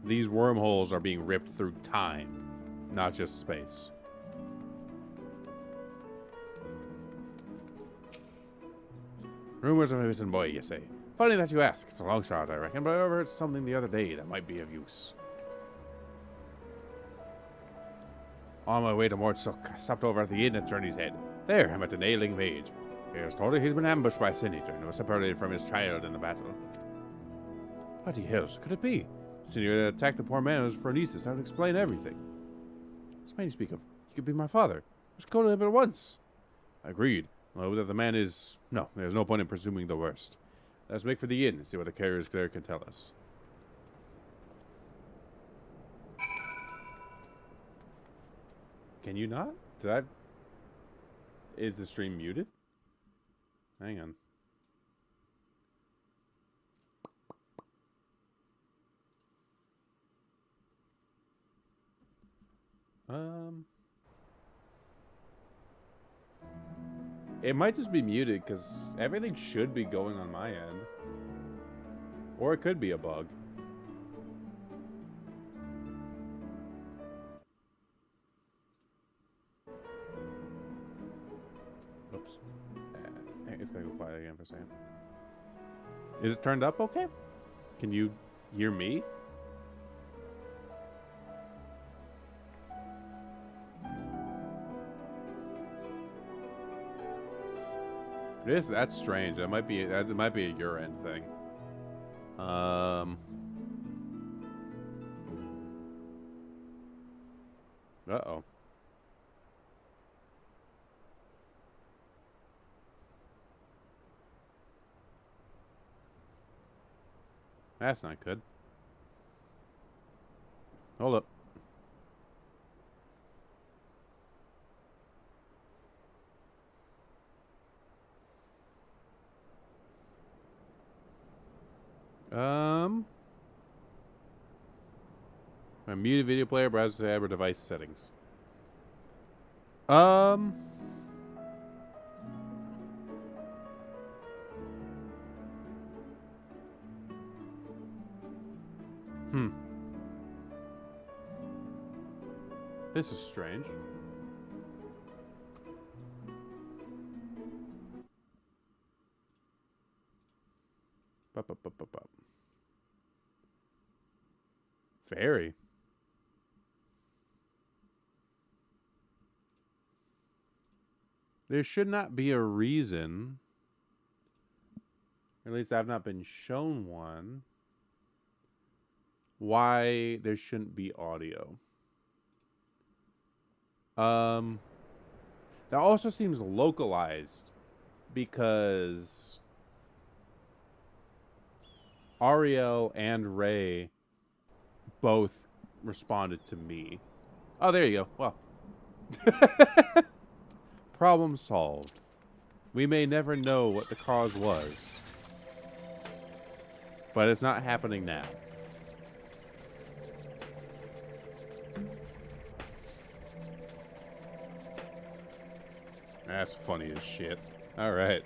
These wormholes are being ripped through time, not just space. Rumors of a missing boy, you say. Funny that you ask. It's a long shot, I reckon, but I overheard something the other day that might be of use. On my way to Mordsuk, I stopped over at the inn at Journey's Head. There, I met an ailing mage. He was told he's been ambushed by a Senator and was separated from his child in the battle. What the hells could it be? The Senator attacked the poor man who was phronesis. That would explain everything. This man you speak of, he could be my father. Let's go to him at once. Agreed. Well, that the man is... No, there's no point in presuming the worst. Let's make for the inn and see what the carrier's there can tell us. Can you not? Did I... Is the stream muted? Hang on. It might just be muted because everything should be going on my end. Or it could be a bug. Oops. It's gonna go quiet again for a second. Is it turned up okay? Can you hear me? That's strange. That might be a your end thing. Uh-oh. That's not good. Hold up. My muted video player, browser tab, or device settings. This is strange. Very. There should not be a reason, or at least I've not been shown one, why there shouldn't be audio. That also seems localized because Ariel and Ray both responded to me. Oh, there you go. Well. Problem solved. We may never know what the cause was. But it's not happening now. That's funny as shit. Alright.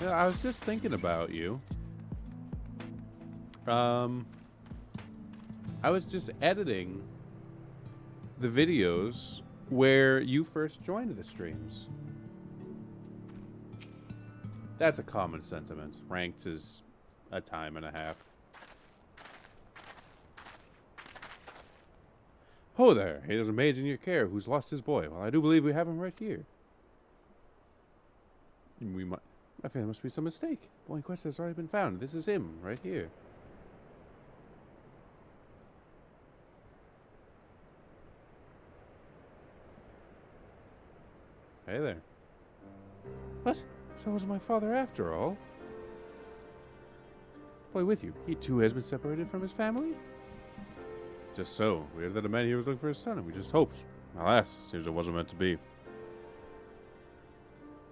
Yeah, I was just thinking about you. I was just editing the videos where you first joined the streams. That's a common sentiment. Ranked is a time and a half. Ho there, there's a mage in your care who's lost his boy. Well, I do believe we have him right here. I feel there must be some mistake. Boy in quest has already been found. This is him, right here. Hey there. What? So it was my father after all? Boy with you. He too has been separated from his family? Just so. We heard that a man here was looking for his son, and we just hoped. Alas, seems it wasn't meant to be.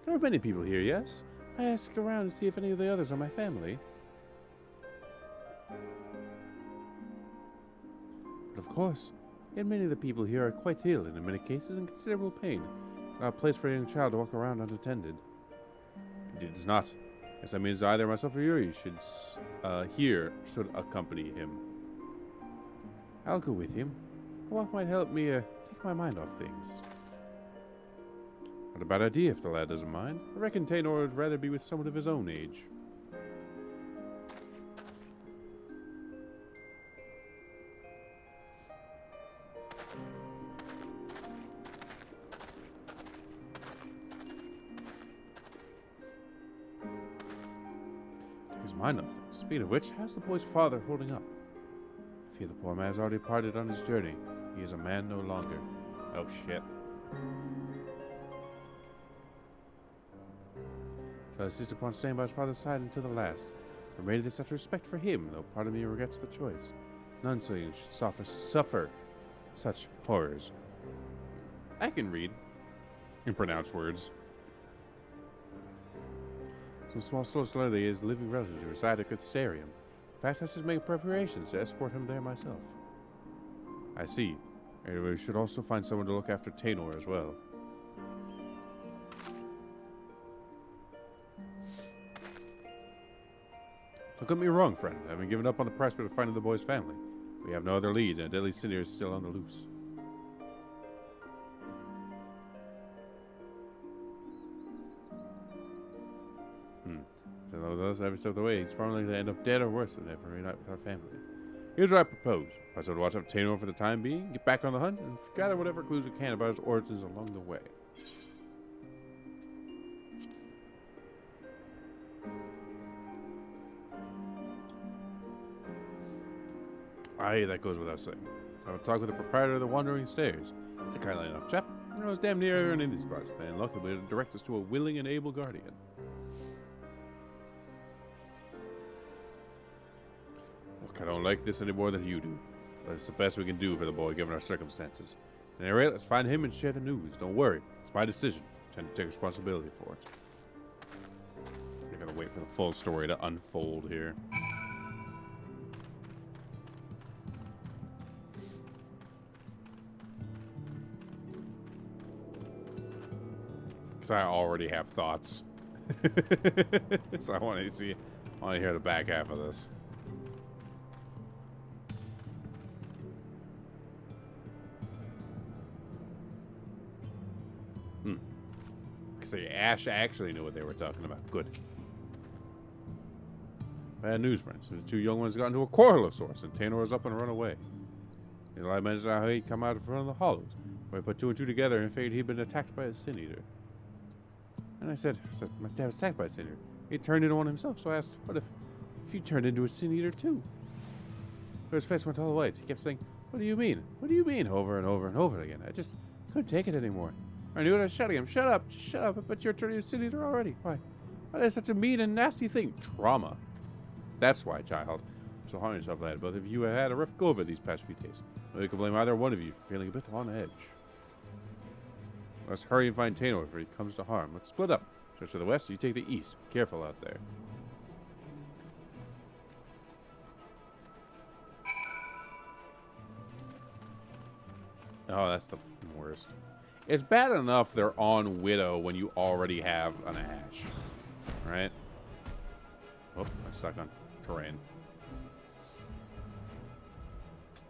There are many people here, yes? I asked around to see if any of the others are my family. But of course, yet many of the people here are quite ill, and in many cases in considerable pain. Not a place for a young child to walk around unattended. Indeed, it's not. Yes, that means either myself or you should should accompany him. I'll go with him. A walk might help me take my mind off things. Not a bad idea if the lad doesn't mind. I reckon Taynor would rather be with someone of his own age. Mind of things. Speaking of which, how's the boy's father holding up? I fear the poor man has already parted on his journey. He is a man no longer. Oh shit. Shall insist upon staying by his father's side until the last. I made this out of respect for him, though part of me regrets the choice. None so you should suffer such horrors. I can read and pronounce words. Some small source learned that he is living relative who reside at Cathsarium. In fact, I should make preparations to escort him there myself. I see. And we should also find someone to look after Tainor as well. Don't get me wrong, friend. I haven't given up on the prospect of finding the boy's family. We have no other leads, and a deadly Cinder is still on the loose. So those every step of the way, he's formally to end up dead or worse than ever reunite with our family. Here's what I propose. I should watch up Tainor for the time being, get back on the hunt, and gather whatever clues we can about his origins along the way. Aye, that goes without saying. I will talk with the proprietor of the Wandering Stairs. He's a kindly enough chap. He knows damn near everyone in these parts, and luckily to direct us to a willing and able guardian. Look, I don't like this any more than you do, but it's the best we can do for the boy given our circumstances. At any rate, let's find him and share the news. Don't worry, it's my decision. I tend to take responsibility for it. I gotta wait for the full story to unfold here. I already have thoughts. So I want to hear the back half of this. See, Ash actually knew what they were talking about. Good. Bad news, friends. The two young ones got into a quarrel of sorts, and Tainor was up and run away. Eli mentioned how he'd come out from the hollows, where he put two and two together and figured he'd been attacked by a sin eater. And I said, my dad was attacked by a sin eater. He turned into one himself, so I asked, what if you turned into a sin eater too? But his face went all white. He kept saying, what do you mean? What do you mean? Over and over and over again. I just couldn't take it anymore. I knew it. I was shouting him, shut up, but you're turning into a sin eater already. Why? Why is such a mean and nasty thing? Trauma. That's why, child. So harm yourself, lad. Both of you have had a rough go of it these past few days. We can blame either one of you for feeling a bit on edge. Let's hurry and find Tainor before he comes to harm. Let's split up. Just to the west, you take the east. Careful out there. Oh, that's the worst. It's bad enough they're on Widow when you already have an Ash. Right? Oh, I'm stuck on terrain.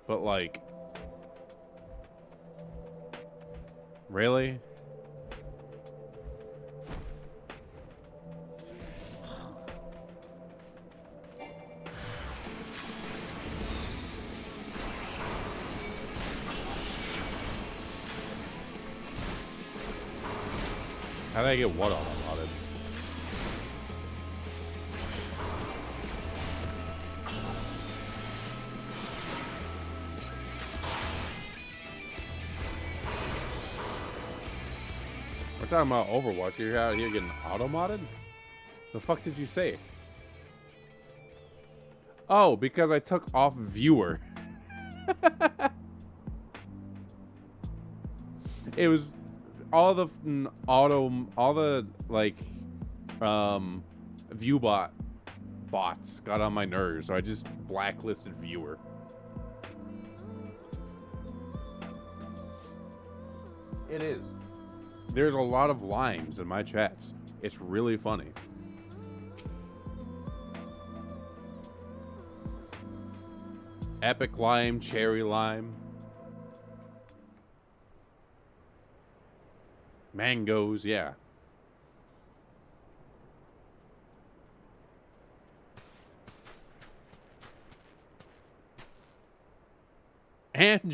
But, like... Really? How did I get what auto-modded? We're talking about Overwatch. You're out here getting auto-modded? The fuck did you say? Oh, because I took off viewer. It was all the viewbot bots got on my nerves, so I just blacklisted viewer. It is. There's a lot of limes in my chats. It's really funny. Epic lime, cherry lime. Mangoes, yeah. And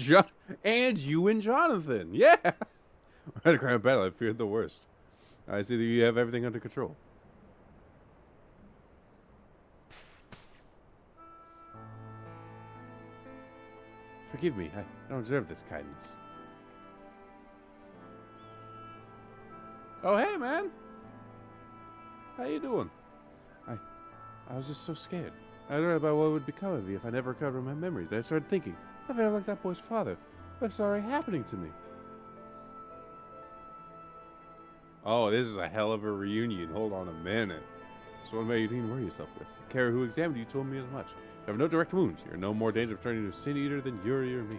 you and Jonathan, yeah. At a grand battle, I feared the worst. I see that you have everything under control. Forgive me, I don't deserve this kindness. Oh, hey, man. How you doing? I was just so scared. I learned about what would become of me if I never recovered my memories. I started thinking, I felt like that boy's father. What's already happening to me? Oh, this is a hell of a reunion. Hold on a minute. So what made you need to worry yourself with? The carer who examined you told me as much. You have no direct wounds. You're in no more danger of turning into a sin eater than Yuri or me.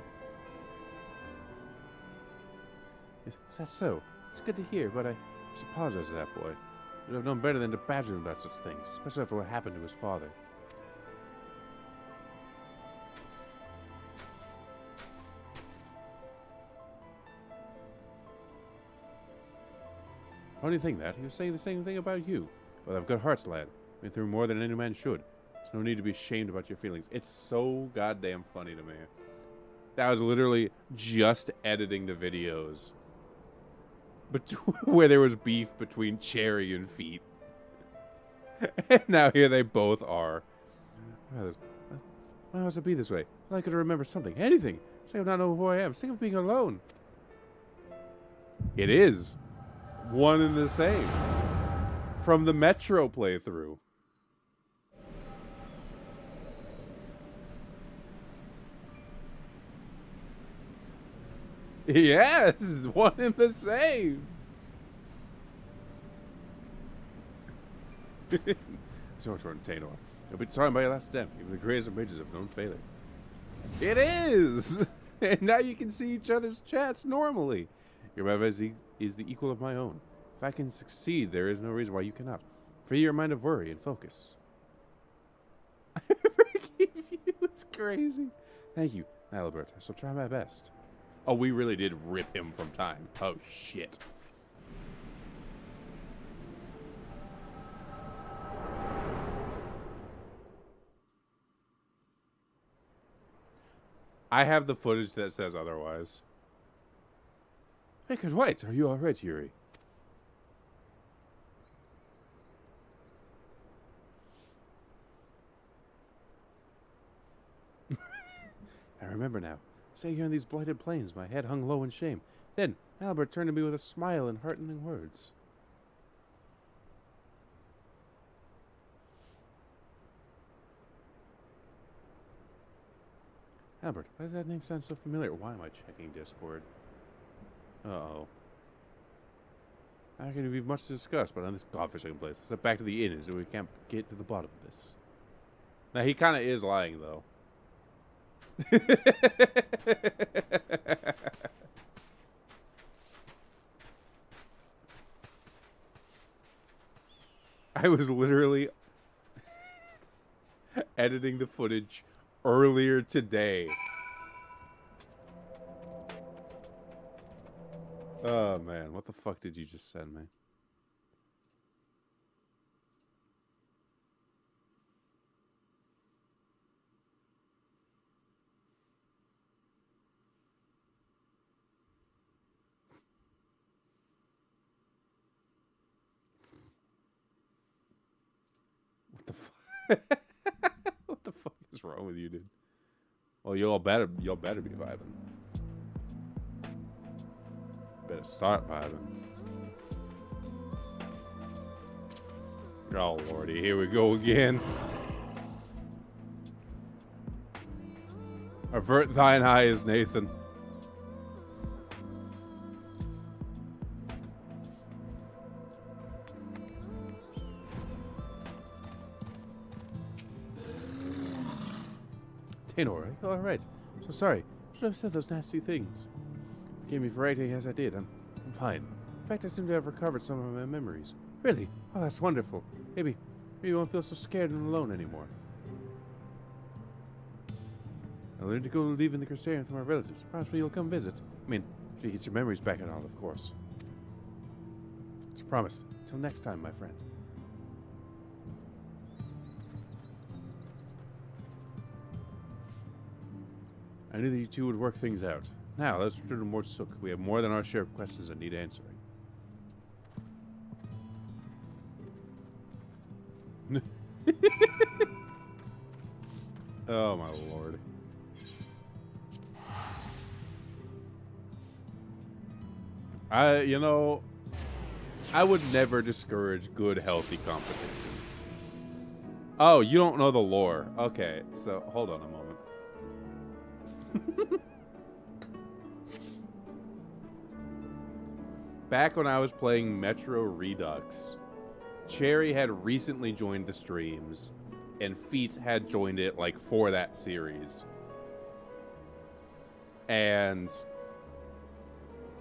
Is that so? It's good to hear, but I just apologize to that boy. You should have known better than to badger him about such things, especially after what happened to his father. Funny thing that, he was saying the same thing about you. But I've got hearts, lad. Been through more than any man should. There's no need to be ashamed about your feelings. It's so goddamn funny to me. That was literally just editing the videos. But where there was beef between Cherry and Feet. And now here they both are. Why must it be this way? I could remember something, anything. Sick of not knowing who I am. Sick of being alone. It is. One and the same. From the Metro playthrough. Yes, one and the same. So to Tainor. You'll be sorry by your last attempt. Even the greatest of mages have known failure. It is! And now you can see each other's chats normally. Your mother is the equal of my own. If I can succeed, there is no reason why you cannot. Free your mind of worry and focus. I forgive you. It's crazy. Thank you, Albert. I shall try my best. Oh, we really did rip him from time. Oh, shit. I have the footage that says otherwise. Hey, good white. Are you all right, Yuri? I remember now. Sitting here on these blighted plains, my head hung low in shame. Then, Albert turned to me with a smile and heartening words. Albert, why does that name sound so familiar? Why am I checking Discord? Uh-oh. Not going to be much to discuss, but on this godforsaken place. So back to the inn is we can't get to the bottom of this. Now, he kind of is lying, though. I was literally editing the footage earlier today. Oh man, what the fuck did you just send me? What the fuck? What the fuck is wrong with you, dude? Well, y'all better be vibing. Better start vibing. Oh lordy, here we go again. Avert thine eyes, Nathan. Tainor, all right. So sorry. Should have said those nasty things. Forgive me for acting as I did. I'm fine. In fact, I seem to have recovered some of my memories. Really? Oh, that's wonderful. Maybe you won't feel so scared and alone anymore. I learned to go leaving the Crystarium with my relatives. Promise me you'll come visit. I mean, if you get your memories back and all, of course. It's a promise. Till next time, my friend. I knew that you two would work things out. Now, let's return to Mortsuk. We have more than our share of questions that need answering. Oh, my lord. You know, I would never discourage good, healthy competition. Oh, you don't know the lore. Okay, so hold on a moment. Back when I was playing Metro Redux, Cherry had recently joined the streams, and Feats had joined it like for that series. And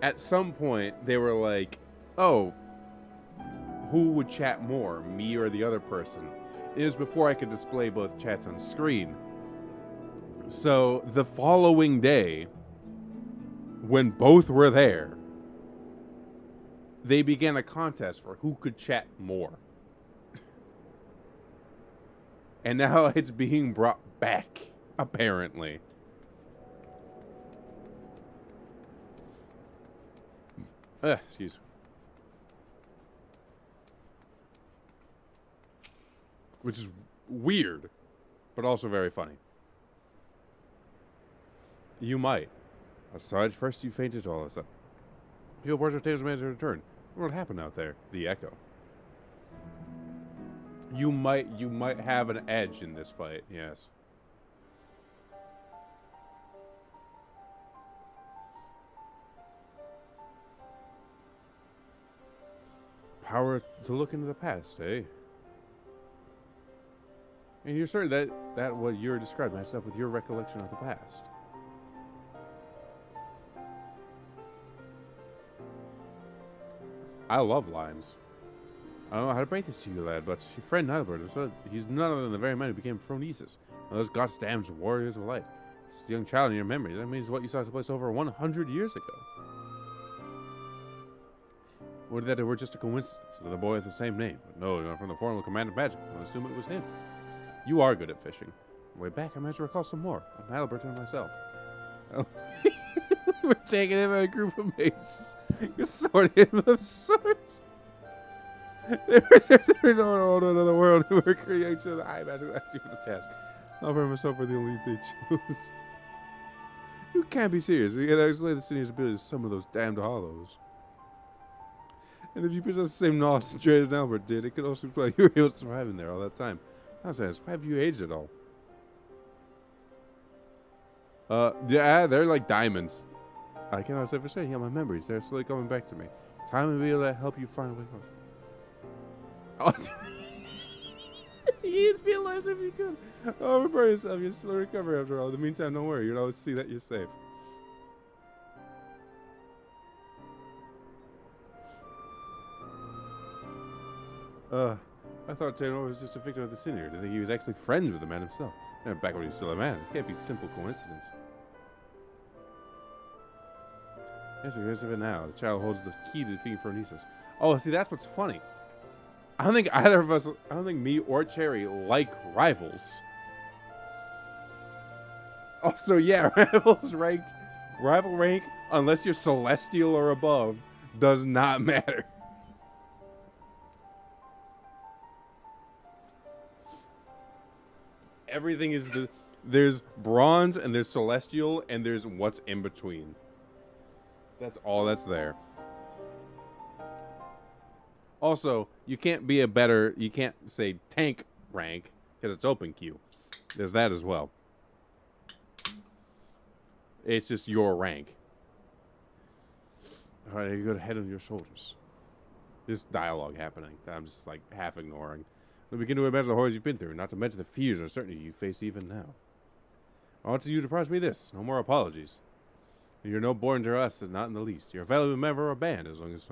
at some point, they were like, oh, who would chat more, me or the other person? It was before I could display both chats on screen. So the following day, when both were there, they began a contest for who could chat more. And now it's being brought back, apparently. Excuse me. Which is weird, but also very funny. You might. Aside, first you fainted all of a sudden. Your words of tales made to return. What happened out there? The echo. You might have an edge in this fight, yes. Power to look into the past, eh? And you're certain that what you're describing matches up with your recollection of the past. I love limes. I don't know how to break this to you, lad, but your friend Nilbert, he's none other than the very man who became Phronesis, one of those goddamn warriors of light. This young child in your memory, that means what you saw take place over 100 years ago. Would that it were just a coincidence with a boy with the same name? But no, not from the formal command of magic. I would assume it was him. You are good at fishing. Way back, I managed to recall some more. I'm Albert and myself. We're taking him in a group of mages. You're sorting him of sorts. They're going to another world who were created of the high magic actually for the task. Albert and myself are the only they choose. You can't be serious. You gotta explain the city's ability to summon those damned hollows. And if you possess the same knowledge and trade as Albert did, it could also explain you were able to survive in there all that time. Nonsense. Why have you aged at all? Yeah, they're like diamonds. I cannot say for certain. Yeah, my memories, they're slowly coming back to me. Time will be able to help you find a way home. You'd be alive if you could. Oh, prepare yourself. You'll still recover after all. In the meantime, don't worry. You'll always see that you're safe. I thought Taylor was just a victim of the sin here. To think he was actually friends with the man himself. And back when he was still a man. It can't be simple coincidence. Yes, here's of it now. The child holds the key to defeating Phronesis. Oh, see, that's what's funny. I don't think either of us, I don't think me or Cherry like rivals. Also, yeah, rival rank, unless you're Celestial or above, does not matter. Everything is there's bronze and there's Celestial and there's what's in between. That's all that's there. Also, you can't say tank rank because it's open queue. There's that as well. It's just your rank. All right, you got a head on your shoulders. This dialogue happening that I'm just like half ignoring. We begin to imagine the horrors you've been through, not to mention the fears and uncertainty you face even now. I want you to promise me this: no more apologies. You're no born to us, and not in the least. You're a valuable member of our band, as long as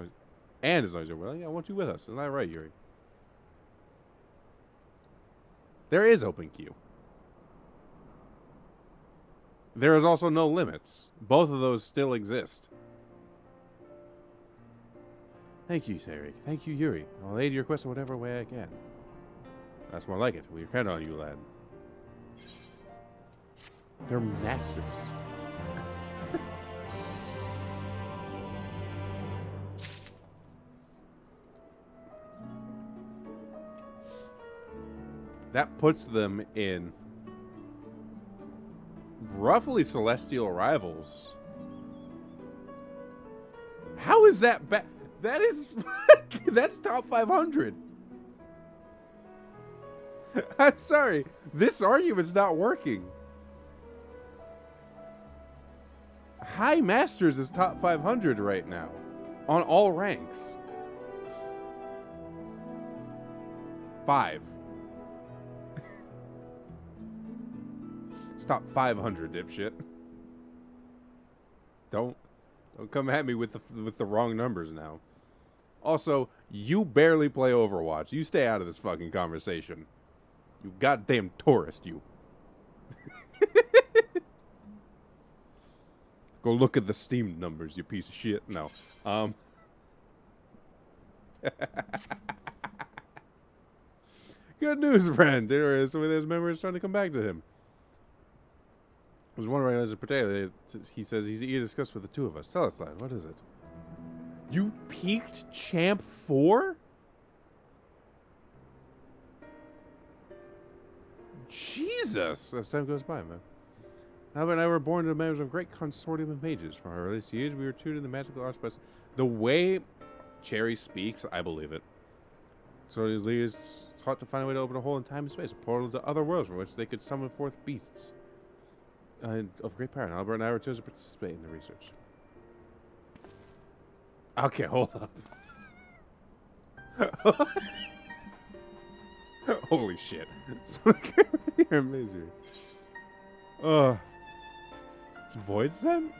you're willing. I want you with us. Isn't that right, Yuri? There is open queue. There is also no limits. Both of those still exist. Thank you, Sari. Thank you, Yuri. I'll aid your quest in whatever way I can. That's more like it. We depend on you, lad. They're masters. That puts them in roughly Celestial rivals. How is that bad? That is that's top 500. I'm sorry. This argument's not working. High Masters is top 500 right now. On all ranks. 5. It's top 500, dipshit. Don't come at me with the wrong numbers now. Also, you barely play Overwatch. You stay out of this fucking conversation. You goddamn tourist, you. Go look at the Steam numbers, you piece of shit. No. Good news, friend. Some of those memories starting to come back to him. There's one right as a potato. He says he's eager to discuss with the two of us. Tell us, lad. What is it? You peaked Champ 4? Jesus! As time goes by, man. Albert and I were born into members of a great consortium of mages. From our earliest years, we were tutored in the magical arts. But the way Cherry speaks, I believe it. So his leaders taught to find a way to open a hole in time and space, a portal to other worlds from which they could summon forth beasts of great power. And Albert and I were chosen to participate in the research. Okay, hold up. Holy shit. You're amazing. Void Sen?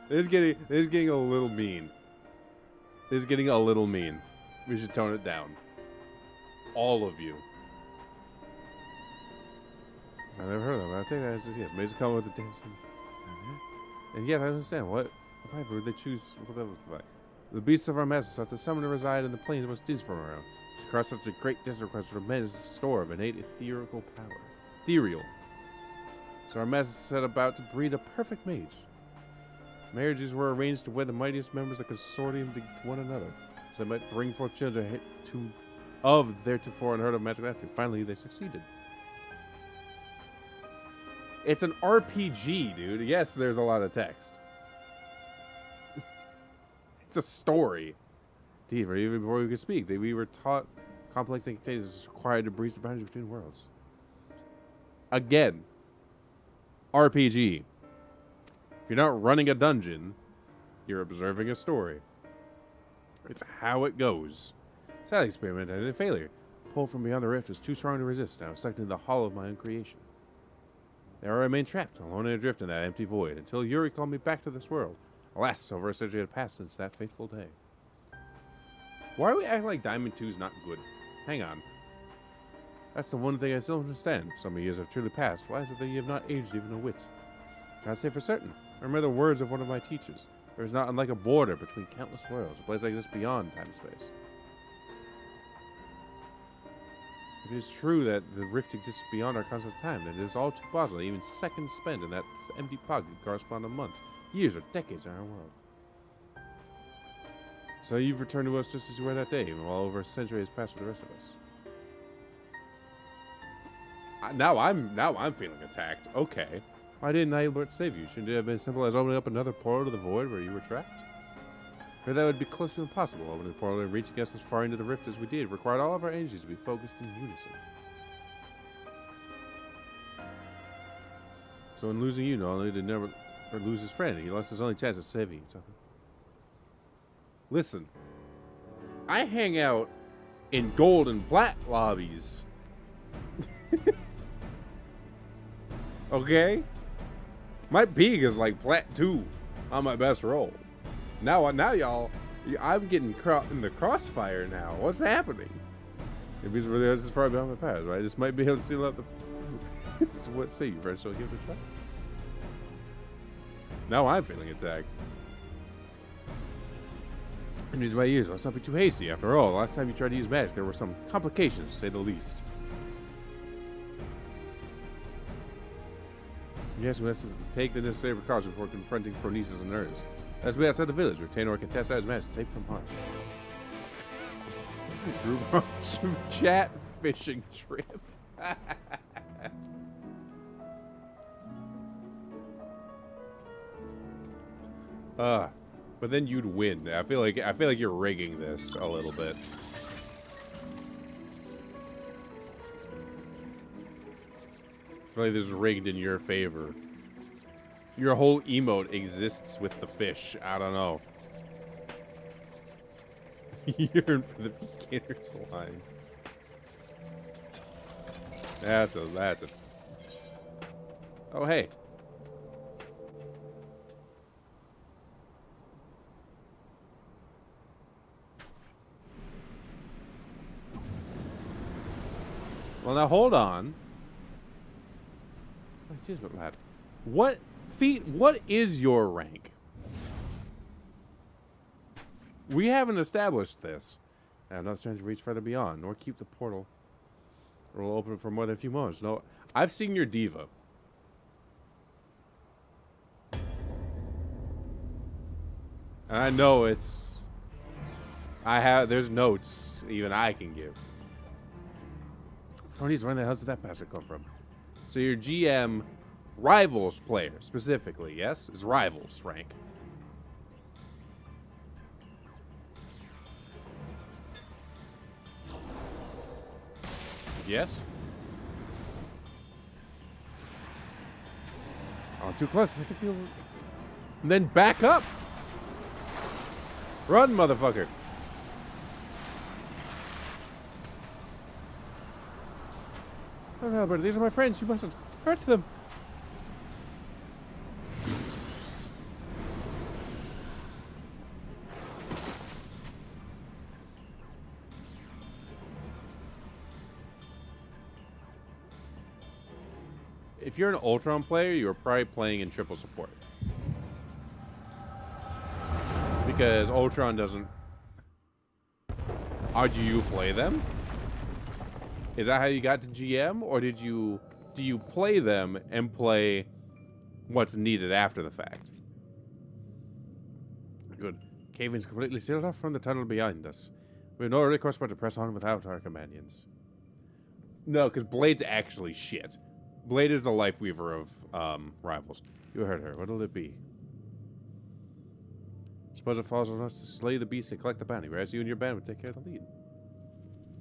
This is getting a little mean. This is getting a little mean. We should tone it down. All of you. I've never heard of them. I think that is yes. Maybe come with the dance. And yet I understand what would they choose the beasts of our masters sought to summon and reside in the plains most distant from around. To cross such a great distance requires a tremendous store of innate ethereal power. Ethereal. So our masters set about to breed a perfect mage. Marriages were arranged to wed the mightiest members of the consortium to one another, so they might bring forth children of theretofore unheard of magical activity. Finally, they succeeded. It's an RPG, dude. Yes, there's a lot of text. It's a story. Deeper, even before we could speak, we were taught complex incantations is required to breach the boundaries between worlds. Again, RPG. If you're not running a dungeon, you're observing a story. It's how it goes. Sadly, experiment ended in failure. The pull from beyond the rift was too strong to resist, and I was sucked into the hollow of my own creation. There I remained trapped, alone and adrift in that empty void, until Yuri called me back to this world. Alas, over a century had passed since that fateful day. Why are we acting like Diamond 2's not good? Hang on. That's the one thing I still don't understand. So many years have truly passed. Why is it that you have not aged even a whit? Can I say for certain? I remember the words of one of my teachers. There is not unlike a border between countless worlds, a place that exists beyond time and space. If it is true that the rift exists beyond our concept of time, then it is all too possible that even seconds spent in that empty pocket correspond to months, years, or decades in our world. So you've returned to us just as you were that day, even while over a century has passed for the rest of us. Now I'm feeling attacked. Okay. Why didn't Albert save you? Shouldn't it have been as simple as opening up another portal to the void where you were trapped? For that would be close to impossible. Opening the portal and reaching us as far into the rift as we did required all of our energies to be focused in unison. So in losing you, not only did never lose his friend, he lost his only chance of saving you. Listen, I hang out in gold and plat lobbies. Okay? My peak is like plat 2 on my best roll. Now y'all, I'm getting in the crossfire now. What's happening? Maybe it's really as far beyond my past, right? I just might be able to seal out the... So what say you, friend? Shall I give it a try? Now I'm feeling attacked. And use my ears. Let's not be too hasty. After all, last time you tried to use magic, there were some complications, to say the least. Yes, we must take the necessary precautions before confronting Phronesis and Urs. Let's be outside the village, where Taynor can test out his magic, safe from harm. Group chat fishing trip. But then you'd win. I feel like you're rigging this a little bit. feel like this is rigged in your favor. Your whole emote exists with the fish. I don't know. Yearn for the beginner's line. That's a. Oh, hey. Well, now hold on. Oh, jeez, lad. What is your rank? We haven't established this. I have not trying to reach further beyond, nor keep the portal. Or will open for more than a few moments. No, I've seen your diva. And I know it's... there's notes even I can give. Oh, where the hell did that bastard come from? So your GM rivals player, specifically, yes? It's rivals rank. Yes? Oh, too close. I can feel... And then back up! Run, motherfucker! Oh no, but these are my friends. You mustn't hurt them. If you're an Ultron player, you're probably playing in triple support. Because Ultron doesn't... do you play them? Is that how you got to GM? Or do you play them and play what's needed after the fact? Good. Cave-in's completely sealed off from the tunnel behind us. We have no recourse but to press on without our companions. No, because Blade's actually shit. Blade is the life weaver of rivals. You heard her. What'll it be? Suppose it falls on us to slay the beast and collect the bounty, whereas you and your band would take care of the lead.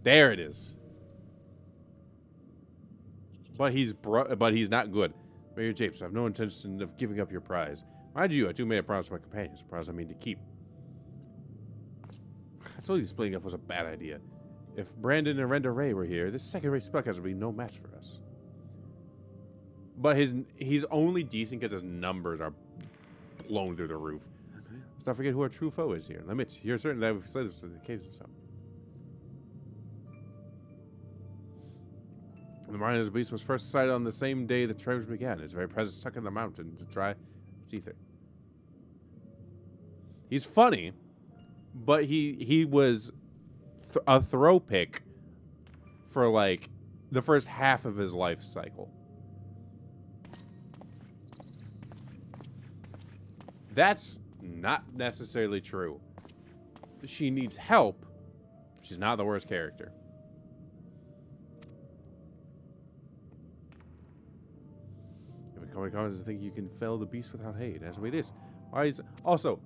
There it is. But he's not good. Mayor Japes, I have no intention of giving up your prize. Mind you, I too made a promise to my companions, a promise I mean to keep. I told you splitting up was a bad idea. If Brandon and Renda Ray were here, this second-rate spellcaster would be no match for us. But he's only decent because his numbers are blown through the roof. Let's not forget who our true foe is here. Limit, you're certain that we've slayed this with the caves or something. The Mariner's Beast was first sighted on the same day the tribes began. Its very presence stuck in the mountain to dry its ether. He's funny, but he was a throw pick for like the first half of his life cycle. That's not necessarily true. She needs help. She's not the worst character. Comments to think you can fell the beast without hate. Ask me this. Why is also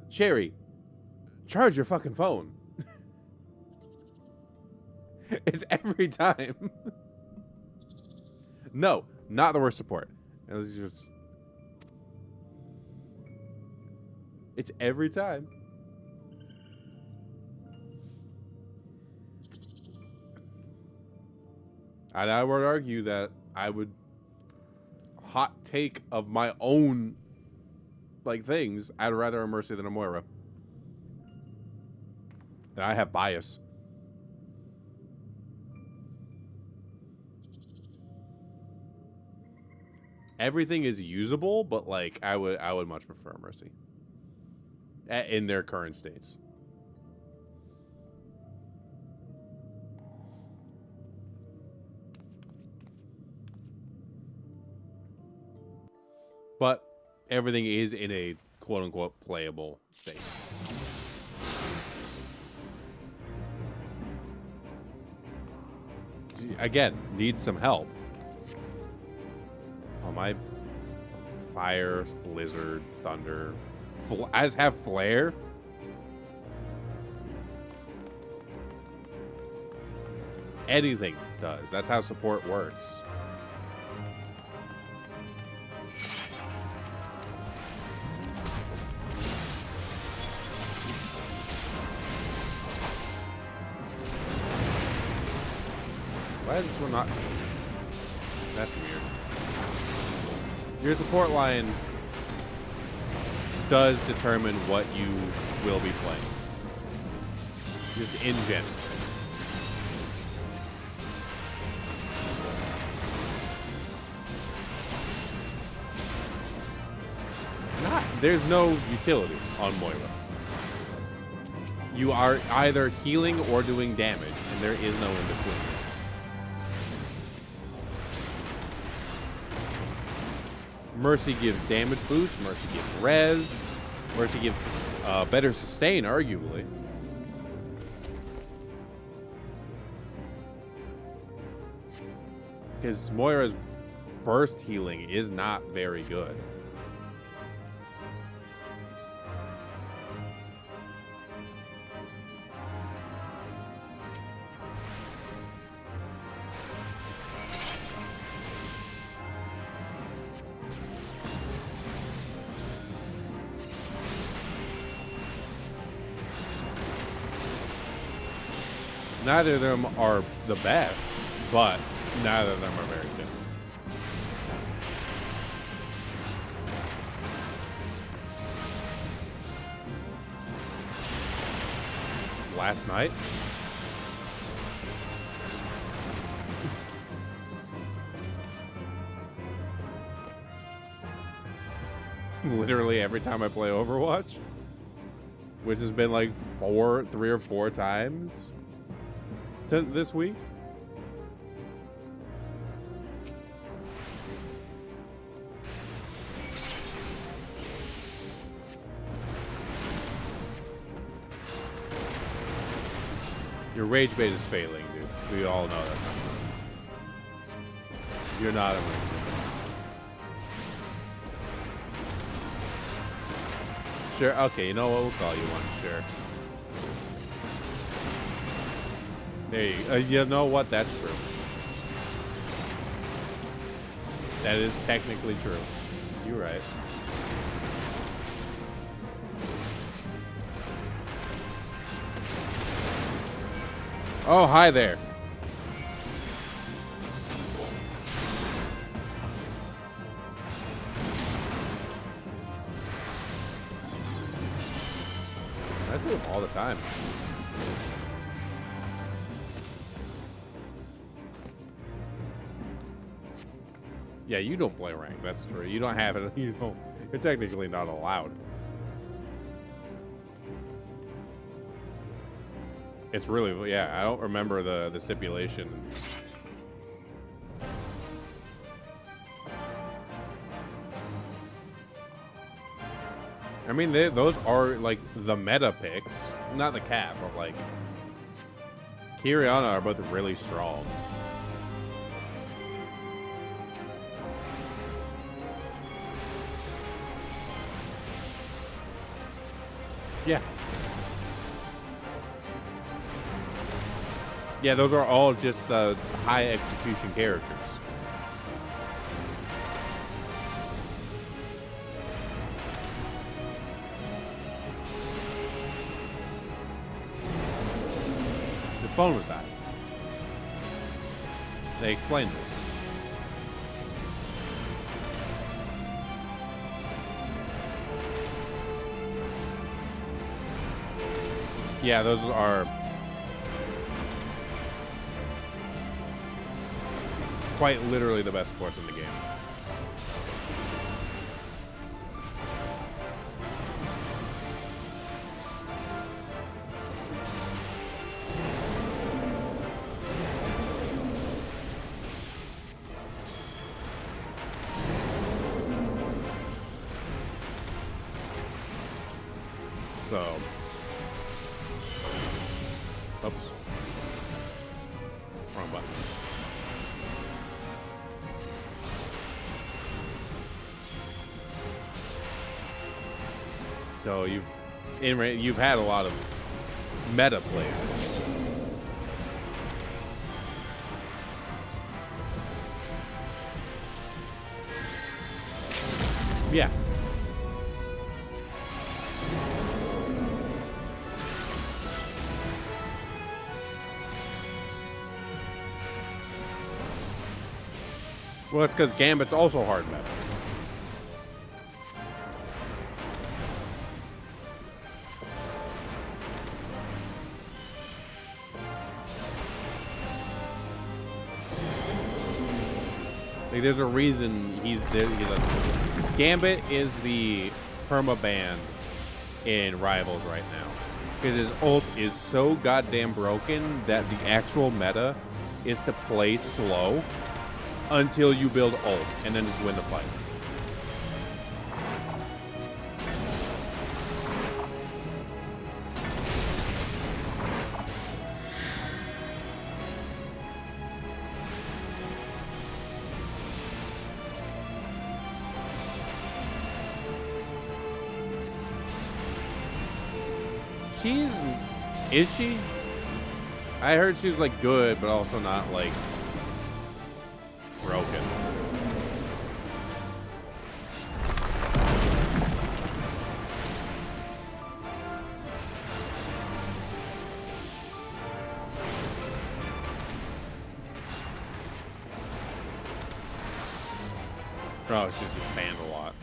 Cherry, charge your fucking phone. It's every time. No, not the worst support. It's every time. And I would argue that I would hot take of my own like things, I'd rather a Mercy than a Moira. And I have bias. Everything is usable, but like I would much prefer a Mercy in their current states. But everything is in a quote-unquote playable state. Again, needs some help. Oh, my fire, blizzard, thunder, as have flare. Anything does. That's how support works. Why is this one not? That's weird. Your support line does determine what you will be playing. Just in general. There's no utility on Moira. You are either healing or doing damage, and there is no in between. Mercy gives damage boost, Mercy gives res, Mercy gives better sustain, arguably. Because Moira's burst healing is not very good. Neither of them are the best, but neither of them are very good. Last night? Literally every time I play Overwatch, which has been like 3 or 4 times this week. Your rage bait is failing, dude. We all know that's not good. You're not a mercy. Sure, okay, you know what? We'll call you one, sure. There you know what? That's true. That is technically true. You're right. Oh, hi there. I do it all the time. Yeah, you don't play rank. That's true. You don't have it. You don't. You're technically not allowed. It's really, yeah. I don't remember the stipulation. I mean, those are like the meta picks, not the cap, but like Kiriana are both really strong. Yeah. Yeah, those are all just the high execution characters. The phone was dying. They explained this. Yeah, those are quite literally the best sports in the game. So, oops, wrong button. So you've had a lot of meta players. Yeah. Well, that's because Gambit's also hard meta. Like, there's a reason he's there. Gambit is the permaban in Rivals right now. Because his ult is so goddamn broken that the actual meta is to play slow until you build ult and then just win the fight. Is she? I heard she was like good, but also not like broken. Oh, she's just banned a lot.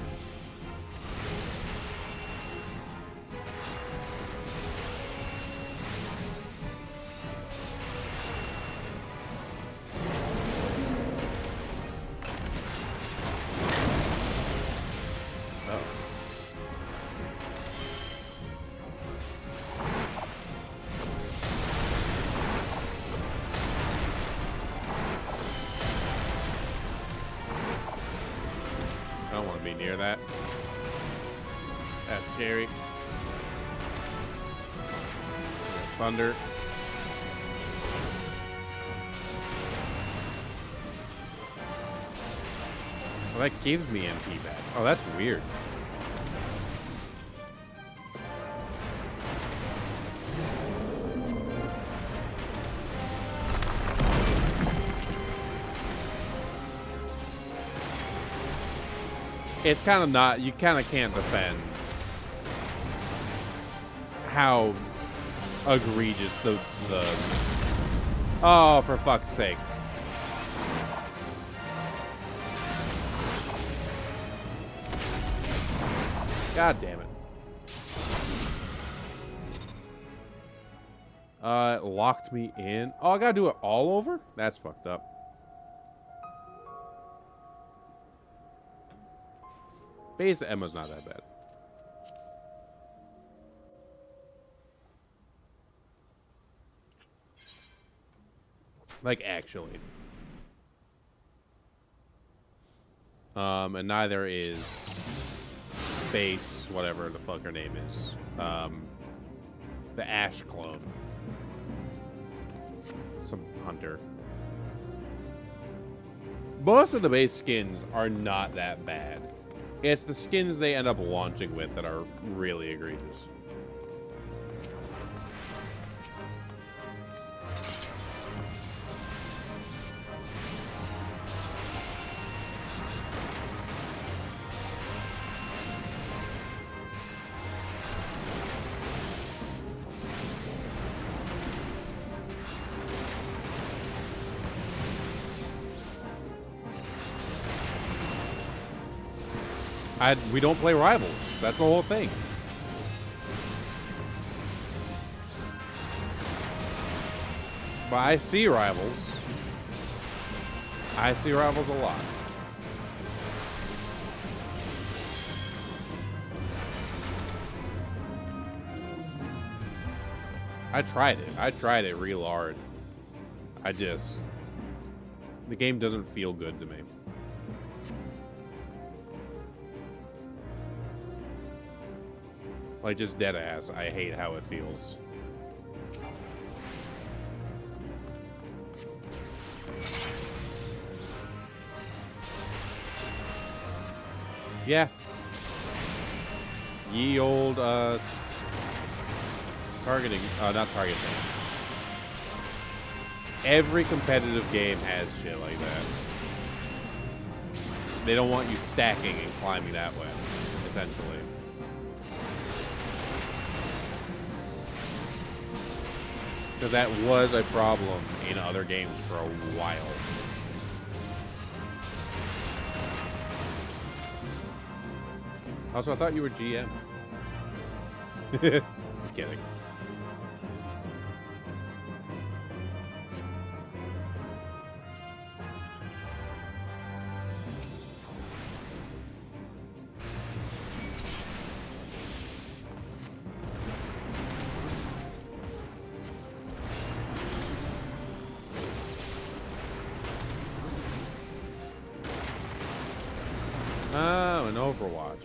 I don't want to be near that. That's scary. Thunder. Well, that gives me MP back. Oh, that's weird. It's kind of not, you kind of can't defend how egregious the oh, for fuck's sake. God damn it. It locked me in. Oh, I gotta do it all over? That's fucked up. Base Emma's not that bad. Like, actually. And neither is base, whatever the fuck her name is. The Ash clone. Some hunter. Most of the base skins are not that bad. It's the skins they end up launching with that are really egregious. We don't play Rivals. That's the whole thing. But I see Rivals. I see Rivals a lot. I tried it. I tried it real hard. The game doesn't feel good to me. Like, just dead ass. I hate how it feels. Yeah. Ye old, targeting, not targeting. Every competitive game has shit like that. They don't want you stacking and climbing that way, essentially. Because that was a problem in other games for a while. Also, I thought you were GM. Just kidding. Oh, an Overwatch.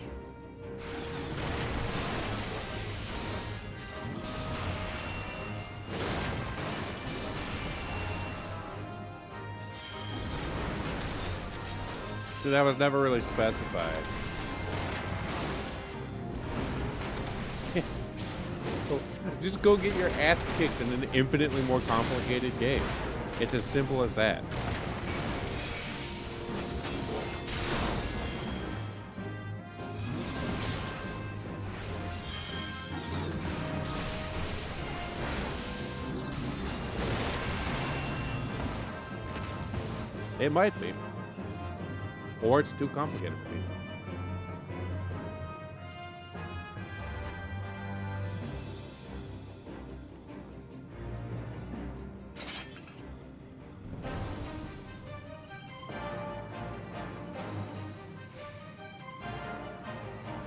So that was never really specified. Just go get your ass kicked in an infinitely more complicated game. It's as simple as that. It might be. Or it's too complicated for me.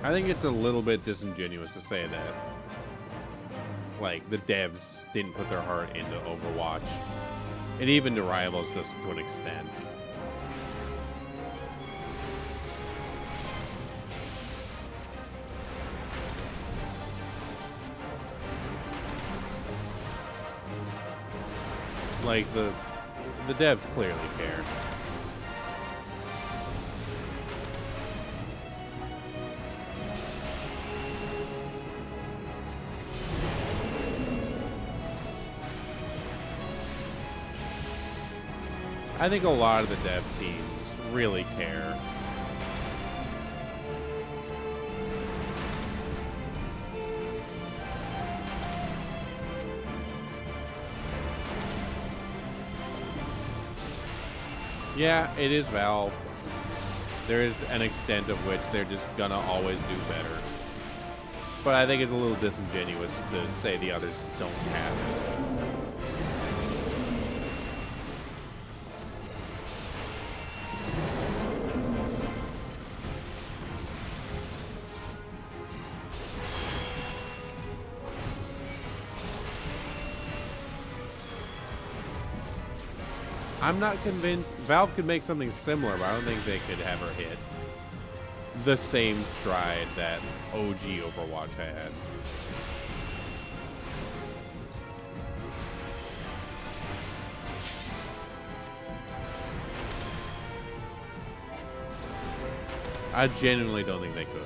I think it's a little bit disingenuous to say that, like, the devs didn't put their heart into Overwatch. And even the Rivals does to an extent. Like, the devs clearly care. I think a lot of the dev teams really care. Yeah, it is Valve. There is an extent of which they're just gonna always do better. But I think it's a little disingenuous to say the others don't have it. I'm not convinced. Valve could make something similar, but I don't think they could ever hit the same stride that OG Overwatch had. I genuinely don't think they could.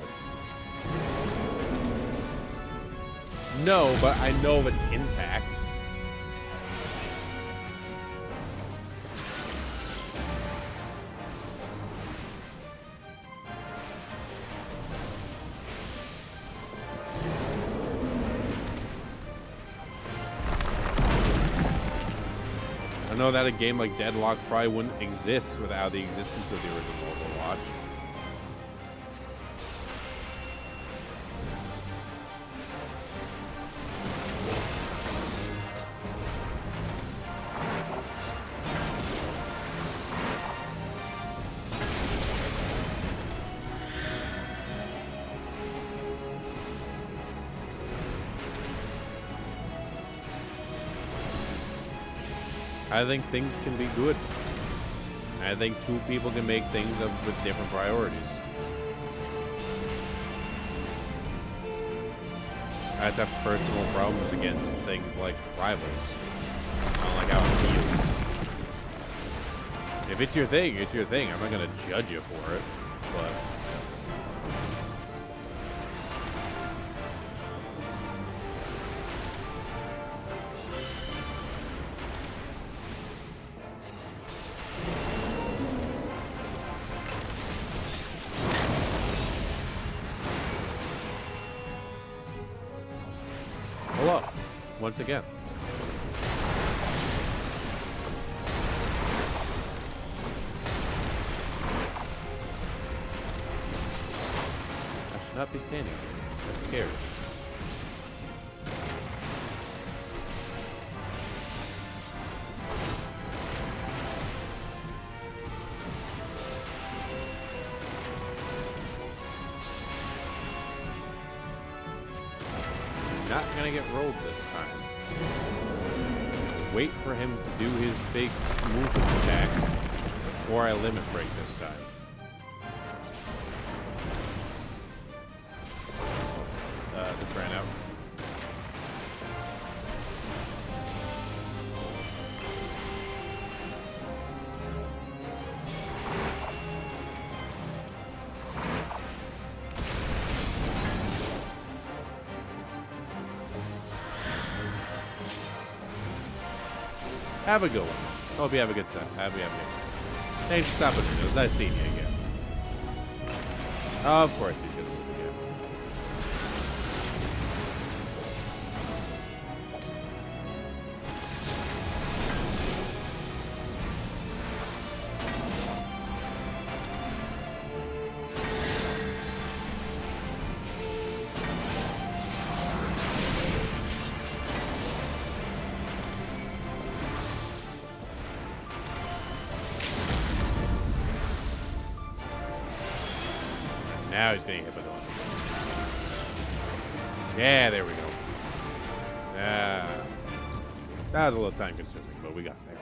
No, but I know of its impact. I know that a game like Deadlock probably wouldn't exist without the existence of the original Overwatch. I think things can be good. I think two people can make things with different priorities. I just have personal problems against things like Rivals. I don't like how it feels. If it's your thing, it's your thing. I'm not gonna judge you for it, but hello, once again. not be standing here. That's scary. Not gonna get rolled this time. Wait for him to do his big movement attack before I limit break this time. This ran out. Have a good one. Hope you have a good time. Have a good time. Thanks for stopping. It was nice seeing you again. Oh, of course he's gonna move again. Now he's getting hit by the one. Yeah, there we go. That was a little time consuming, but we got there.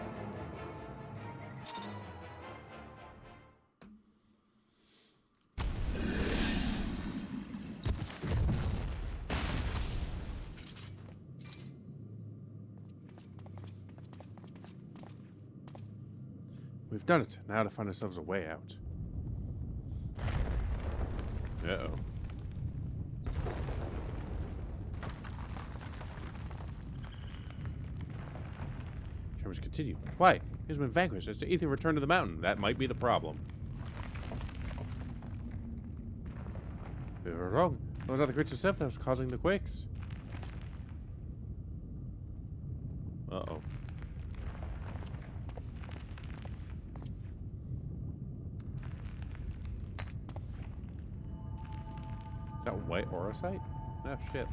We've done it. Now to find ourselves a way out. Uh-oh. Tremors continue. Why? He's been vanquished. As the Ether returned to the mountain. That might be the problem. We were wrong. It was not the creature itself that was causing the quakes. Uh-oh. Is that white aurosite? No shit.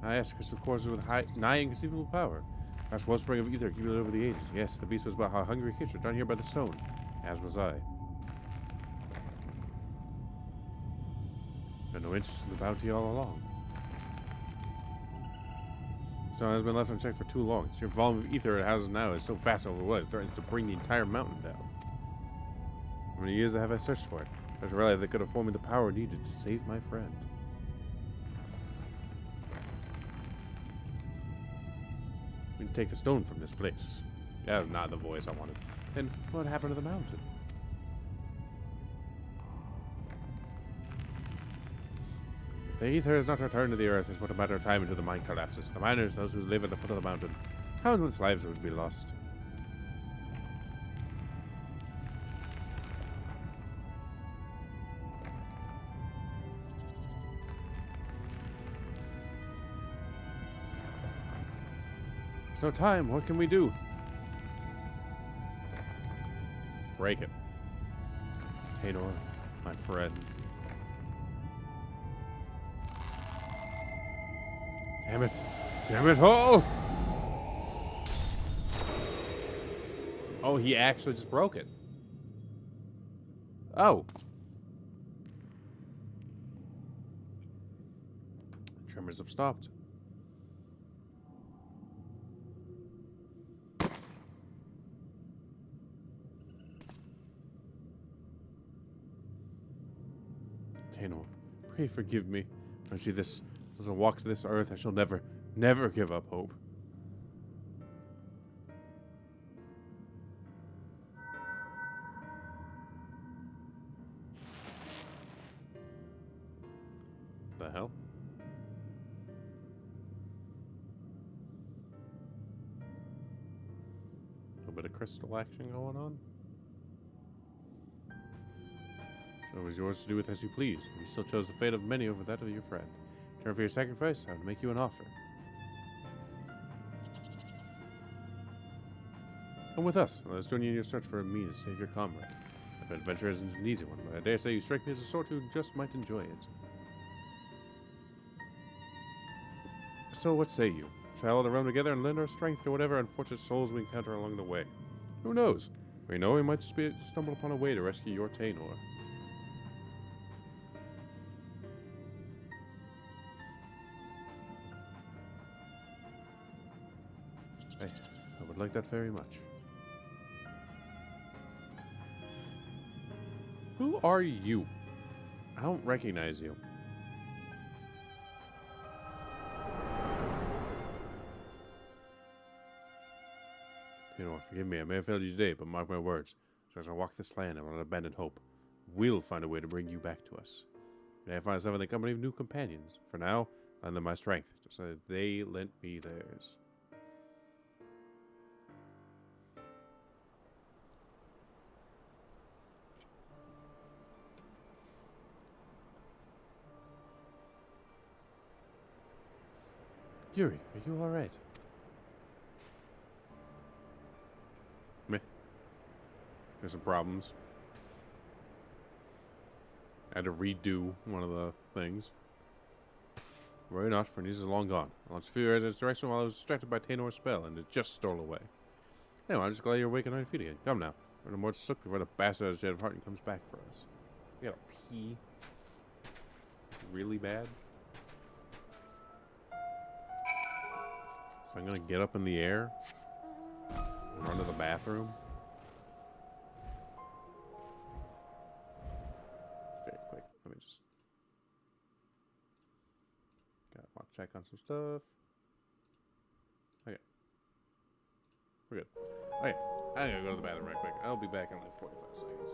I asked because of course with nigh inconceivable power. Perhaps wellspring of ether accumulated over the ages. Yes, the beast was about a hungry creature down here by the stone. As was I. Had no interest in the bounty all along. So it has been left unchecked for too long. The sheer volume of ether it has now is so vast and overwhelming it threatens to bring the entire mountain down. How many years have I searched for it? I realized they could afford me the power needed to save my friend. We can take the stone from this place. Yeah, not the voice I wanted. Then what happened to the mountain? If the ether has not returned to the earth, it's but a matter of time until the mine collapses. The miners, those who live at the foot of the mountain, countless lives would be lost. There's no time. What can we do? Break it. Taynor, my friend. Damn it. Damn it. Oh! Oh, he actually just broke it. Oh. Tremors have stopped. Taynor, pray forgive me. I see this. As I walk to this earth, I shall never, never give up hope. The hell? A little bit of crystal action going on. So it was yours to do with as you please. You still chose the fate of many over that of your friend. In return for your sacrifice, I would make you an offer. Come with us. Let us join you in your search for a means to save your comrade. If adventure isn't an easy one, but I dare say you strike me as a sort who just might enjoy it. So what say you? Travel the realm together and lend our strength to whatever unfortunate souls we encounter along the way. Who knows? We know we might just be stumbled upon a way to rescue your Tainor. I would like that very much. Who are you? I don't recognize you. You know, forgive me, I may have failed you today, but mark my words. As I walk this land, I will not abandon hope. We'll find a way to bring you back to us. May I find myself in the company of new companions. For now, I lend them my strength, just as they lent me theirs. Yuri, are you alright? Meh. There's some problems. I had to redo one of the things. Worry not, for Nice is long gone. I launched a few arrows in its direction while I was distracted by Tainor's spell, and it just stole away. Anyway, I'm just glad you're awake and on your feet again. Come now. We're no more to sook before the bastard of Jade of Hearten comes back for us. We gotta pee really bad. So I'm gonna get up in the air and run to the bathroom. Very quick. Let me just gotta check on some stuff. Okay. We're good. Okay. I'm gonna go to the bathroom right quick. I'll be back in like 45 seconds.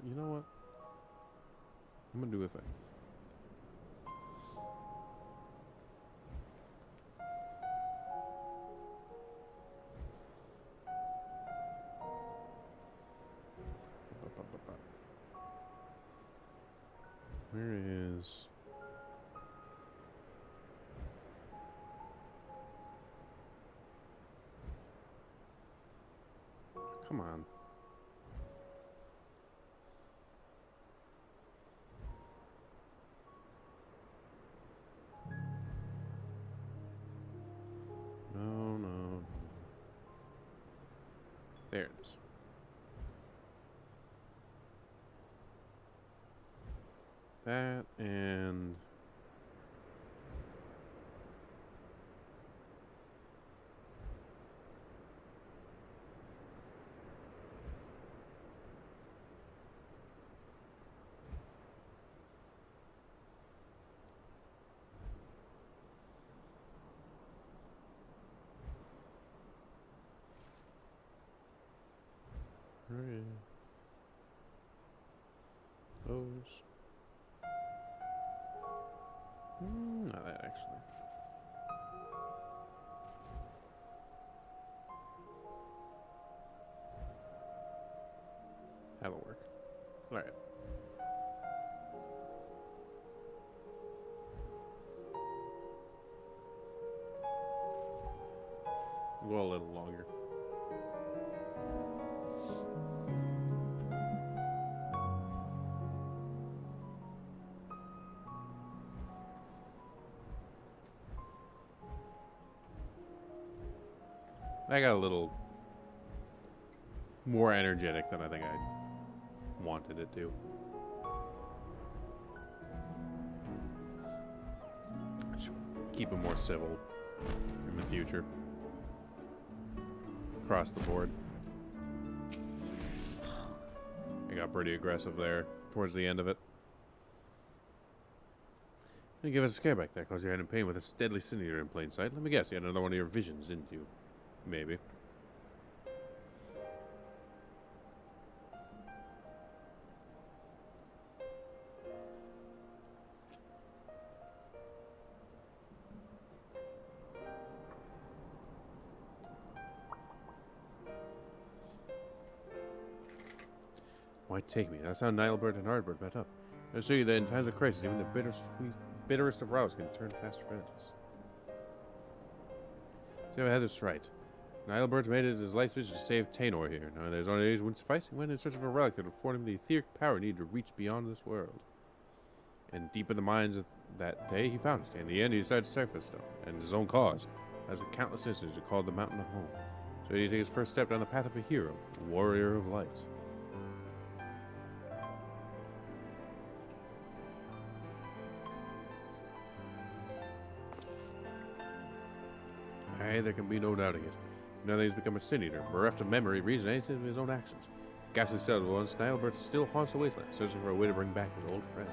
You know what? I'm gonna do a thing. Where is... Come on. No, no. There it is. That and... Those. Not that actually. That'll work. Alright. Go a little longer. I got a little more energetic than I think I wanted it to. I should keep it more civil in the future. Across the board. I got pretty aggressive there towards the end of it. You give us a scare back there, cause your head in pain with a deadly sin eater in plain sight. Let me guess, you had another one of your visions, didn't you? Maybe. Why take me? That's how Nilebert and Hardbert met up. I'll show you that in times of crisis, even the bitterest of rows can turn fast friends. So Heather's right. Nilebert made it his life's vision to save Tainor here. Now, there's only days wouldn't suffice. He went in search of a relic that would afford him the etheric power needed to reach beyond this world. And deep in the minds of that day, he found it. In the end, he decided to sacrifice stone, and his own cause, as the countless incidents who called the mountain a home. So he took his first step down the path of a hero, a warrior of light. Aye, there can be no doubting it. Now that he's become a sin eater, bereft of memory, reason, and of his own actions. Ghastly said once, Nilebert still haunts the wasteland, searching for a way to bring back his old friend.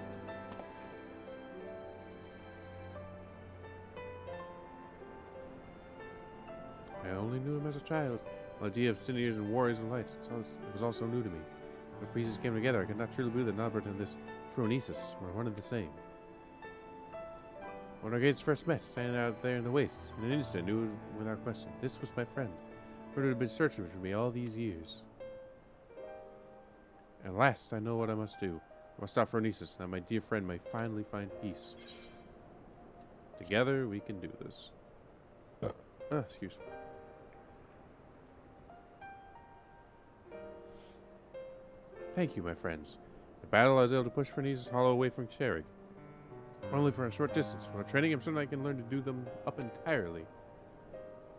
I only knew him as a child. The idea of sin eaters and warriors of light, it was also new to me. When the pieces came together, I could not truly believe that Nilebert and this Phronesis were one and the same. When our gates first met, standing out there in the wastes, in an instant I knew without question, this was my friend, who had been searching for me all these years. At last, I know what I must do. I must stop Phronesis, and my dear friend may finally find peace. Together, we can do this. Excuse me. Thank you, my friends. The battle I was able to push Phronesis Hollow away from Cherig. Only for a short distance. While training him, soon I can learn to do them up entirely.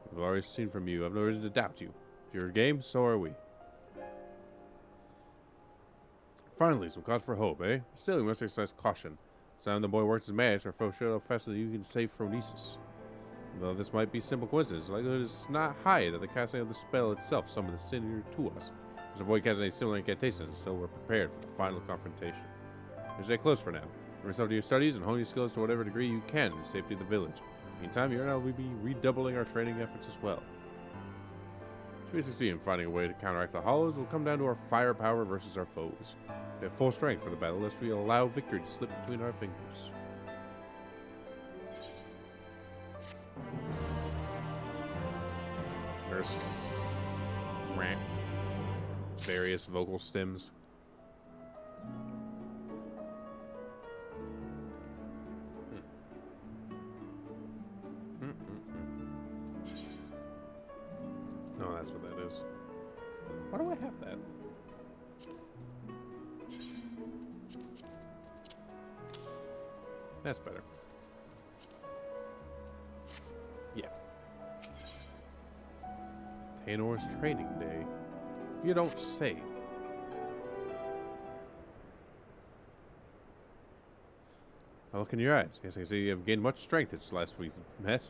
I've always seen from you. I've no reason to doubt you. If you're game, so are we. Finally, some cause for hope, eh? Still, you must exercise caution. Time the boy works his magic, our foe showed up faster than you can save Phronesis. Though this might be simple coincidence, the likelihood is not high that the casting of the spell itself summoned the sin eater to us. Let's avoid casting any similar incantations, so we're prepared for the final confrontation. You stay close for now. Yourself to your studies and hone your skills to whatever degree you can in the safety of the village. Meantime, you and I will be redoubling our training efforts as well. Should we succeed in finding a way to counteract the hollows, it will come down to our firepower versus our foes. We have full strength for the battle, lest we allow victory to slip between our fingers. Nurse. Various vocal stems. voices. Why do I have that? That's better. Yeah. Tanor's training day. You don't say. I look in your eyes. Yes, I see you have gained much strength since last we met.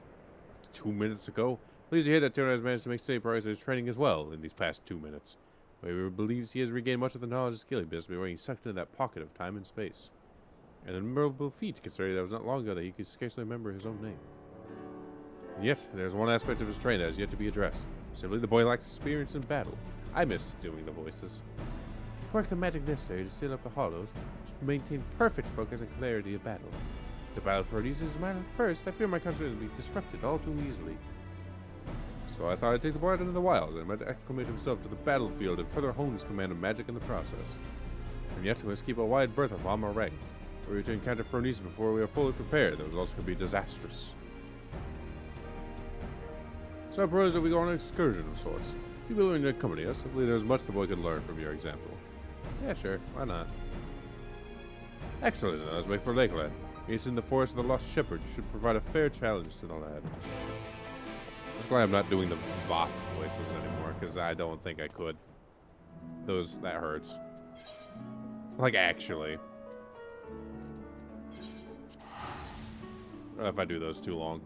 2 minutes ago. Pleased to hear that Tanor has managed to make steady progress in his training as well in these past 2 minutes. Weaver believes he has regained much of the knowledge and skill he possessed before he sucked into that pocket of time and space. An admirable feat, considering that it was not long ago that he could scarcely remember his own name. And yet, there's one aspect of his training that has yet to be addressed. Simply, the boy lacks experience in battle. I missed doing the voices. Work the magic necessary to seal up the hollows, to maintain perfect focus and clarity of battle. The battle for Odysseus is mine at first. I fear my concentration will be disrupted all too easily. So I thought I'd take the boy out into the wild and might acclimate himself to the battlefield and further hone his command of magic in the process. And yet, we must keep a wide berth of Amar Rang. Were we to encounter Phronesis before we are fully prepared, that was also going to be disastrous. So I propose that we go on an excursion of sorts. You be willing to accompany us? I believe there's much the boy could learn from your example. Yeah, sure. Why not? Excellent. Now let's wait for Lakeland. He's in the Forest of the Lost Shepherd. Should provide a fair challenge to the lad. I'm glad I'm not doing the Voth voices anymore, because I don't think I could. That hurts. Like, actually. If I do those too long.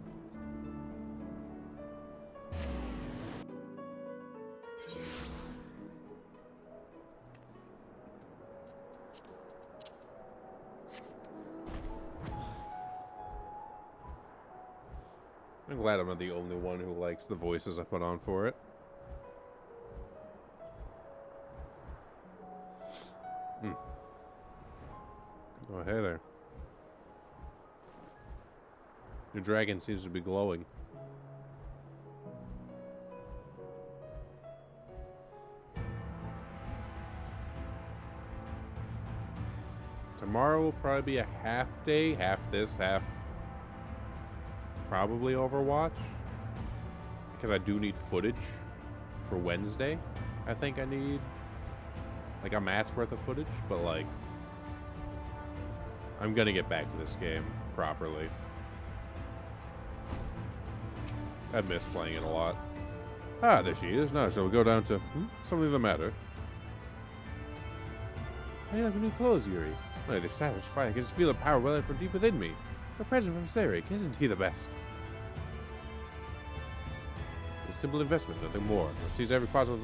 I'm glad I'm not the only one who likes the voices I put on for it. Oh, hey there. Your dragon seems to be glowing. Tomorrow will probably be a half day, half this, half probably Overwatch. Because I do need footage for Wednesday. I think I need like a match worth of footage, but like I'm gonna get back to this game properly. I've missed playing it a lot. Ah, there she is. Now, shall we go down to... something the matter? I have new clothes, Yuri. Well, they're stylish. Why, I can just feel the power welling from deep within me. A present from Sarek. Isn't he the best? A simple investment, nothing more. We'll seize every possible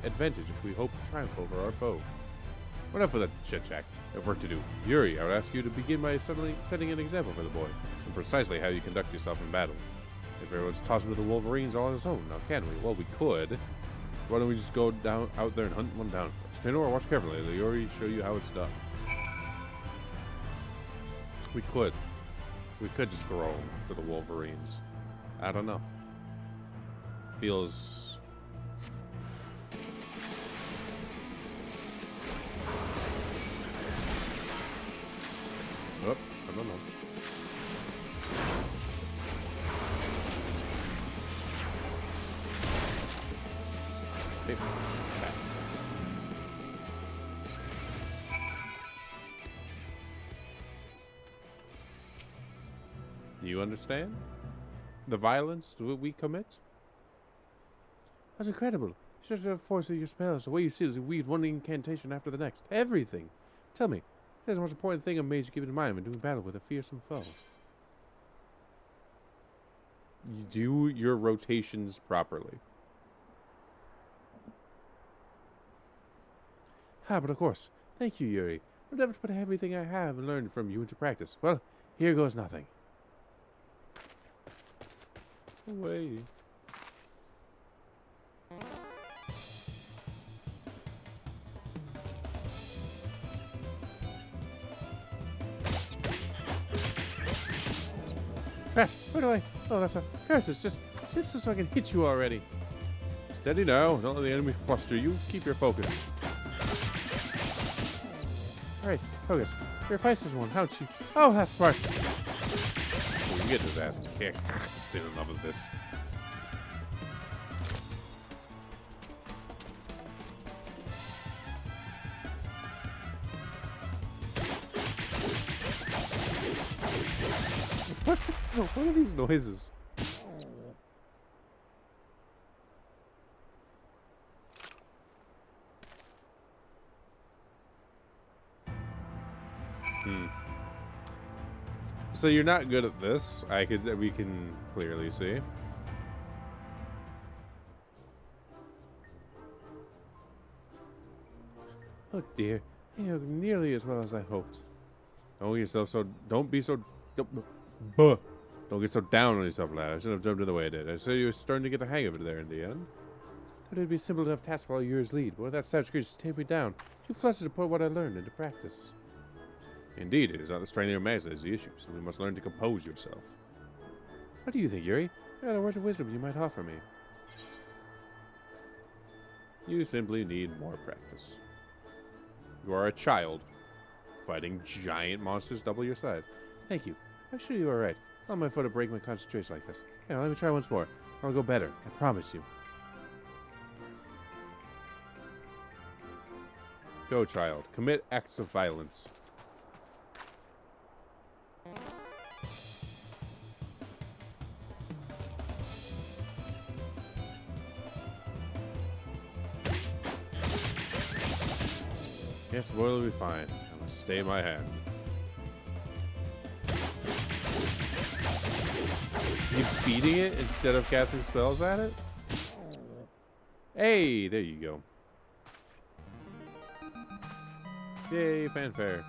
advantage if we hope to triumph over our foe. What up for that chit-chat? I have work to do. Yuri, I would ask you to begin by setting an example for the boy, and precisely how you conduct yourself in battle. If everyone's tossed into the Wolverines all on his own, now can we? Well, we could. Why don't we just go out there and hunt one down first? Tanor, watch carefully. Let Yuri show you how it's done. We could. We could just throw him to the Wolverines. I don't know. Feels... Oh, I don't know. Okay. Back. Do you understand? The violence that we commit? That's incredible. Just the force of your spells. The way you see it is weave one incantation after the next. Everything. Tell me, there's the most important thing a mage keep in mind when doing battle with a fearsome foe. You do your rotations properly. Ah, but of course. Thank you, Yuri. I'll never put everything I have and learned from you into practice. Well, here goes nothing. Away. Crash, where do I? Oh, that's a curse. It's just sit so I can hit you already. Steady now. Don't let the enemy fluster you. Keep your focus. Alright, focus. Your fights is one, haven't you? Oh, that's smart. Oh, you get his ass kicked. I've seen enough of this. What are these noises? So you're not good at this. We can clearly see. Oh dear, you look nearly as well as I hoped. Don't be so don't get so down on yourself, lad. I shouldn't have jumped in the way I did. I saw you were starting to get the hang of it there in the end. Thought it would be a simple enough task for all years lead, but with that savage creature to take me down, too flustered to put what I learned into practice. Indeed, it is not the strength of your master that is the issue, so you must learn to compose yourself. What do you think, Yuri? What are the words of wisdom you might offer me? You simply need more practice. You are a child, fighting giant monsters double your size. Thank you. I'm sure you are right. On my foot to break my concentration like this. Here, let me try once more. I'll go better. I promise you. Go, child. Commit acts of violence. Yes, boy, will be fine. I must stay my hand. You beating it instead of casting spells at it? Hey, there you go. Yay, fanfare.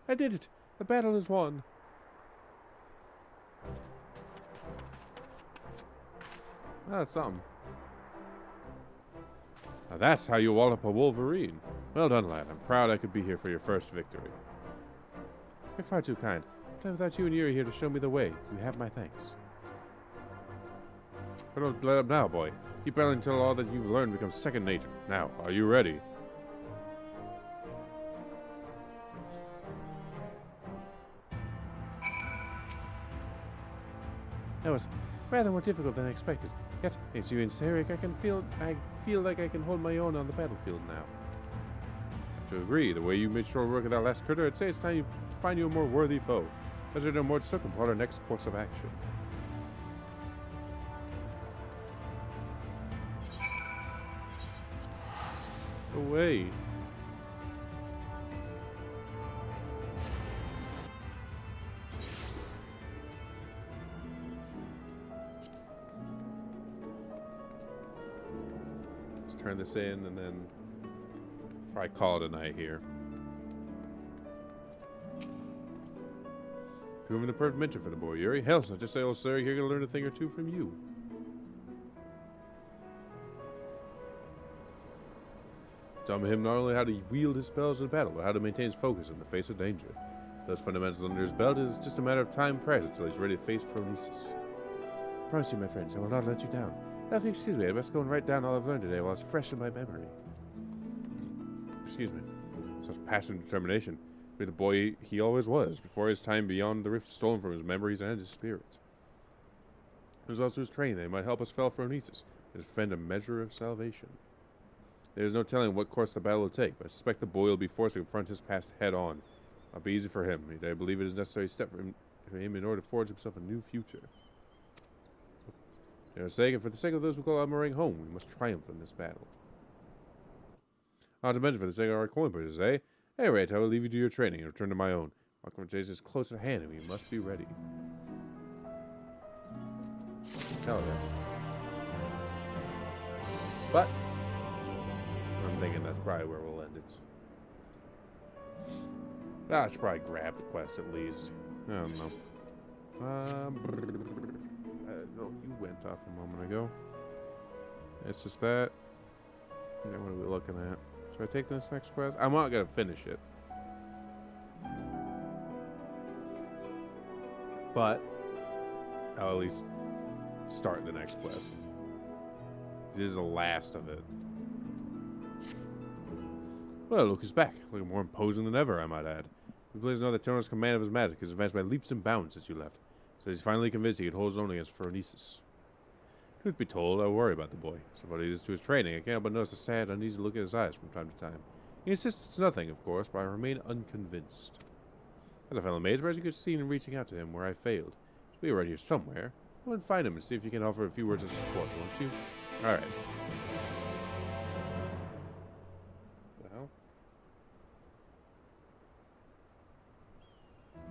I did it. The battle is won. Oh, that's something. Now that's how you wall up a Wolverine. Well done, lad. I'm proud I could be here for your first victory. You're far too kind. But without you and Yuri here to show me the way, you have my thanks. But don't let up now, boy. Keep battling until all that you've learned becomes second nature. Now, are you ready? That was rather more difficult than I expected. Yet, thanks to you and Sarek, I feel like I can hold my own on the battlefield now. To agree, the way you made short work of that last critter, I'd say it's time to find you a more worthy foe. Better know more to plot our next course of action. Away. Let's turn this in and then probably call it a night here. Proving the perfect mentor for the boy, Yuri. Hell, so just say old Sarek here gonna learn a thing or two from you. Tell him not only how to wield his spells in battle, but how to maintain his focus in the face of danger. Those fundamentals under his belt is just a matter of time and practice until he's ready to face Phronesis. I promise you, my friends, I will not let you down. Now, if you excuse me, I best go and write down all I've learned today while it's fresh in my memory. Excuse me. Such passion and determination. Be the boy he always was, before his time beyond the rift stolen from his memories and his spirit. It was also his training that he might help us fell Phronesis and defend a measure of salvation. There is no telling what course the battle will take, but I suspect the boy will be forced to confront his past head-on. It'll be easy for him. I believe it is a necessary step for him in order to forge himself a new future. For their sake, and for the sake of those who call Almarang home, we must triumph in this battle. Not to mention for the sake of our coin pushers, eh? Anyway, I will leave you to your training and return to my own. Our confrontation is close at hand, and we must be ready. Hell yeah. But I'm thinking that's probably where we'll end it. I should probably grab the quest at least. I don't know. No, you went off a moment ago. It's just that. And then what are we looking at? Should I take this next quest? I'm not gonna finish it. But I'll at least start the next quest. This is the last of it. Well, look who's back. Looking more imposing than ever, I might add. We please know that Terran's command of his magic has advanced by leaps and bounds since you left. So he's finally convinced he can hold his own against Phronesis. Truth be told, I worry about the boy. So what he is to his training, I can't help but notice a sad, uneasy look in his eyes from time to time. He insists it's nothing, of course, but I remain unconvinced. As a fellow mage, perhaps you could see in reaching out to him where I failed. Be right here somewhere. Go and find him and see if you can offer a few words of support, won't you? Alright. What the hell?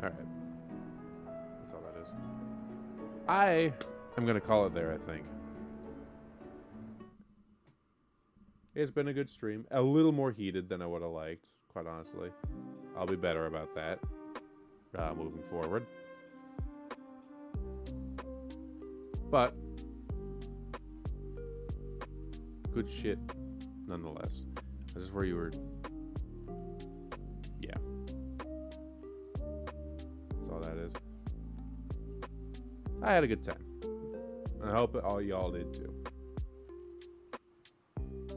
Alright. That's all that is. I am going to call it there, I think. It's been a good stream. A little more heated than I would have liked, quite honestly. I'll be better about that moving forward. But good shit nonetheless. This is where you were. Yeah. That's all that is. I had a good time. And I hope all y'all did too.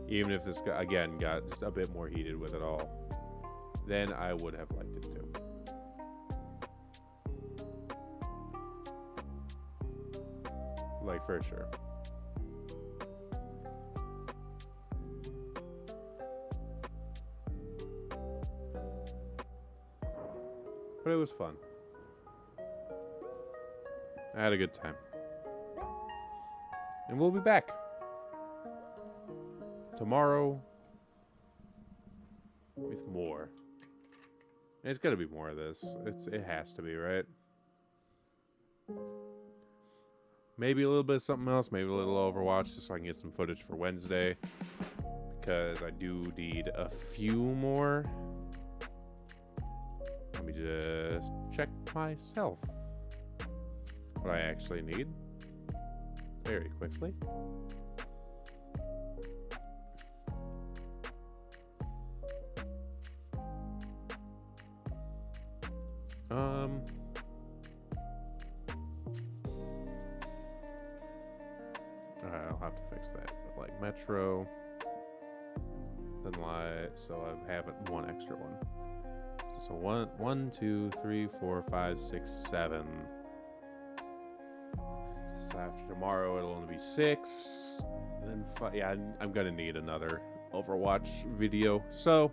Even if this, again, got just a bit more heated with it all, then I would have liked it too. Like, for sure. But it was fun. I had a good time. And we'll be back tomorrow with more. It's gotta be more of this. It has to be, right? Maybe a little bit of something else. Maybe a little Overwatch, just so I can get some footage for Wednesday. Because I do need a few more. Let me just check myself. What I actually need. Very quickly. I'll have to fix that. But like Metro, then like, so I have one extra one. So 1, 2, 3, 4, 5, 6, 7. So after tomorrow, it'll only be 6. And then 5. Yeah, I'm gonna need another Overwatch video. So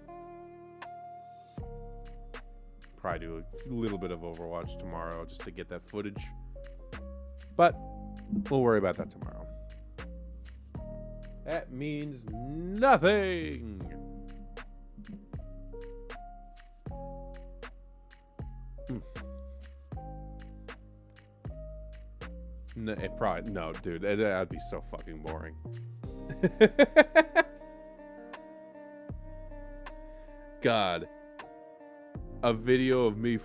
probably do a little bit of Overwatch tomorrow just to get that footage. But we'll worry about that tomorrow. That means nothing. No, no, dude. That'd be so fucking boring. God, a video of me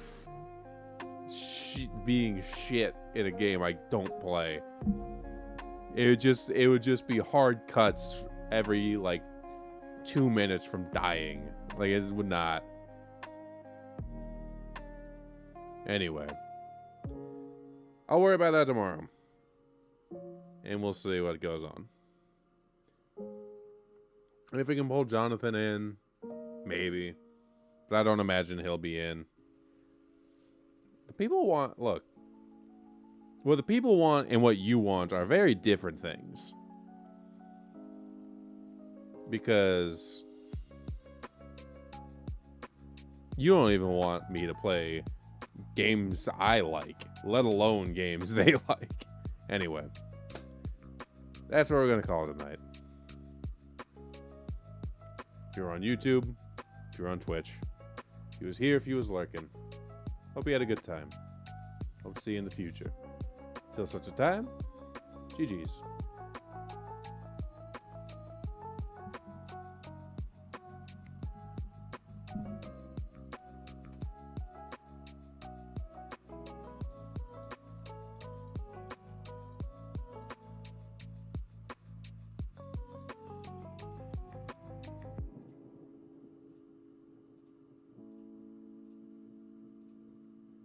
being shit in a game I don't play. It would just be hard cuts every like 2 minutes from dying. Like, it would not. Anyway, I'll worry about that tomorrow, and we'll see what goes on. If we can pull Jonathan in, maybe, but I don't imagine he'll be in. The people want, look, what the people want and what you want are very different things. Because you don't even want me to play games I like, let alone games they like. Anyway, that's what we're going to call it tonight. If you're on YouTube, if you're on Twitch, if you was here, if you was lurking, hope you had a good time. Hope to see you in the future. Till such a time, GG's.